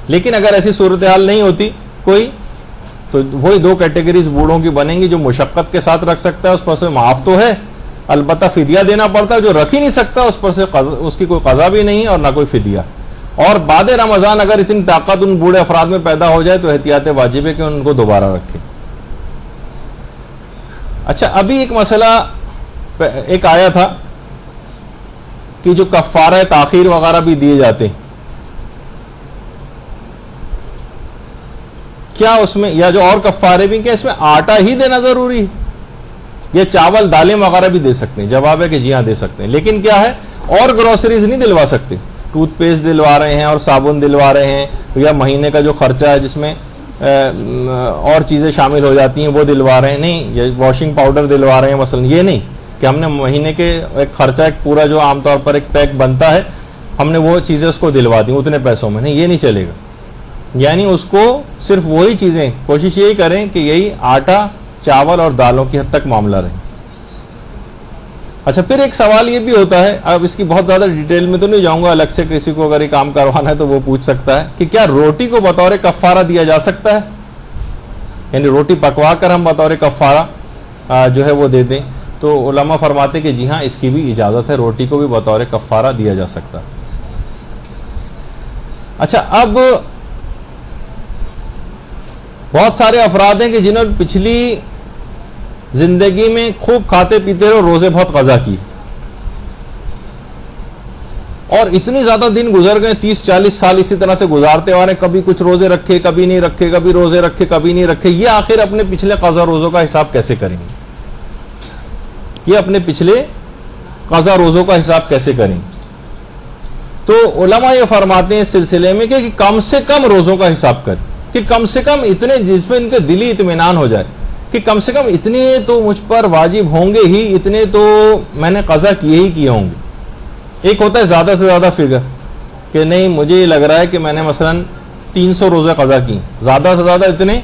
لیکن اگر ایسی صورتحال نہیں ہوتی کوئی, تو وہی 2 کیٹیگریز بوڑھوں کی بنیں گی. جو مشقت کے ساتھ رکھ سکتا ہے اس پر سے معاف تو ہے, البتہ فدیہ دینا پڑتا ہے. جو رکھ ہی نہیں سکتا اس پر سے اس کی کوئی قضا بھی نہیں اور نہ کوئی فدیہ. اور بعد رمضان اگر اتنی طاقت ان بوڑھے افراد میں پیدا ہو جائے تو احتیاط واجب ہے کہ ان کو دوبارہ رکھے. اچھا, ابھی ایک مسئلہ ایک آیا تھا کہ جو کفارہ تاخیر وغیرہ بھی دیے جاتے ہیں, کیا اس میں, یا جو اور کفارے بھی, کیا اس میں آٹا ہی دینا ضروری ہے؟ یہ چاول دالیں وغیرہ بھی دے سکتے ہیں. جواب ہے کہ جی ہاں دے سکتے ہیں, لیکن کیا ہے اور گروسریز نہیں دلوا سکتے. ٹوتھ پیسٹ دلوا رہے ہیں اور صابن دلوا رہے ہیں, یا مہینے کا جو خرچہ ہے جس میں اور چیزیں شامل ہو جاتی ہیں وہ دلوا رہے ہیں, نہیں. یا واشنگ پاؤڈر دلوا رہے ہیں مثلا, یہ نہیں کہ ہم نے مہینے کے ایک خرچہ ایک پورا جو عام طور پر ایک پیک بنتا ہے ہم نے وہ چیزیں اس کو دلوا دیں اتنے پیسوں میں, نہیں, یہ نہیں چلے گا. یعنی اس کو صرف وہی چیزیں, کوشش یہی کریں کہ یہی آٹا چاول اور دالوں کی حد تک معاملہ رہے. اچھا, پھر ایک سوال یہ بھی ہوتا ہے, اب اس کی بہت زیادہ ڈیٹیل میں تو نہیں جاؤں گا, الگ سے کسی کو اگر یہ کام کروانا ہے تو وہ پوچھ سکتا ہے کہ کیا روٹی کو بطور کفارہ دیا جا سکتا ہے, یعنی روٹی پکوا کر ہم بطور کفارہ جو ہے وہ دے دیں. تو علماء فرماتے کہ جی ہاں اس کی بھی اجازت ہے, روٹی کو بھی بطور کفارہ دیا جا سکتا ہے. اچھا, اب بہت سارے افراد ہیں کہ جنہوں نے پچھلی زندگی میں خوب کھاتے پیتے رہے اور روزے بہت قضا کی, اور اتنی زیادہ دن گزر گئے, 30-40 سال اسی طرح سے گزارتے آ رہے ہیں, کبھی کچھ روزے رکھے کبھی نہیں رکھے, کبھی روزے رکھے کبھی نہیں رکھے. یہ آخر اپنے پچھلے قضا روزوں کا حساب کیسے کریں گے, یہ اپنے پچھلے قضا روزوں کا حساب کیسے کریں. تو علماء یہ فرماتے ہیں اس سلسلے میں کہ کم سے کم روزوں کا حساب کریں, کہ کم سے کم اتنے جس پہ ان کے دلی اطمینان ہو جائے کہ کم سے کم اتنے تو مجھ پر واجب ہوں گے ہی, اتنے تو میں نے قضا کیے ہوں گے. ایک ہوتا ہے زیادہ سے زیادہ فگر کہ نہیں مجھے یہ لگ رہا ہے کہ میں نے مثلا 300 روزے قضا کی, زیادہ سے زیادہ اتنے,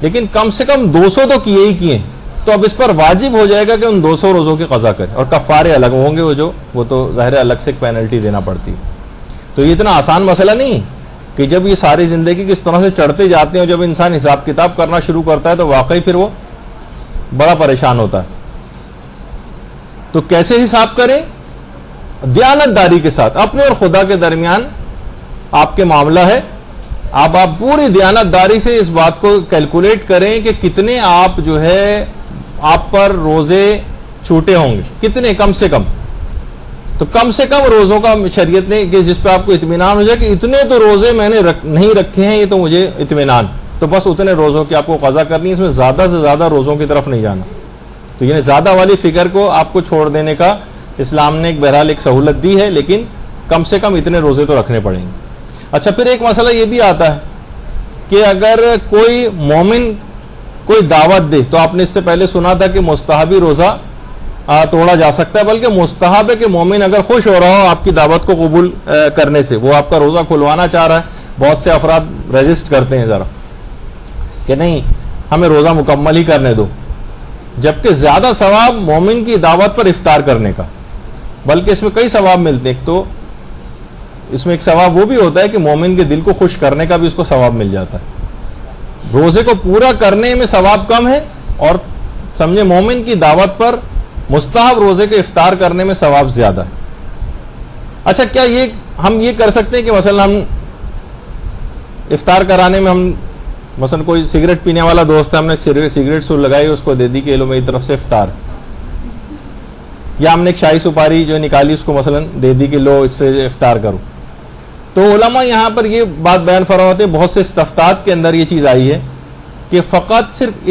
لیکن کم سے کم 200 تو کیے, تو اب اس پر واجب ہو جائے گا کہ ان 200 روزوں کی قضا کرے, اور کفارے الگ ہوں گے, وہ تو ظاہر الگ سے ایک پینلٹی دینا پڑتی ہے. تو یہ اتنا آسان مسئلہ نہیں کہ جب یہ ساری زندگی کس طرح سے چڑھتے جاتے ہیں, جب انسان حساب کتاب کرنا شروع کرتا ہے تو واقعی پھر وہ بڑا پریشان ہوتا ہے. تو کیسے حساب کریں؟ دیانت داری کے ساتھ, اپنے اور خدا کے درمیان آپ کے معاملہ ہے. آپ پوری دیانت داری سے اس بات کو کیلکولیٹ کریں کہ کتنے آپ جو ہے آپ پر روزے چھوٹے ہوں گے, کتنے کم سے کم. تو کم سے کم روزوں کا شریعت نے کہ جس پہ آپ کو اطمینان ہو جائے کہ اتنے تو روزے میں نے نہیں رکھے ہیں, یہ تو مجھے اطمینان, تو بس اتنے روزوں کی آپ کو قضا کرنی ہے, اس میں زیادہ سے زیادہ روزوں کی طرف نہیں جانا. تو یعنی زیادہ والی فکر کو آپ کو چھوڑ دینے کا اسلام نے بہرحال ایک سہولت دی ہے, لیکن کم سے کم اتنے روزے تو رکھنے پڑیں گے. اچھا, پھر ایک مسئلہ یہ بھی آتا ہے کہ اگر کوئی مومن کوئی دعوت دے, تو آپ نے اس سے پہلے سنا تھا کہ مستحبی روزہ توڑا جا سکتا ہے, بلکہ مستحب ہے کہ مومن اگر خوش ہو رہا ہو آپ کی دعوت کو قبول کرنے سے, وہ آپ کا روزہ کھلوانا چاہ رہا ہے, بہت سے افراد ریزسٹ کرتے ہیں ذرا کہ نہیں ہمیں روزہ مکمل ہی کرنے دو, جبکہ زیادہ ثواب مومن کی دعوت پر افطار کرنے کا, بلکہ اس میں کئی ثواب ملتے ہیں. ایک تو اس میں ایک ثواب وہ بھی ہوتا ہے کہ مومن کے دل کو خوش کرنے کا بھی اس کو ثواب مل جاتا ہے. روزے کو پورا کرنے میں ثواب کم ہے, اور سمجھے مومن کی دعوت پر مستحب روزے کے افطار کرنے میں ثواب زیادہ ہے. اچھا, کیا ہم یہ کر سکتے ہیں کہ مثلا ہم افطار کرانے میں ہم مثلا کوئی سگریٹ پینے والا دوست ہے, ہم نے سگریٹ سور لگائی, اس کو دے دی کہ لو میری طرف سے افطار, یا ہم نے ایک شاہی سپاری جو نکالی اس کو مثلا دے دی کہ لو اس سے افطار کرو. تو علماء یہاں پر یہ بات بیان فرماتے ہیں, بہت سے استفتات کے اندر یہ چیز آئی ہے کہ فقط صرف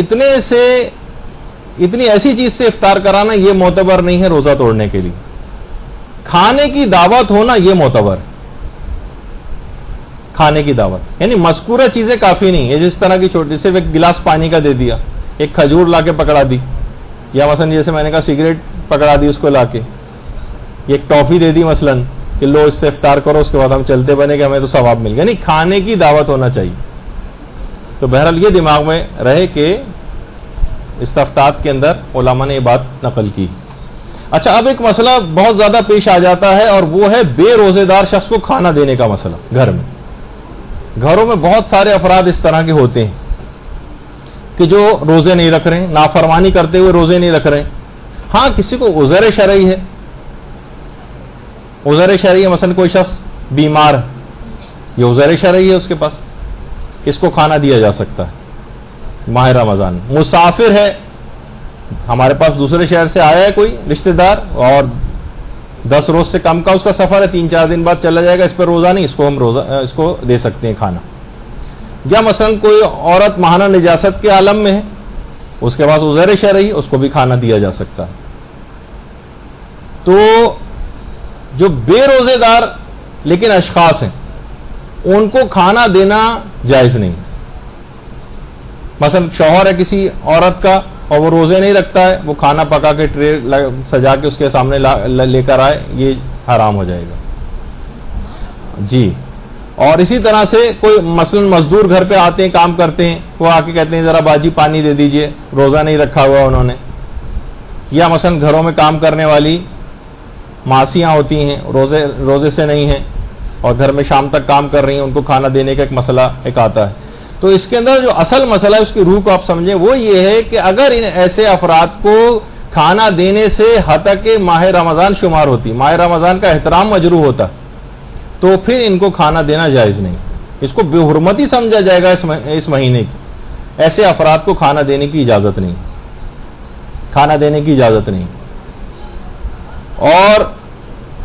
اتنی ایسی چیز سے افطار کرانا یہ معتبر نہیں ہے روزہ توڑنے کے لیے. کھانے کی دعوت ہونا یہ معتبر, کھانے کی دعوت یعنی مذکورہ چیزیں کافی نہیں ہے. جس طرح کی چھوٹی, صرف ایک گلاس پانی کا دے دیا, ایک کھجور لا کے پکڑا دی, یا مثلا جیسے میں نے کہا سگریٹ پکڑا دی اس کو لا کے, ایک ٹافی دے دی مثلا کہ لو اس سے افطار کرو, اس کے بعد ہم چلتے بنے کہ ہمیں تو ثواب مل گیا. نہیں, کھانے کی دعوت ہونا چاہیے. تو بہرحال یہ دماغ میں رہے کہ استفتات کے اندر علماء نے یہ بات نقل کی. اچھا, اب ایک مسئلہ بہت زیادہ پیش آ جاتا ہے, اور وہ ہے بے روزے دار شخص کو کھانا دینے کا مسئلہ. گھروں میں بہت سارے افراد اس طرح کے ہوتے ہیں کہ جو روزے نہیں رکھ رہے ہیں, نافرمانی کرتے ہوئے روزے نہیں رکھ رہے ہیں. ہاں, کسی کو عذر شرعی ہے, مثلا کوئی شخص بیمار, یہ عذر شرعی ہے اس کے پاس, اس کو کھانا دیا جا سکتا ہے ماہ رمضان. مسافر ہے, ہمارے پاس دوسرے شہر سے آیا ہے کوئی رشتہ دار, اور 10 روز سے کم کا اس کا سفر ہے, 3-4 دن بعد چلا جائے گا, اس پہ روزہ نہیں, اس کو دے سکتے ہیں کھانا. یا مثلا کوئی عورت ماہانہ نجاست کے عالم میں ہے, اس کے پاس عذر شرعی، اس کو بھی کھانا دیا جا سکتا ہے۔ تو جو بے روزے دار لیکن اشخاص ہیں ان کو کھانا دینا جائز نہیں۔ مثلا شوہر ہے کسی عورت کا اور وہ روزے نہیں رکھتا ہے، وہ کھانا پکا کے ٹرے سجا کے اس کے سامنے لے کر آئے، یہ حرام ہو جائے گا جی۔ اور اسی طرح سے کوئی مثلا مزدور گھر پہ آتے ہیں، کام کرتے ہیں، وہ آ کے کہتے ہیں ذرا باجی پانی دے دیجئے، روزہ نہیں رکھا ہوا انہوں نے۔ یا مثلا گھروں میں کام کرنے والی ماسیاں ہوتی ہیں، روزے سے نہیں ہیں اور گھر میں شام تک کام کر رہی ہیں، ان کو کھانا دینے کا ایک مسئلہ ایک آتا ہے۔ تو اس کے اندر جو اصل مسئلہ ہے اس کی روح کو آپ سمجھیں، وہ یہ ہے کہ اگر ان ایسے افراد کو کھانا دینے سے حتیٰ کہ ماہ رمضان شمار ہوتی، ماہ رمضان کا احترام مجروح ہوتا، تو پھر ان کو کھانا دینا جائز نہیں، اس کو بے حرمتی سمجھا جائے گا اس مہینے کی۔ ایسے افراد کو کھانا دینے کی اجازت نہیں، کھانا دینے کی اجازت نہیں۔ اور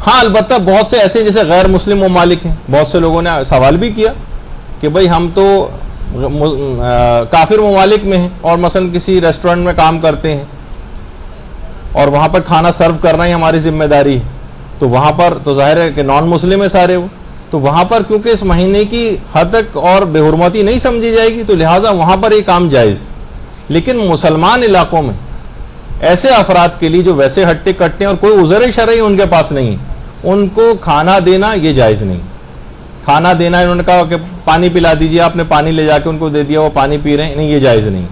ہاں البتہ بہت سے ایسے جیسے غیر مسلم ممالک ہیں، بہت سے لوگوں نے سوال بھی کیا کہ بھئی ہم تو کافر ممالک میں ہیں اور مثلا کسی ریسٹورنٹ میں کام کرتے ہیں اور وہاں پر کھانا سرو کرنا ہی ہماری ذمہ داری ہے، تو وہاں پر تو ظاہر ہے کہ نان مسلم ہے سارے، وہ تو وہاں پر کیونکہ اس مہینے کی حد تک اور بے حرمتی نہیں سمجھی جائے گی، تو لہٰذا وہاں پر یہ کام جائز۔ لیکن مسلمان علاقوں میں ایسے افراد کے لیے جو ویسے ہٹے کٹے ہیں اور کوئی عذر شرعی ان کے پاس نہیں ہے، ان کو کھانا دینا یہ جائز نہیں۔ کھانا دینا انہوں نے کہا کہ پانی پلا دیجیے، آپ نے پانی لے جا کے ان کو دے دیا، وہ پانی پی رہے ہیں، نہیں یہ جائز نہیں۔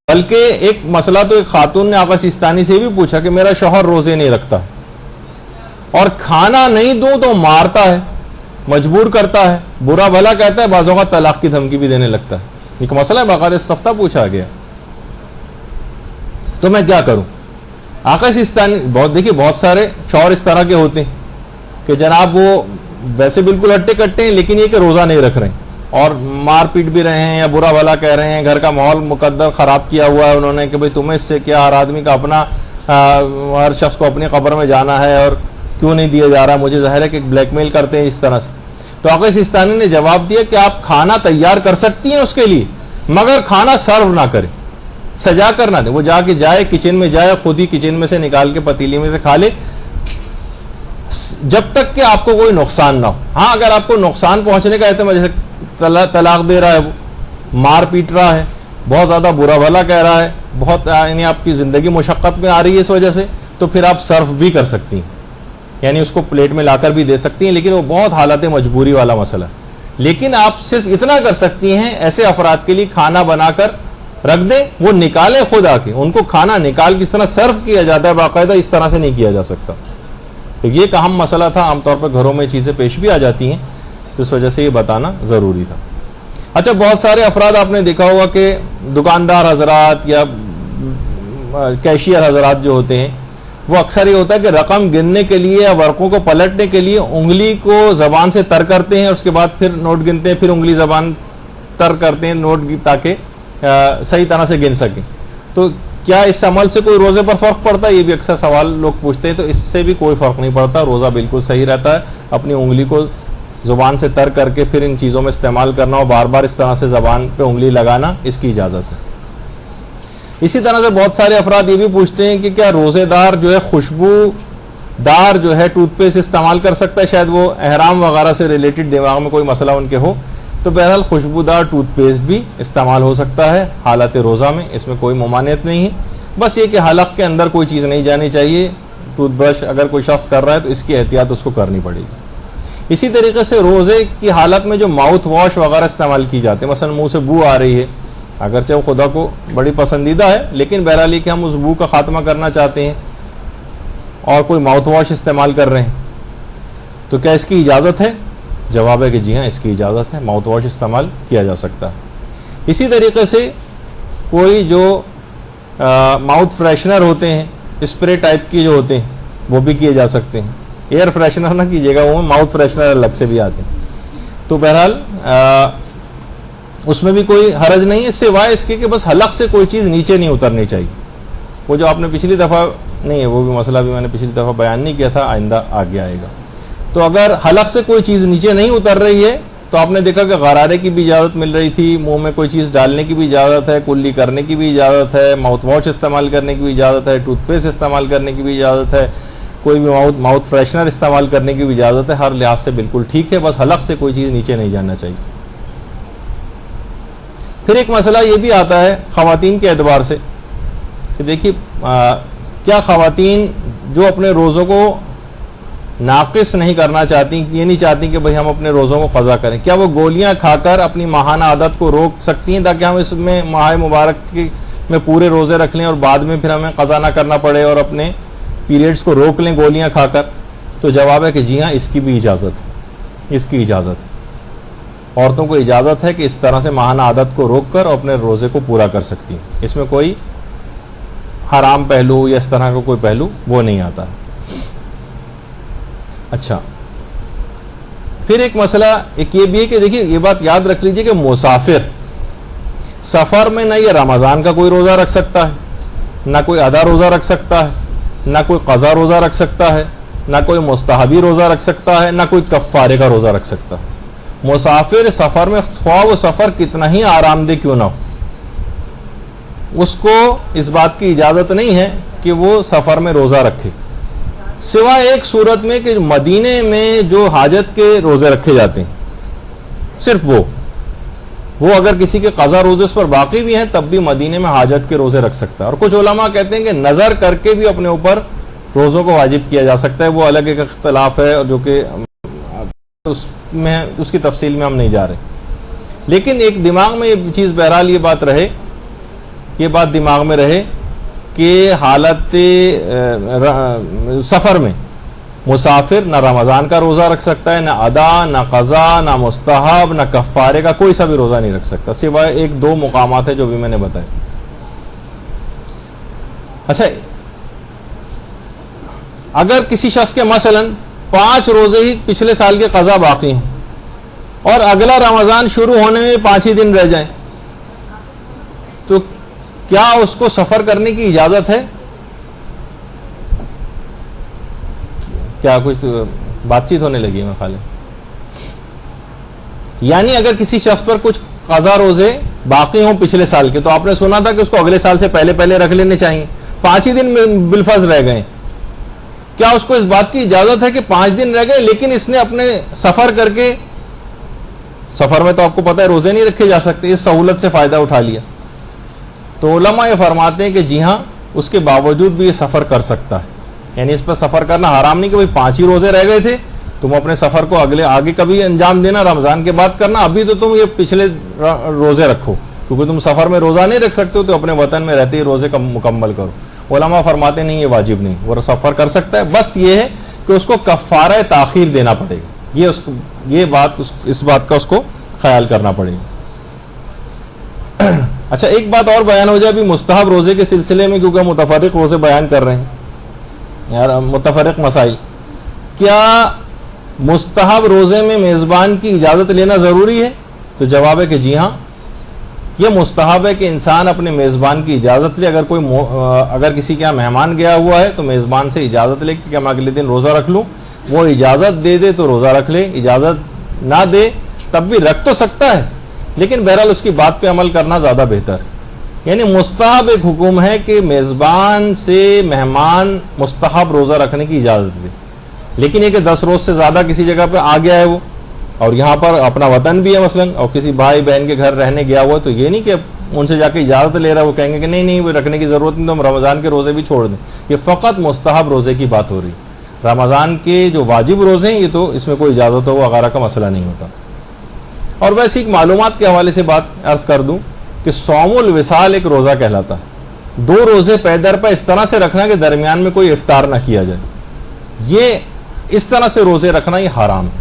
بلکہ ایک مسئلہ تو ایک خاتون نے آقا سیستانی سے بھی پوچھا کہ میرا شوہر روزے نہیں رکھتا اور کھانا نہیں دوں تو مارتا ہے، مجبور کرتا ہے، برا بھلا کہتا ہے، بعض اوقات طلاق کی دھمکی بھی دینے لگتا ہے۔ ایک مسئلہ ہے، باقاعدہ استفتاء پوچھا گیا، تو میں کیا کروں؟ آقا سیستانی دیکھیے بہت سارے شوہر اس طرح کے ہوتے ہیں کہ جناب وہ ویسے بالکل ہٹے کٹے ہیں لیکن یہ کہ روزہ نہیں رکھ رہے ہیں اور مار پیٹ بھی رہے ہیں یا برا بھلا کہہ رہے ہیں، گھر کا ماحول مقدر خراب کیا ہوا ہے انہوں نے کہ بھئی تمہیں اس سے کیا، ہر آدمی کا اپنا، ہر شخص کو اپنی قبر میں جانا ہے اور کیوں نہیں دیا جا رہا، مجھے ظاہر ہے کہ بلیک میل کرتے ہیں اس طرح سے۔ تو آقا سیستانی نے جواب دیا کہ آپ کھانا تیار کر سکتی ہیں اس کے لیے، مگر کھانا سرو نہ کریں، سجا کر نہ دیں، وہ جا کے جائے کچن میں جائے، خود ہی کچن میں سے نکال کے پتیلی میں سے کھا لے، جب تک کہ آپ کو کوئی نقصان نہ ہو۔ ہاں اگر آپ کو نقصان پہنچنے کا احتمال، جیسے طلاق دے رہا ہے، وہ مار پیٹ رہا ہے، بہت زیادہ برا بھلا کہہ رہا ہے، بہت یعنی آپ کی زندگی مشقت میں آ رہی ہے اس وجہ سے، تو پھر آپ صرف بھی کر سکتی ہیں، یعنی اس کو پلیٹ میں لا کر بھی دے سکتی ہیں، لیکن وہ بہت حالت مجبوری والا مسئلہ ہے۔ لیکن آپ صرف اتنا کر سکتی ہیں، ایسے افراد کے لیے کھانا بنا کر رکھ دیں، وہ نکالیں خود آ کے، ان کو کھانا نکال کے اس طرح سرو کیا جاتا ہے باقاعدہ، اس طرح سے نہیں کیا جا سکتا۔ تو یہ ایک اہم مسئلہ تھا، عام طور پر گھروں میں چیزیں پیش بھی آ جاتی ہیں، تو اس وجہ سے یہ بتانا ضروری تھا۔ اچھا بہت سارے افراد آپ نے دیکھا ہوگا کہ دکاندار حضرات یا کیشیئر حضرات جو ہوتے ہیں، وہ اکثر یہ ہوتا ہے کہ رقم گننے کے لیے یا ورقوں کو پلٹنے کے لیے انگلی کو زبان سے تر کرتے ہیں اور اس کے بعد پھر نوٹ گنتے ہیں، پھر انگلی زبان تر کرتے ہیں نوٹ تاکہ صحیح طرح سے گن سکیں۔ تو کیا اس عمل سے کوئی روزے پر فرق پڑتا ہے؟ یہ بھی اکثر سوال لوگ پوچھتے ہیں۔ تو اس سے بھی کوئی فرق نہیں پڑتا، روزہ بالکل صحیح رہتا ہے۔ اپنی انگلی کو زبان سے تر کر کے پھر ان چیزوں میں استعمال کرنا اور بار بار اس طرح سے زبان پہ انگلی لگانا، اس کی اجازت ہے۔ اسی طرح سے بہت سارے افراد یہ بھی پوچھتے ہیں کہ کیا روزے دار جو ہے خوشبو دار جو ہے ٹوتھ پیسٹ استعمال کر سکتا ہے؟ شاید وہ احرام وغیرہ سے ریلیٹڈ دماغ میں کوئی مسئلہ ان کے ہو، تو بہرحال خوشبودار ٹوتھ پیسٹ بھی استعمال ہو سکتا ہے حالت روزہ میں، اس میں کوئی ممانعت نہیں ہے۔ بس یہ کہ حلق کے اندر کوئی چیز نہیں جانی چاہیے، ٹوتھ برش اگر کوئی شخص کر رہا ہے تو اس کی احتیاط اس کو کرنی پڑے گی۔ اسی طریقے سے روزے کی حالت میں جو ماؤتھ واش وغیرہ استعمال کی جاتے ہیں، مثلا منہ سے بو آ رہی ہے، اگرچہ وہ خدا کو بڑی پسندیدہ ہے، لیکن بہرحال یہ کہ ہم اس بو کا خاتمہ کرنا چاہتے ہیں اور کوئی ماؤتھ واش استعمال کر رہے ہیں، تو کیا اس کی اجازت ہے؟ جواب ہے کہ جی ہاں، اس کی اجازت ہے، ماؤتھ واش استعمال کیا جا سکتا ہے۔ اسی طریقے سے کوئی جو ماؤتھ فریشنر ہوتے ہیں، اسپرے ٹائپ کی جو ہوتے ہیں، وہ بھی کیے جا سکتے ہیں۔ ایئر فریشنر نہ کیجیے گا، وہ ماؤتھ فریشنر الگ سے بھی آتے ہیں۔ تو بہرحال اس میں بھی کوئی حرج نہیں ہے، سوائے اس کے کہ بس حلق سے کوئی چیز نیچے نہیں اترنی چاہیے۔ وہ جو آپ نے پچھلی دفعہ نہیں ہے، وہ بھی مسئلہ بھی میں نے پچھلی دفعہ بیان نہیں کیا تھا، آئندہ آگے آئے گا۔ تو اگر حلق سے کوئی چیز نیچے نہیں اتر رہی ہے تو آپ نے دیکھا کہ غرارے کی بھی اجازت مل رہی تھی، منہ میں کوئی چیز ڈالنے کی بھی اجازت ہے، کلی کرنے کی بھی اجازت ہے، ماؤتھ واش استعمال کرنے کی بھی اجازت ہے، ٹوتھ پیسٹ استعمال کرنے کی بھی اجازت ہے، کوئی بھی ماؤتھ فریشنر استعمال کرنے کی بھی اجازت ہے، ہر لحاظ سے بالکل ٹھیک ہے، بس حلق سے کوئی چیز نیچے نہیں جانا چاہیے۔ پھر ایک مسئلہ یہ بھی آتا ہے خواتین کے اعتبار سے کہ دیکھیے کیا خواتین جو اپنے روزوں کو ناقص نہیں کرنا چاہتی، یہ نہیں چاہتی کہ بھئی ہم اپنے روزوں کو قضا کریں، کیا وہ گولیاں کھا کر اپنی ماہانہ عادت کو روک سکتی ہیں تاکہ ہم اس میں ماہ مبارک میں پورے روزے رکھ لیں اور بعد میں پھر ہمیں قضا نہ کرنا پڑے اور اپنے پیریڈز کو روک لیں گولیاں کھا کر؟ تو جواب ہے کہ جی ہاں، اس کی بھی اجازت ہے، اس کی اجازت ہے۔ عورتوں کو اجازت ہے کہ اس طرح سے ماہانہ عادت کو روک کر اپنے روزے کو پورا کر سکتی ہیں، اس میں کوئی حرام پہلو یا اس طرح کا کوئی پہلو وہ نہیں آتا۔ اچھا، پھر ایک مسئلہ ایک یہ بھی ہے کہ دیکھیے یہ بات یاد رکھ لیجئے کہ مسافر سفر میں نہ یہ رمضان کا کوئی روزہ رکھ سکتا ہے، نہ کوئی ادا روزہ رکھ سکتا ہے، نہ کوئی قضا روزہ رکھ سکتا ہے، نہ کوئی مستحبی روزہ رکھ سکتا ہے، نہ کوئی کفارے کا روزہ رکھ سکتا ہے۔ مسافر سفر میں خواہ وہ سفر کتنا ہی آرام دہ کیوں نہ ہو، اس کو اس بات کی اجازت نہیں ہے کہ وہ سفر میں روزہ رکھے، سوائے ایک صورت میں کہ مدینے میں جو حاجت کے روزے رکھے جاتے ہیں، صرف وہ اگر کسی کے قضا روزے اس پر باقی بھی ہیں تب بھی مدینے میں حاجت کے روزے رکھ سکتا ہے۔ اور کچھ علماء کہتے ہیں کہ نظر کر کے بھی اپنے اوپر روزوں کو واجب کیا جا سکتا ہے، وہ الگ ایک اختلاف ہے جو کہ اس کی تفصیل میں ہم نہیں جا رہے، لیکن ایک دماغ میں یہ چیز بہرحال یہ بات دماغ میں رہے کہ حالت سفر میں مسافر نہ رمضان کا روزہ رکھ سکتا ہے، نہ ادا، نہ قضا، نہ مستحب، نہ کفارے کا کوئی سا بھی روزہ نہیں رکھ سکتا، سوائے ایک دو مقامات ہیں جو بھی میں نے بتائے۔ اچھا، اگر کسی شخص کے مثلا 5 روزے ہی پچھلے سال کے قضا باقی ہیں اور اگلا رمضان شروع ہونے میں 5 ہی دن رہ جائیں، تو کیا اس کو سفر کرنے کی اجازت ہے؟ کیا کچھ بات چیت ہونے لگی ہے میں خالی؟ یعنی اگر کسی شخص پر کچھ قضا روزے باقی ہوں پچھلے سال کے، تو آپ نے سنا تھا کہ اس کو اگلے سال سے پہلے رکھ لینے چاہیے، 5 ہی دن بالفرض رہ گئے، کیا اس کو اس بات کی اجازت ہے کہ 5 دن رہ گئے لیکن اس نے اپنے سفر کر کے، سفر میں تو آپ کو پتہ ہے روزے نہیں رکھے جا سکتے، اس سہولت سے فائدہ اٹھا لیا؟ تو علماء یہ فرماتے ہیں کہ جی ہاں، اس کے باوجود بھی یہ سفر کر سکتا ہے، یعنی اس پر سفر کرنا حرام نہیں کہ بھئی 5 ہی روزے رہ گئے تھے، تم اپنے سفر کو آگے کبھی انجام دینا، رمضان کے بعد کرنا، ابھی تو تم یہ پچھلے روزے رکھو، کیونکہ تم سفر میں روزہ نہیں رکھ سکتے ہو تو اپنے وطن میں رہتے ہی روزے مکمل کرو۔ علماء فرماتے نہیں، یہ واجب نہیں، وہ سفر کر سکتا ہے، بس یہ ہے کہ اس کو کفارہ تاخیر دینا پڑے گا، اس بات کا اس کو خیال کرنا پڑے گا۔ اچھا، ایک بات اور بیان ہو جائے ابھی مستحب روزے کے سلسلے میں، کیونکہ ہم متفرق روزے بیان کر رہے ہیں یار، متفرق مسائل۔ کیا مستحب روزے میں میزبان کی اجازت لینا ضروری ہے؟ تو جواب ہے کہ جی ہاں، یہ مستحب ہے کہ انسان اپنے میزبان کی اجازت لے۔ اگر کسی کے یہاں مہمان گیا ہوا ہے تو میزبان سے اجازت لے کہ میں اگلے دن روزہ رکھ لوں، وہ اجازت دے تو روزہ رکھ لے، اجازت نہ دے تب بھی رکھ تو سکتا ہے، لیکن بہرحال اس کی بات پہ عمل کرنا زیادہ بہتر ہے۔ یعنی مستحب ایک حکم ہے کہ میزبان سے مہمان مستحب روزہ رکھنے کی اجازت دے، لیکن یہ کہ 10 روز سے زیادہ کسی جگہ پہ آ گیا ہے وہ، اور یہاں پر اپنا وطن بھی ہے مثلا، اور کسی بھائی بہن کے گھر رہنے گیا ہوا ہے، تو یہ نہیں کہ ان سے جا کے اجازت لے رہا ہے، وہ کہیں گے کہ نہیں وہ رکھنے کی ضرورت نہیں، تو ہم رمضان کے روزے بھی چھوڑ دیں۔ یہ فقط مستحب روزے کی بات ہو رہی، رمضان کے جو واجب روزے ہیں یہ تو اس میں کوئی اجازت ہو وغیرہ کا مسئلہ نہیں ہوتا۔ اور ویسے ایک معلومات کے حوالے سے بات عرض کر دوں کہ صوم الوصال ایک روزہ کہلاتا ہے، 2 روزے پے در پہ اس طرح سے رکھنا کہ درمیان میں کوئی افطار نہ کیا جائے، یہ اس طرح سے روزے رکھنا یہ حرام ہے،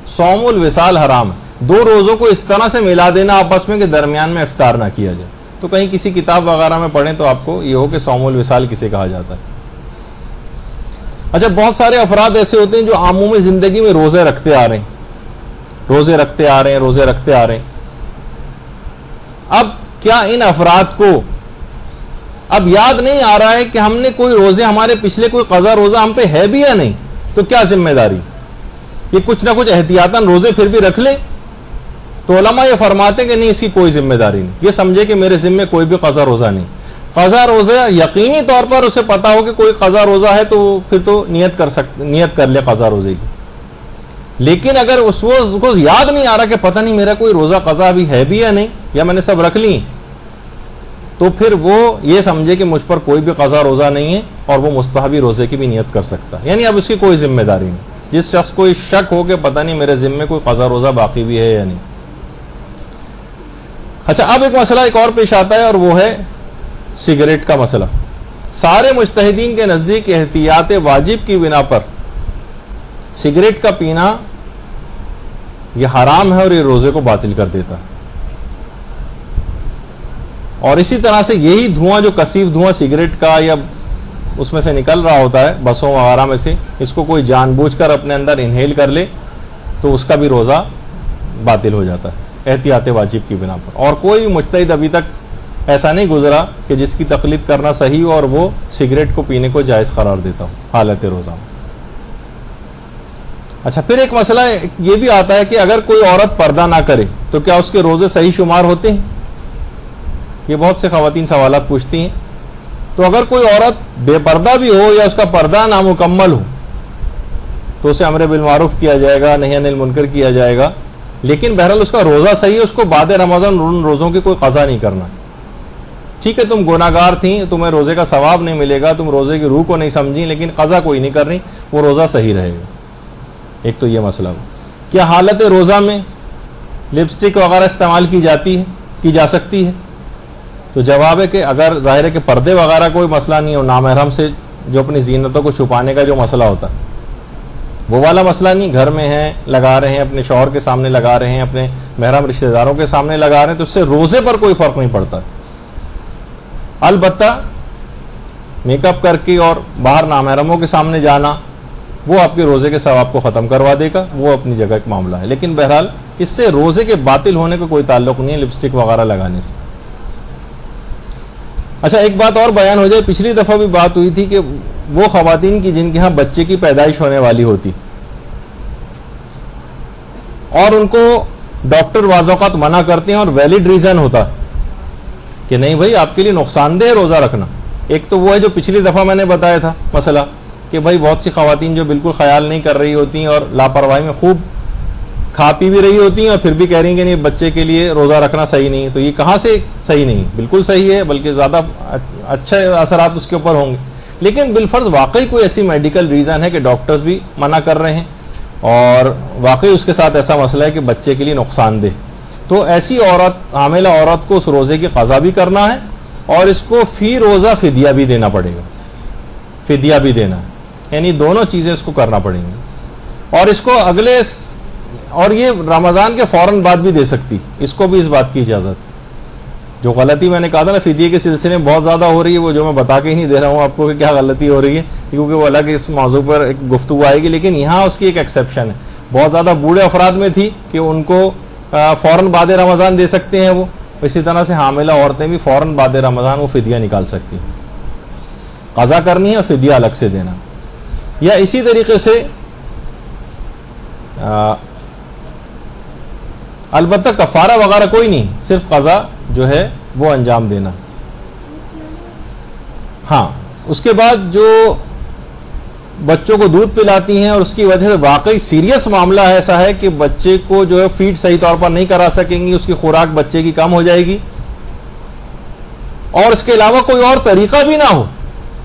صوم الوصال حرام ہے۔ 2 روزوں کو اس طرح سے ملا دینا آپس میں کہ درمیان میں افطار نہ کیا جائے، تو کہیں کسی کتاب وغیرہ میں پڑھیں تو آپ کو یہ ہو کہ صوم الوصال کسے کہا جاتا ہے۔ اچھا، بہت سارے افراد ایسے ہوتے ہیں جو عمومی زندگی میں روزے رکھتے آ رہے ہیں، اب کیا ان افراد کو اب یاد نہیں آ رہا ہے کہ ہم نے کوئی روزے، ہمارے پچھلے کوئی قضا روزہ ہم پہ ہے بھی یا نہیں، تو کیا ذمہ داری؟ یہ کچھ نہ کچھ احتیاطاً روزے پھر بھی رکھ لیں، تو علماء یہ فرماتے ہیں کہ نہیں، اس کی کوئی ذمہ داری نہیں، یہ سمجھے کہ میرے ذمے کوئی بھی قضا روزہ نہیں. قضا روزہ یقینی طور پر اسے پتا ہو کہ کوئی قضا روزہ ہے تو پھر تو نیت کر لے قضا روزے کی. لیکن اگر اس کو یاد نہیں آ رہا کہ پتہ نہیں میرا کوئی روزہ قضا بھی ہے بھی یا نہیں، یا میں نے سب رکھ لی، تو پھر وہ یہ سمجھے کہ مجھ پر کوئی بھی قضا روزہ نہیں ہے اور وہ مستحبی روزے کی بھی نیت کر سکتا ہے. یعنی اب اس کی کوئی ذمہ داری نہیں. جس شخص کو شک ہو کہ پتہ نہیں میرے ذمے کوئی قضا روزہ باقی بھی ہے یا نہیں. اچھا، اب ایک مسئلہ ایک اور پیش آتا ہے، اور وہ ہے سگریٹ کا مسئلہ. سارے مجتہدین کے نزدیک احتیاط واجب کی بنا پر سگریٹ کا پینا یہ حرام ہے اور یہ روزے کو باطل کر دیتا ہے. اور اسی طرح سے یہی دھواں، جو کثیف دھواں سگریٹ کا یا اس میں سے نکل رہا ہوتا ہے بسوں وغیرہ میں سے، اس کو کوئی جان بوجھ کر اپنے اندر انہیل کر لے تو اس کا بھی روزہ باطل ہو جاتا ہے احتیاط واجب کی بنا پر. اور کوئی بھی مجتہد ابھی تک ایسا نہیں گزرا کہ جس کی تقلید کرنا صحیح ہو اور وہ سگریٹ کو پینے کو جائز قرار دیتا ہو حالت روزہ میں. اچھا، پھر ایک مسئلہ یہ بھی آتا ہے کہ اگر کوئی عورت پردہ نہ کرے تو کیا اس کے روزے صحیح شمار ہوتے ہیں؟ یہ بہت سے خواتین سوالات پوچھتی ہیں. تو اگر کوئی عورت بے پردہ بھی ہو یا اس کا پردہ نامکمل ہو تو اسے امر بالمعروف کیا جائے گا، نہی عن المنکر کیا جائے گا، لیکن بہرحال اس کا روزہ صحیح ہے، اس کو بعد رمضان ان روزوں کی کوئی قضا نہیں کرنا. ٹھیک ہے، تم گناہ گار تھیں، تمہیں روزے کا ثواب نہیں ملے گا، تم روزے کی روح کو نہیں سمجھی، لیکن قضا کوئی نہیں کر رہی، وہ روزہ صحیح رہے گا. ایک تو یہ مسئلہ ہو. کیا حالت روزہ میں لپسٹک وغیرہ استعمال کی جا سکتی ہے؟ تو جواب ہے کہ اگر ظاہر ہے کہ پردے وغیرہ کوئی مسئلہ نہیں ہو، نامحرم سے جو اپنی زینتوں کو چھپانے کا جو مسئلہ ہوتا ہے وہ والا مسئلہ نہیں، گھر میں ہیں لگا رہے ہیں، اپنے شوہر کے سامنے لگا رہے ہیں، اپنے محرم رشتہ داروں کے سامنے لگا رہے ہیں، تو اس سے روزے پر کوئی فرق نہیں پڑتا. البتہ میک اپ کر کے اور باہر نامحرموں کے سامنے جانا وہ آپ کے روزے کے ثواب کو ختم کروا دے گا، وہ اپنی جگہ ایک معاملہ ہے. لیکن بہرحال اس سے روزے کے باطل ہونے کا کوئی تعلق نہیں ہے لپسٹک وغیرہ لگانے سے. اچھا، ایک بات اور بیان ہو جائے. پچھلی دفعہ بھی بات ہوئی تھی کہ وہ خواتین کی جن کے ہاں بچے کی پیدائش ہونے والی ہوتی اور ان کو ڈاکٹر بعض اوقات منع کرتے ہیں اور ویلڈ ریزن ہوتا کہ نہیں بھائی آپ کے لیے نقصان دہ روزہ رکھنا. ایک تو وہ ہے جو پچھلی دفعہ میں نے بتایا تھا مسئلہ کہ بھائی بہت سی خواتین جو بالکل خیال نہیں کر رہی ہوتی ہیں اور لاپرواہی میں خوب کھا پی بھی رہی ہوتی ہیں اور پھر بھی کہہ رہی ہیں کہ نہیں بچے کے لیے روزہ رکھنا صحیح نہیں. تو یہ کہاں سے صحیح نہیں؟ بالکل صحیح ہے، بلکہ زیادہ اچھے اثرات اس کے اوپر ہوں گے. لیکن بالفرض واقعی کوئی ایسی میڈیکل ریزن ہے کہ ڈاکٹرز بھی منع کر رہے ہیں اور واقعی اس کے ساتھ ایسا مسئلہ ہے کہ بچے کے لیے نقصان دہ، تو ایسی عورت، حاملہ عورت کو اس روزے کی قضا بھی کرنا ہے اور اس کو فی روزہ فدیہ بھی دینا پڑے گا. فدیہ بھی دینا ہے، یعنی دونوں چیزیں اس کو کرنا پڑیں گی. اور اس کو اور یہ رمضان کے فوراً بعد بھی دے سکتی، اس کو بھی اس بات کی اجازت. جو غلطی میں نے کہا تھا نا فدیے کے سلسلے میں بہت زیادہ ہو رہی ہے، وہ جو میں بتا کے ہی نہیں دے رہا ہوں آپ کو کہ کیا غلطی ہو رہی ہے، کیونکہ وہ الگ اس موضوع پر ایک گفتگو آئے گی. لیکن یہاں اس کی ایک ایکسیپشن ہے. بہت زیادہ بوڑھے افراد میں تھی کہ ان کو فوراً بعد رمضان دے سکتے ہیں وہ. اسی طرح سے حاملہ عورتیں بھی فوراً بعد رمضان وہ فدیہ نکال سکتی ہیں. قضا کرنی ہے اور فدیہ الگ سے دینا. یا اسی طریقے سے البتہ کفارہ وغیرہ کوئی نہیں، صرف قضا جو ہے وہ انجام دینا. ہاں، اس کے بعد جو بچوں کو دودھ پلاتی ہیں اور اس کی وجہ سے واقعی سیریس معاملہ ایسا ہے کہ بچے کو جو ہے فیڈ صحیح طور پر نہیں کرا سکیں گی، اس کی خوراک بچے کی کم ہو جائے گی اور اس کے علاوہ کوئی اور طریقہ بھی نہ ہو.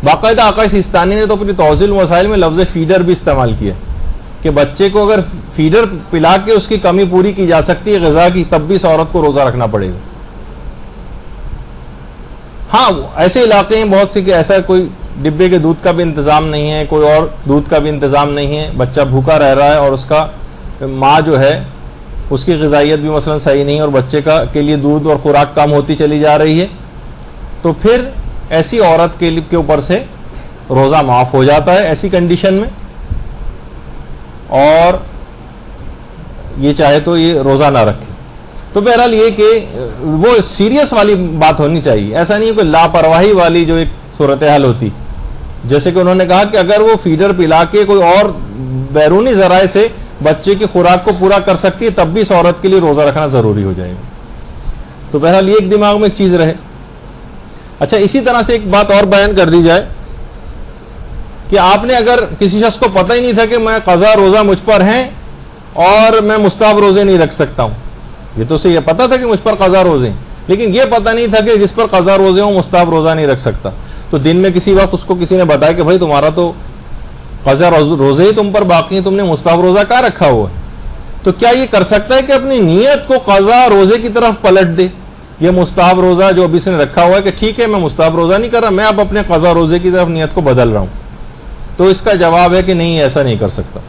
باقاعدہ آقا سیستانی نے تو اپنی توضیح المسائل میں لفظ فیڈر بھی استعمال کیا کہ بچے کو اگر فیڈر پلا کے اس کی کمی پوری کی جا سکتی ہے غذا کی، تب بھی اس عورت کو روزہ رکھنا پڑے گا. ہاں، ایسے علاقے ہیں بہت سے کہ ایسا کوئی ڈبے کے دودھ کا بھی انتظام نہیں ہے، کوئی اور دودھ کا بھی انتظام نہیں ہے، بچہ بھوکا رہ رہا ہے اور اس کا ماں جو ہے اس کی غذائیت بھی مثلا صحیح نہیں اور بچے کے لیے دودھ اور خوراک کم ہوتی چلی جا رہی ہے، تو پھر ایسی عورت کے اوپر سے روزہ معاف ہو جاتا ہے ایسی کنڈیشن میں، اور یہ چاہے تو یہ روزہ نہ رکھے. تو بہرحال یہ کہ وہ سیریس والی بات ہونی چاہیے، ایسا نہیں ہے کہ لاپرواہی والی جو ایک صورتحال ہوتی. جیسے کہ انہوں نے کہا کہ اگر وہ فیڈر پلا کے کوئی اور بیرونی ذرائع سے بچے کی خوراک کو پورا کر سکتی ہے تب بھی اس عورت کے لیے روزہ رکھنا ضروری ہو جائے گا. تو بہرحال یہ ایک دماغ میں ایک چیز رہے. اچھا اسی طرح سے ایک بات اور بیان کر دی جائے کہ آپ نے اگر کسی شخص کو پتہ ہی نہیں تھا کہ میں قضا روزہ مجھ پر ہیں اور میں مستحب روزے نہیں رکھ سکتا ہوں, یہ تو اسے یہ پتا تھا کہ مجھ پر قضا روزے ہیں لیکن یہ پتہ نہیں تھا کہ جس پر قضا روزے ہوں مستحب روزہ نہیں رکھ سکتا, تو دن میں کسی وقت اس کو کسی نے بتایا کہ بھائی تمہارا تو قضا روزے ہی تم پر باقی ہیں, تم نے مستحب روزہ کہاں رکھا ہوا ہے, تو کیا یہ کر سکتا ہے کہ اپنی نیت کو قضا روزے کی طرف پلٹ دے؟ یہ مستحب روزہ جو ابھی اس نے رکھا ہوا ہے کہ ٹھیک ہے میں مستحب روزہ نہیں کر رہا, میں اب اپنے قضا روزے کی طرف نیت کو بدل رہا ہوں, تو اس کا جواب ہے کہ نہیں, ایسا نہیں کر سکتا.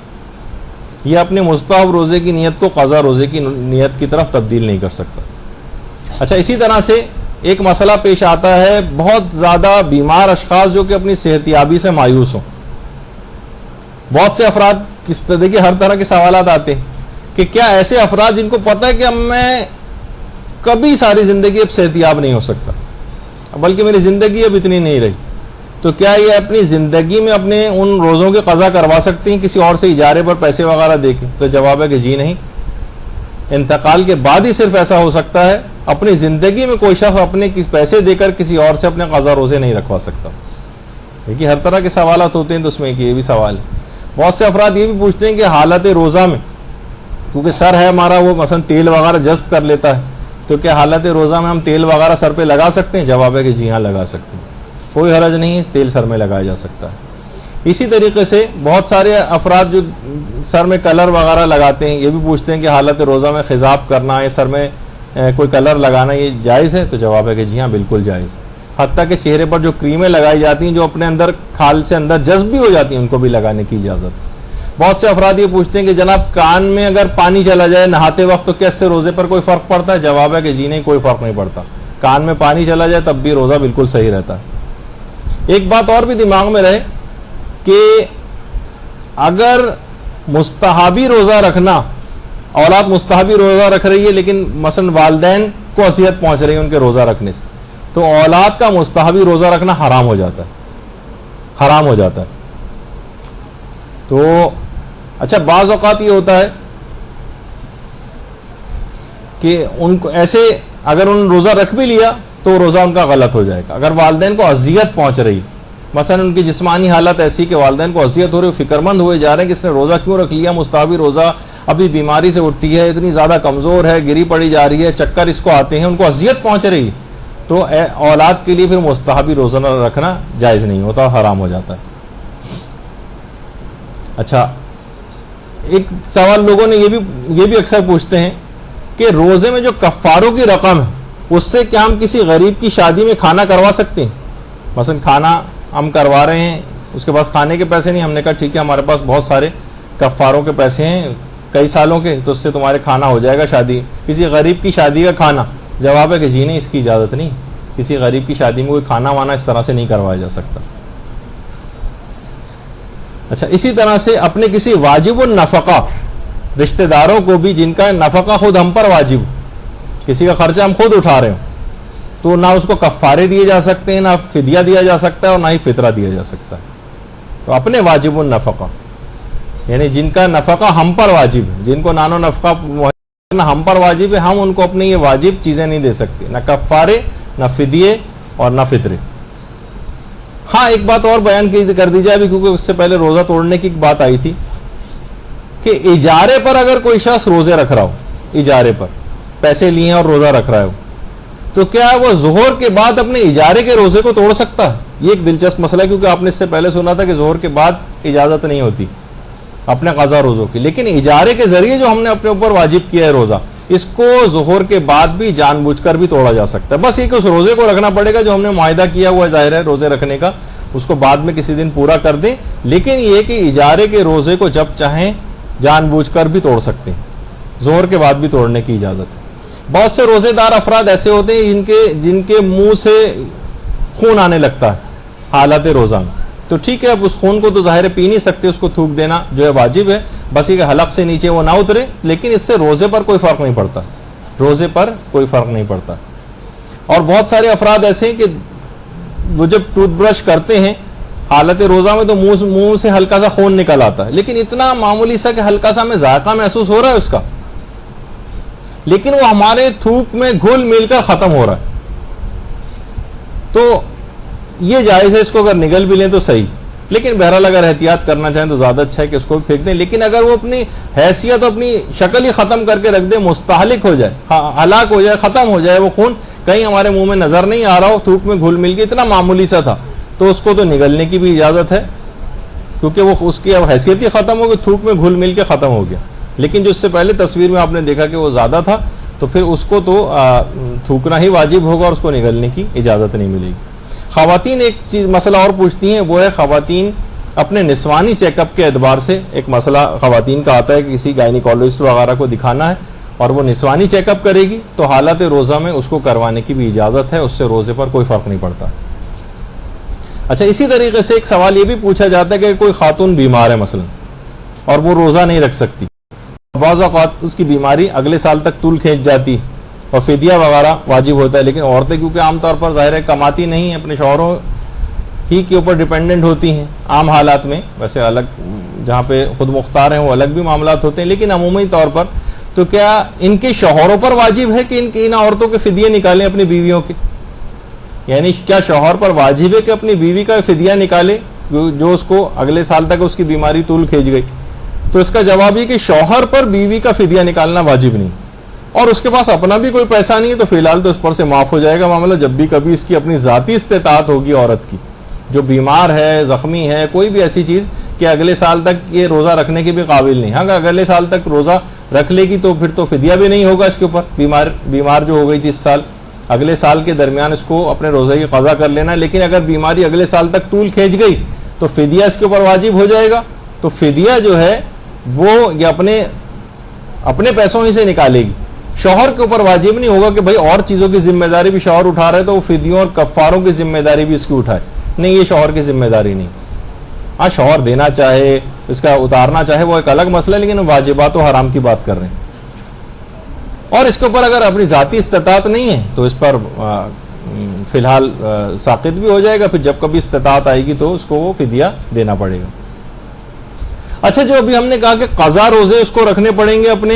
یہ اپنے مستحب روزے کی نیت کو قضا روزے کی نیت کی طرف تبدیل نہیں کر سکتا. اچھا اسی طرح سے ایک مسئلہ پیش آتا ہے, بہت زیادہ بیمار اشخاص جو کہ اپنی صحت یابی سے مایوس ہوں. بہت سے افراد دیکھیے ہر طرح کے سوالات آتے ہیں کہ کیا ایسے افراد جن کو پتہ ہے کہ اب میں کبھی ساری زندگی اب صحت یاب نہیں ہو سکتا, بلکہ میری زندگی اب اتنی نہیں رہی, تو کیا یہ اپنی زندگی میں اپنے ان روزوں کی قضا کروا سکتے ہیں کسی اور سے اجارے پر پیسے وغیرہ دے کے؟ تو جواب ہے کہ جی نہیں, انتقال کے بعد ہی صرف ایسا ہو سکتا ہے, اپنی زندگی میں کوئی شخص اپنے پیسے دے کر کسی اور سے اپنے قضا روزے نہیں رکھوا سکتا. دیکھیے ہر طرح کے سوالات ہوتے ہیں, تو اس میں یہ بھی سوال ہے. بہت سے افراد یہ بھی پوچھتے ہیں کہ حالت روزہ میں, کیونکہ سر ہے ہمارا وہ مثلا تیل وغیرہ جذب کر لیتا ہے, تو کیا حالت روزہ میں ہم تیل وغیرہ سر پہ لگا سکتے ہیں؟ جواب ہے کہ جی ہاں لگا سکتے ہیں, کوئی حرج نہیں ہے, تیل سر میں لگایا جا سکتا ہے. اسی طریقے سے بہت سارے افراد جو سر میں کلر وغیرہ لگاتے ہیں, یہ بھی پوچھتے ہیں کہ حالت روزہ میں خضاب کرنا یا سر میں کوئی کلر لگانا یہ جائز ہے؟ تو جواب ہے کہ جی ہاں بالکل جائز ہے. حتیٰ کہ چہرے پر جو کریمیں لگائی جاتی ہیں جو اپنے اندر کھال سے اندر جذب بھی ہو جاتی ہیں, ان کو بھی لگانے کی اجازت ہے. بہت سے افراد یہ پوچھتے ہیں کہ جناب کان میں اگر پانی چلا جائے نہاتے وقت تو کیا اس سے روزے پر کوئی فرق پڑتا ہے؟ جواب ہے کہ جی نہیں, کوئی فرق نہیں پڑتا, کان میں پانی چلا جائے تب بھی روزہ بالکل صحیح رہتا ہے. ایک بات اور بھی دماغ میں رہے کہ اگر مستحبی روزہ رکھنا, اولاد مستحبی روزہ رکھ رہی ہے لیکن مثلا والدین کو اذیت پہنچ رہی ہے ان کے روزہ رکھنے سے, تو اولاد کا مستحبی روزہ رکھنا حرام ہو جاتا ہے, حرام ہو جاتا ہے. تو اچھا بعض اوقات یہ ہوتا ہے کہ ان کو ایسے اگر ان روزہ رکھ بھی لیا تو روزہ ان کا غلط ہو جائے گا. اگر والدین کو اذیت پہنچ رہی, مثلا ان کی جسمانی حالت ایسی کہ والدین کو اذیت ہو رہی, فکر مند ہوئے جا رہے ہیں کہ اس نے روزہ کیوں رکھ لیا, مستحبی روزہ, ابھی بیماری سے اٹھی ہے, اتنی زیادہ کمزور ہے, گری پڑی جا رہی ہے, چکر اس کو آتے ہیں, ان کو اذیت پہنچ رہی, تو اولاد کے لیے پھر مستحبی روزہ نہ رکھنا جائز نہیں ہوتا, حرام ہو جاتا ہے. اچھا ایک سوال لوگوں نے یہ بھی اکثر پوچھتے ہیں کہ روزے میں جو کفاروں کی رقم ہے اس سے کیا ہم کسی غریب کی شادی میں کھانا کروا سکتے ہیں؟ مثلا کھانا ہم کروا رہے ہیں, اس کے پاس کھانے کے پیسے نہیں, ہم نے کہا ٹھیک ہے ہمارے پاس بہت سارے کفاروں کے پیسے ہیں کئی سالوں کے, تو اس سے تمہارے کھانا ہو جائے گا شادی, کسی غریب کی شادی کا کھانا. جواب ہے کہ جی نہیں, اس کی اجازت نہیں, کسی غریب کی شادی میں کوئی کھانا وانا اس طرح سے نہیں کروایا جا سکتا. اچھا اسی طرح سے اپنے کسی واجب النفقہ رشتہ داروں کو بھی جن کا نفقہ خود ہم پر واجب, کسی کا خرچہ ہم خود اٹھا رہے ہوں, تو نہ اس کو کفارے دیے جا سکتے ہیں, نہ فدیہ دیا جا سکتا ہے, اور نہ ہی فطرہ دیا جا سکتا ہے. تو اپنے واجب النفقہ یعنی جن کا نفقہ ہم پر واجب ہے, جن کو نانو نفقہ ہم پر واجب ہے, ہم ان کو اپنے یہ واجب چیزیں نہیں دے سکتے, نہ کفارے, نہ فدیے, اور نہ فطرے. ہاں ایک بات اور بیان کر دی جائے بھی, کیونکہ اس سے پہلے روزہ توڑنے کی ایک بات آئی تھی کہ اجارے پر اگر کوئی شخص روزے رکھ رہا ہو, اجارے پر پیسے لیے ہیں اور روزہ رکھ رہا ہو, تو کیا وہ ظہر کے بعد اپنے اجارے کے روزے کو توڑ سکتا ہے؟ یہ ایک دلچسپ مسئلہ ہے, کیونکہ آپ نے اس سے پہلے سنا تھا کہ ظہر کے بعد اجازت نہیں ہوتی اپنے قضا روزوں کی, لیکن اجارے کے ذریعے جو ہم نے اپنے اوپر واجب کیا ہے روزہ, اس کو ظہر کے بعد بھی جان بوجھ کر بھی توڑا جا سکتا ہے. بس یہ کہ اس روزے کو رکھنا پڑے گا جو ہم نے معاہدہ کیا ہوا ہے ظاہر ہے روزے رکھنے کا, اس کو بعد میں کسی دن پورا کر دیں, لیکن یہ کہ اجارے کے روزے کو جب چاہیں جان بوجھ کر بھی توڑ سکتے ہیں, ظہر کے بعد بھی توڑنے کی اجازت ہے. بہت سے روزے دار افراد ایسے ہوتے ہیں جن کے منہ سے خون آنے لگتا ہے حالت روزہ میں, تو ٹھیک ہے اب اس خون کو تو ظاہر پی نہیں سکتے, اس کو تھوک دینا جو ہے واجب ہے, بس یہ کہ حلق سے نیچے وہ نہ اترے, لیکن اس سے روزے پر کوئی فرق نہیں پڑتا, روزے پر کوئی فرق نہیں پڑتا. اور بہت سارے افراد ایسے ہیں کہ وہ جب ٹوتھ برش کرتے ہیں حالت روزہ میں تو منہ سے ہلکا سا خون نکل آتا ہے، لیکن اتنا معمولی سا کہ ہلکا سا ہمیں ذائقہ محسوس ہو رہا ہے اس کا، لیکن وہ ہمارے تھوک میں گھل مل کر ختم ہو رہا ہے. تو یہ جائز ہے، اس کو اگر نگل بھی لیں تو صحیح، لیکن بہرحال اگر احتیاط کرنا چاہیں تو زیادہ اچھا ہے کہ اس کو بھی پھینک دیں. لیکن اگر وہ اپنی حیثیت اپنی شکل ہی ختم کر کے رکھ دیں، مستہلک ہو جائے، ہلاک ہو جائے، ختم ہو جائے وہ خون، کہیں ہمارے منہ میں نظر نہیں آ رہا ہو، تھوک میں گھل مل کے اتنا معمولی سا تھا، تو اس کو تو نگلنے کی بھی اجازت ہے، کیونکہ وہ اس کی اب حیثیت ہی ختم ہو گئی، تھوک میں گھل مل کے ختم ہو گیا. لیکن جو اس سے پہلے تصویر میں آپ نے دیکھا کہ وہ زیادہ تھا، تو پھر اس کو تو تھوکنا ہی واجب ہوگا اور اس کو نگلنے کی اجازت نہیں ملے گی. خواتین ایک چیز مسئلہ اور پوچھتی ہیں، وہ ہے خواتین اپنے نسوانی چیک اپ کے اعتبار سے. ایک مسئلہ خواتین کا آتا ہے کہ کسی گائنیکالوجسٹ وغیرہ کو دکھانا ہے اور وہ نسوانی چیک اپ کرے گی، تو حالت روزہ میں اس کو کروانے کی بھی اجازت ہے، اس سے روزے پر کوئی فرق نہیں پڑتا. اچھا، اسی طریقے سے ایک سوال یہ بھی پوچھا جاتا ہے کہ کوئی خاتون بیمار ہے مثلا اور وہ روزہ نہیں رکھ سکتی، بعض اوقات اس کی بیماری اگلے سال تک طول کھینچ جاتی اور فدیہ وغیرہ واجب ہوتا ہے، لیکن عورتیں کیونکہ عام طور پر ظاہر ہے کماتی نہیں ہیں، اپنے شوہروں ہی کے اوپر ڈیپینڈنٹ ہوتی ہیں عام حالات میں، ویسے الگ جہاں پہ خود مختار ہیں وہ الگ بھی معاملات ہوتے ہیں، لیکن عمومی طور پر تو کیا ان کے شوہروں پر واجب ہے کہ ان عورتوں کے فدیے نکالیں اپنی بیویوں کے؟ یعنی کیا شوہر پر واجب ہے کہ اپنی بیوی کا فدیہ نکالے جو اس کو اگلے سال تک اس کی بیماری طول کھینچ گئی؟ تو اس کا جواب یہ کہ شوہر پر بیوی کا فدیہ نکالنا واجب نہیں، اور اس کے پاس اپنا بھی کوئی پیسہ نہیں ہے تو فی الحال تو اس پر سے معاف ہو جائے گا معاملہ. جب بھی کبھی اس کی اپنی ذاتی استطاعت ہوگی عورت کی، جو بیمار ہے، زخمی ہے، کوئی بھی ایسی چیز کہ اگلے سال تک یہ روزہ رکھنے کے بھی قابل نہیں، اگر اگلے سال تک روزہ رکھ لے گی تو پھر تو فدیہ بھی نہیں ہوگا اس کے اوپر. بیمار جو ہو گئی تھی اس سال، اگلے سال کے درمیان اس کو اپنے روزہ کی قضا کر لینا، لیکن اگر بیماری اگلے سال تک طول کھینچ گئی تو فدیہ اس کے اوپر واجب ہو جائے گا. تو فدیہ جو ہے وہ یہ اپنے پیسوں ہی سے نکالے گی، شوہر کے اوپر واجب نہیں ہوگا کہ بھائی اور چیزوں کی ذمہ داری بھی شوہر اٹھا رہے تو وہ فدیوں اور کفاروں کی ذمہ داری بھی اس کی اٹھائے. نہیں، یہ شوہر کی ذمہ داری نہیں. ہاں، شوہر دینا چاہے، اس کا اتارنا چاہے، وہ ایک الگ مسئلہ ہے، لیکن واجبات و حرام کی بات کر رہے ہیں. اور اس کے اوپر اگر اپنی ذاتی استطاعت نہیں ہے تو اس پر فی الحال ساقط بھی ہو جائے گا، پھر جب کبھی استطاعت آئے گی تو اس کو وہ فدیہ دینا پڑے گا. اچھا، جو ابھی ہم نے کہا کہ قضا روزے اس کو رکھنے پڑیں گے اپنے،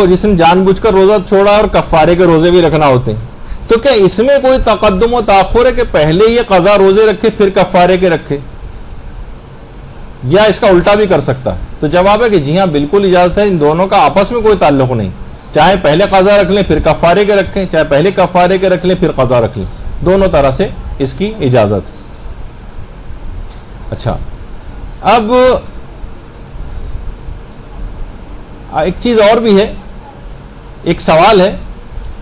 جس نے جان بوجھ کر روزہ چھوڑا، اور کفارے کے روزے بھی رکھنا ہوتے ہیں، تو کیا اس میں کوئی تقدم و تاخر ہے کہ پہلے یہ قضا روزے رکھے پھر کفارے کے رکھے، یا اس کا الٹا بھی کر سکتا ہے؟ تو جواب ہے کہ جی ہاں، بالکل اجازت ہے. ان دونوں کا آپس میں کوئی تعلق نہیں، چاہے پہلے قضا رکھ لیں پھر کفارے کے رکھیں، چاہے پہلے کفارے کے رکھ لیں پھر قضا رکھ لیں، دونوں طرح سے اس کی اجازت ہے. اچھا، اب ایک چیز اور بھی ہے، ایک سوال ہے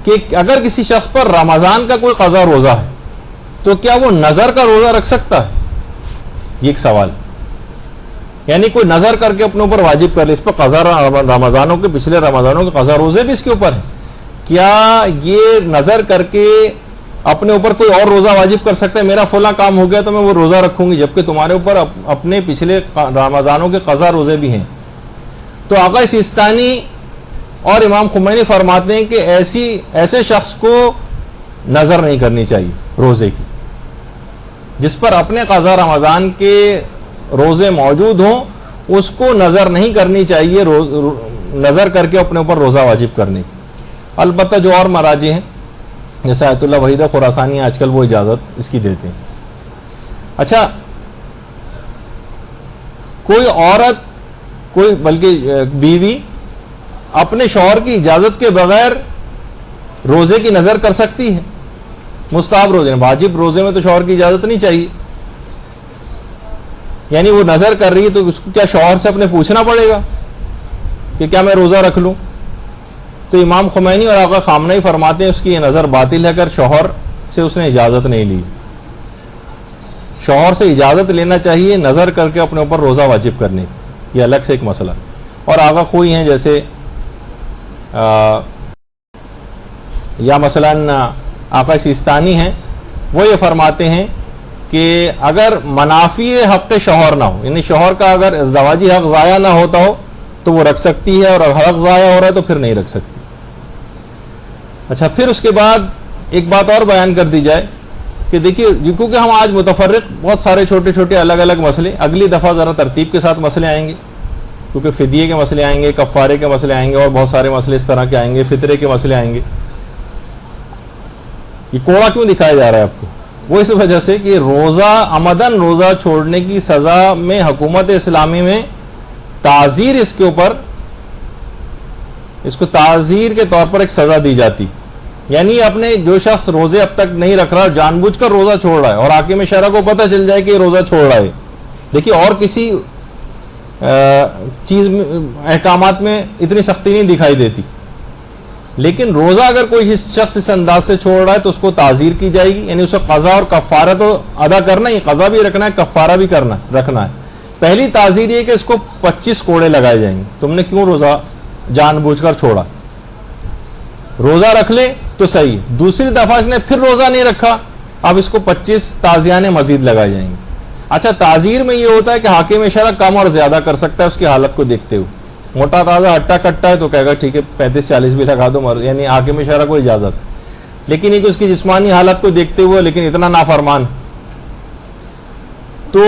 کہ اگر کسی شخص پر رمضان کا کوئی قضا روزہ ہے تو کیا وہ نظر کا روزہ رکھ سکتا ہے؟ یہ ایک سوال، یعنی کوئی نظر کر کے اپنے اوپر واجب کر لے، اس پر قضا رمضانوں کے، پچھلے رمضانوں کے قضا روزے بھی اس کے اوپر ہیں، کیا یہ نظر کر کے اپنے اوپر کوئی اور روزہ واجب کر سکتا ہے؟ میرا فلاں کام ہو گیا تو میں وہ روزہ رکھوں گی، جبکہ تمہارے اوپر اپنے پچھلے رمضانوں کے قضا روزے بھی ہیں. تو آقا سیستانی اور امام خمینی فرماتے ہیں کہ ایسے شخص کو نظر نہیں کرنی چاہیے روزے کی، جس پر اپنے قضا رمضان کے روزے موجود ہوں اس کو نظر نہیں کرنی چاہیے نظر کر کے اپنے اوپر روزہ واجب کرنے کی. البتہ جو اور مراجع ہیں جیسے آیت اللہ وحیدہ خراسانی آج کل وہ اجازت اس کی دیتے ہیں. اچھا، کوئی عورت، کوئی بلکہ بیوی اپنے شوہر کی اجازت کے بغیر روزے کی نظر کر سکتی ہے؟ مستحب روزے، واجب روزے میں تو شوہر کی اجازت نہیں چاہیے. یعنی وہ نظر کر رہی ہے تو اس کو کیا شوہر سے اپنے پوچھنا پڑے گا کہ کیا میں روزہ رکھ لوں؟ تو امام خمینی اور آقا خامنہی فرماتے ہیں اس کی یہ نظر باطل ہے اگر شوہر سے اس نے اجازت نہیں لی. شوہر سے اجازت لینا چاہیے نظر کر کے اپنے اوپر روزہ واجب کرنے کی، یہ الگ سے ایک مسئلہ. اور آقا خوئی ہیں جیسے یا مثلاً آقا سیستانی ہیں، وہ یہ فرماتے ہیں کہ اگر منافی حق شوہر نہ ہو، یعنی شوہر کا اگر ازدواجی حق ضائع نہ ہوتا ہو تو وہ رکھ سکتی ہے، اور حق ضائع ہو رہا ہے تو پھر نہیں رکھ سکتی. اچھا، پھر اس کے بعد ایک بات اور بیان کر دی جائے کہ دیکھیے کیونکہ ہم آج متفرق بہت سارے چھوٹے چھوٹے الگ الگ مسئلے، اگلی دفعہ ذرا ترتیب کے ساتھ مسئلے آئیں گے، کیونکہ فدیے کے مسئلے آئیں گے، کفارے کے مسئلے آئیں گے، اور بہت سارے مسئلے اس طرح کے آئیں گے، فطرے کے مسئلے آئیں گے۔ یہ کوڑا کیوں دکھایا جا رہا ہے آپ کو؟ وہ اس وجہ سے کہ روزہ عمدن روزہ چھوڑنے کی سزا میں حکومت اسلامی میں تعزیر، اس کے اوپر اس کو تعزیر کے طور پر ایک سزا دی جاتی، یعنی اپنے جو شخص روزے اب تک نہیں رکھ رہا، جان بوجھ کر روزہ چھوڑ رہا ہے، اور حاکم شرع کو پتہ چل جائے کہ یہ روزہ چھوڑ رہا ہے، دیکھیے اور کسی چیز احکامات میں اتنی سختی نہیں دکھائی دیتی، لیکن روزہ اگر کوئی شخص اس انداز سے چھوڑ رہا ہے تو اس کو تعزیر کی جائے گی، یعنی اسے قضا اور کفارہ تو ادا کرنا ہی، قضا بھی رکھنا ہے، کفارہ بھی رکھنا ہے۔ پہلی تعزیر یہ کہ اس کو 25 کوڑے لگائے جائیں گے، تم نے کیوں روزہ جان بوجھ کر چھوڑا، روزہ رکھ لے تو صحیح، دوسری دفعہ اس نے پھر روزہ نہیں رکھا، اب اس کو 25 تعزیرانے مزید لگائے جائیں گے۔ اچھا، تعزیر میں یہ ہوتا ہے کہ حاکم شرع کم اور زیادہ کر سکتا ہے اس کی حالت کو دیکھتے ہوئے، موٹا تازہ ہٹا کٹا ہے تو کہے گا ٹھیک ہے 35-40 بھی لگا دو، یعنی حاکم شرع کو اجازت ہے، لیکن یہ کہ اس کی جسمانی حالت کو دیکھتے ہوئے لیکن اتنا نافرمان۔ تو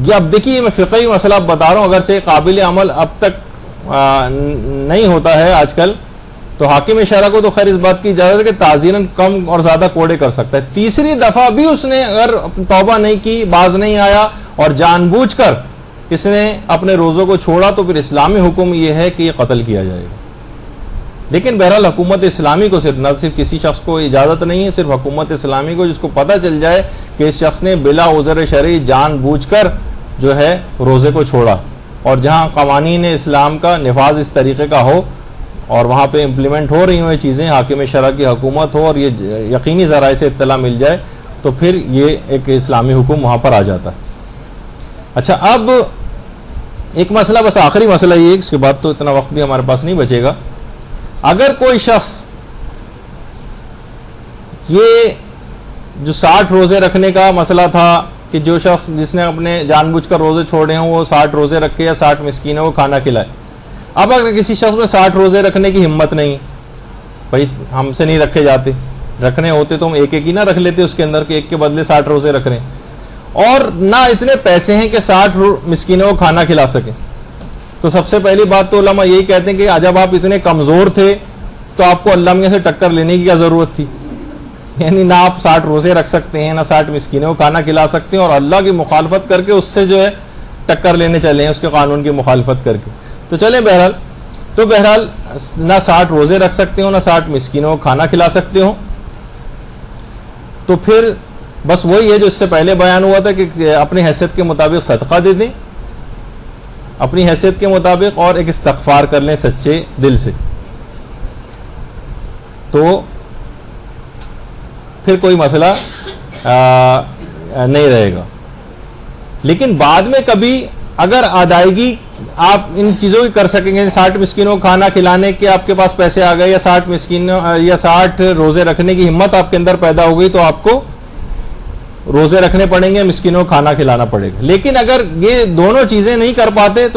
یہ اب دیکھیے میں فقہی مسئلہ بتا رہا ہوں، اگرچہ قابل عمل اب تک نہیں ہوتا ہے آج کل، تو حاکم شرع کو تو خیر اس بات کی اجازت ہے کہ تعزیراً کم اور زیادہ کوڑے کر سکتا ہے۔ تیسری دفعہ بھی اس نے اگر توبہ نہیں کی، باز نہیں آیا اور جان بوجھ کر اس نے اپنے روزوں کو چھوڑا تو پھر اسلامی حکم یہ ہے کہ یہ قتل کیا جائے گا۔ لیکن بہرحال حکومت اسلامی کو نہ صرف کسی شخص کو اجازت نہیں ہے، صرف حکومت اسلامی کو، جس کو پتہ چل جائے کہ اس شخص نے بلا عذر شرعی جان بوجھ کر جو ہے روزے کو چھوڑا، اور جہاں قوانین اسلام کا نفاذ اس طریقے کا ہو اور وہاں پہ امپلیمنٹ ہو رہی ہوں یہ چیزیں، حاکم شرع کی حکومت ہو اور یہ یقینی ذرائع سے اطلاع مل جائے، تو پھر یہ ایک اسلامی حکم وہاں پر آ جاتا ہے۔ اچھا، اب ایک مسئلہ، بس آخری مسئلہ یہ ہے، اس کے بعد تو اتنا وقت بھی ہمارے پاس نہیں بچے گا۔ اگر کوئی شخص یہ جو 60 روزے رکھنے کا مسئلہ تھا کہ جو شخص جس نے اپنے جان بوجھ کر روزے چھوڑے ہوں وہ 60 روزے رکھے یا 60 مسکینوں کو کھانا کھلائے، اب اگر کسی شخص میں 60 روزے رکھنے کی ہمت نہیں، بھائی ہم سے نہیں رکھے جاتے، رکھنے ہوتے تو ہم ایک ایک ہی نہ رکھ لیتے اس کے اندر کہ ایک کے بدلے 60 روزے رکھ رہے ہیں، اور نہ اتنے پیسے ہیں کہ 60 مسکینوں کو کھانا کھلا سکیں، تو سب سے پہلی بات تو علماء یہی کہتے ہیں کہ جب آپ اتنے کمزور تھے تو آپ کو اللہ میاں سے ٹکر لینے کی کیا ضرورت تھی، یعنی نہ آپ 60 روزے رکھ سکتے ہیں، نہ 60 مسکینوں کو کھانا کھلا سکتے ہیں، اور اللہ کی مخالفت کر کے اس سے جو ہے ٹکر لینے چلے ہیں، اس کے قانون کی مخالفت کر کے، تو چلیں بہرحال نہ 60 روزے رکھ سکتے ہو، نہ 60 مسکینوں کو کھانا کھلا سکتے ہو، تو پھر بس وہی ہے جو اس سے پہلے بیان ہوا تھا کہ اپنی حیثیت کے مطابق صدقہ دے دیں، اپنی حیثیت کے مطابق، اور ایک استغفار کر لیں سچے دل سے، تو پھر کوئی مسئلہ نہیں رہے گا۔ لیکن بعد میں کبھی اگر ادائیگی آپ ان چیزوں کی کر سکیں گے، 60 مسکینوں کو کھانا کھلانے کے آپ کے پاس پیسے آ گئے، یا 60 مسکینوں یا 60 روزے رکھنے کی ہمت آپ کے اندر پیدا ہو گئی، تو آپ کو روزے رکھنے پڑیں گے، مسکینوں کو کھانا کھلانا پڑے گا۔ لیکن اگر یہ دونوں چیزیں نہیں کر پاتے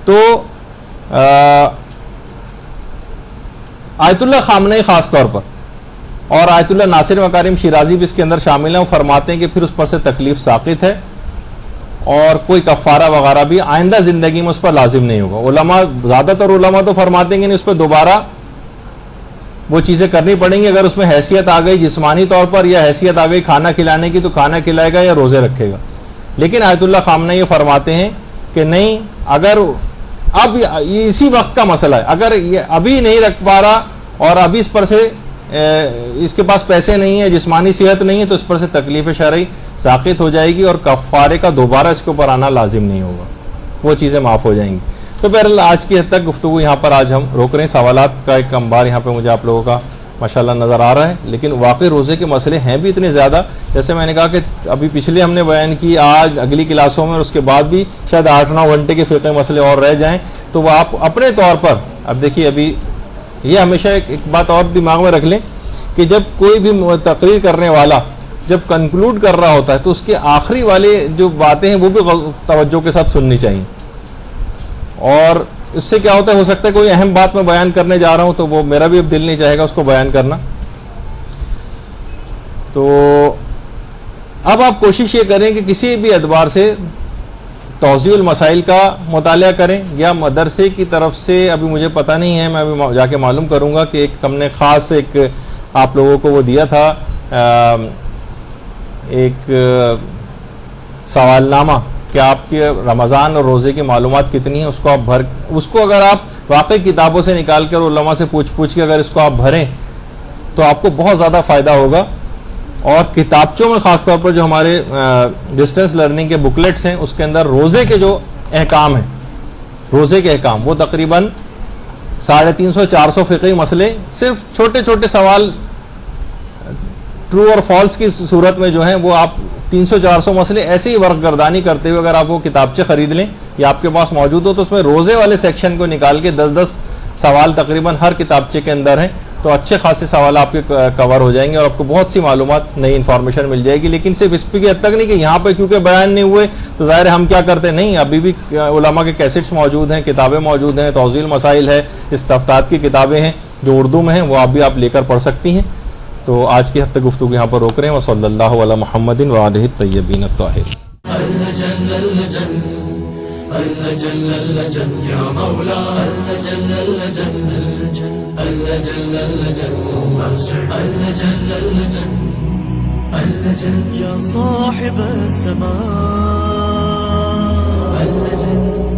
تو آیت اللہ خامنئی خاص طور پر، اور آیت اللہ ناصر مکارم شیرازی بھی اس کے اندر شامل ہیں، وہ فرماتے ہیں کہ پھر اس پر سے تکلیف ساقط ہے، اور کوئی کفارہ وغیرہ بھی آئندہ زندگی میں اس پر لازم نہیں ہوگا۔ علماء، زیادہ تر علماء تو فرماتے ہیں کہ اس پہ دوبارہ وہ چیزیں کرنی پڑیں گی، اگر اس میں حیثیت آ گئی جسمانی طور پر، یا حیثیت آ گئی کھانا کھلانے کی، تو کھانا کھلائے گا یا روزے رکھے گا۔ لیکن آیت اللہ خامنہ یہ فرماتے ہیں کہ نہیں، اگر اب اسی وقت کا مسئلہ ہے، اگر یہ ابھی نہیں رکھ پا رہا اور ابھی اس پر سے اس کے پاس پیسے نہیں ہیں، جسمانی صحت نہیں ہے، تو اس پر سے تکلیف شرعی ساقط ہو جائے گی، اور کفارے کا دوبارہ اس کے اوپر آنا لازم نہیں ہوگا، وہ چیزیں معاف ہو جائیں گی۔ تو بہرحال آج کی حد تک گفتگو یہاں پر آج ہم روک رہے ہیں، سوالات کا ایک انبار یہاں پہ مجھے آپ لوگوں کا ماشاءاللہ نظر آ رہا ہے، لیکن واقعی روزے کے مسئلے ہیں بھی اتنے زیادہ، جیسے میں نے کہا کہ ابھی پچھلے ہم نے بیان کی، آج اگلی کلاسوں میں اور اس کے بعد بھی شاید 8-9 گھنٹے کے فقہ مسئلے اور رہ جائیں، تو وہ آپ اپنے طور پر اب دیکھیے، ابھی یہ ہمیشہ ایک بات اور دماغ میں رکھ لیں کہ جب کوئی بھی تقریر کرنے والا جب کنکلوڈ کر رہا ہوتا ہے تو اس کے آخری والے جو باتیں ہیں وہ بھی توجہ کے ساتھ سننی چاہیے، اور اس سے کیا ہوتا ہے، ہو سکتا ہے کوئی اہم بات میں بیان کرنے جا رہا ہوں تو وہ میرا بھی اب دل نہیں چاہے گا اس کو بیان کرنا، تو اب آپ کوشش یہ کریں کہ کسی بھی اعتبار سے توضیح المسائل کا مطالعہ کریں، یا مدرسے کی طرف سے ابھی مجھے پتہ نہیں ہے، میں ابھی جا کے معلوم کروں گا کہ ایک ہم نے خاص ایک آپ لوگوں کو وہ دیا تھا ایک سوال نامہ کہ آپ کے رمضان اور روزے کی معلومات کتنی ہیں، اس کو آپ اس کو اگر آپ واقعی کتابوں سے نکال کر علماء سے پوچھ کے اگر اس کو آپ بھریں تو آپ کو بہت زیادہ فائدہ ہوگا. اور کتابچوں میں خاص طور پر جو ہمارے ڈسٹینس لرننگ کے بکلیٹس ہیں اس کے اندر روزے کے جو احکام ہیں، روزے کے احکام وہ تقریباً 350-400 فقہی مسئلے، صرف چھوٹے چھوٹے سوال ٹرو اور فالس کی صورت میں جو ہیں وہ آپ 300-400 مسئلے ایسے ہی ورق گردانی کرتے ہوئے اگر آپ وہ کتابچے خرید لیں یا آپ کے پاس موجود ہو تو اس میں روزے والے سیکشن کو نکال کے 10-10 سوال تقریباً ہر کتابچے کے اندر ہیں، تو اچھے خاصے سوال آپ کے کور ہو جائیں گے اور آپ کو بہت سی معلومات، نئی انفارمیشن مل جائے گی. لیکن صرف اس کی حد تک نہیں کہ یہاں پہ کیونکہ بیان نہیں ہوئے تو ظاہر ہے ہم کیا کرتے نہیں، ابھی بھی علماء کے کیسٹس موجود ہیں، کتابیں موجود ہیں، توضیح المسائل ہے، استفتاءات کی کتابیں ہیں جو اردو میں ہیں، وہ بھی آپ لے کر پڑھ سکتی ہیں. تو آج کی حد تک گفتگو یہاں پر روک رہے ہیں. وصلی اللہ علی محمد وآلہ الطیبین الطاہرین. اللجن اللجن یا مولا اللجن اللجن اللجن اللجن ماسٹر اللجن اللجن اللجن یا صاحب السماء اللجن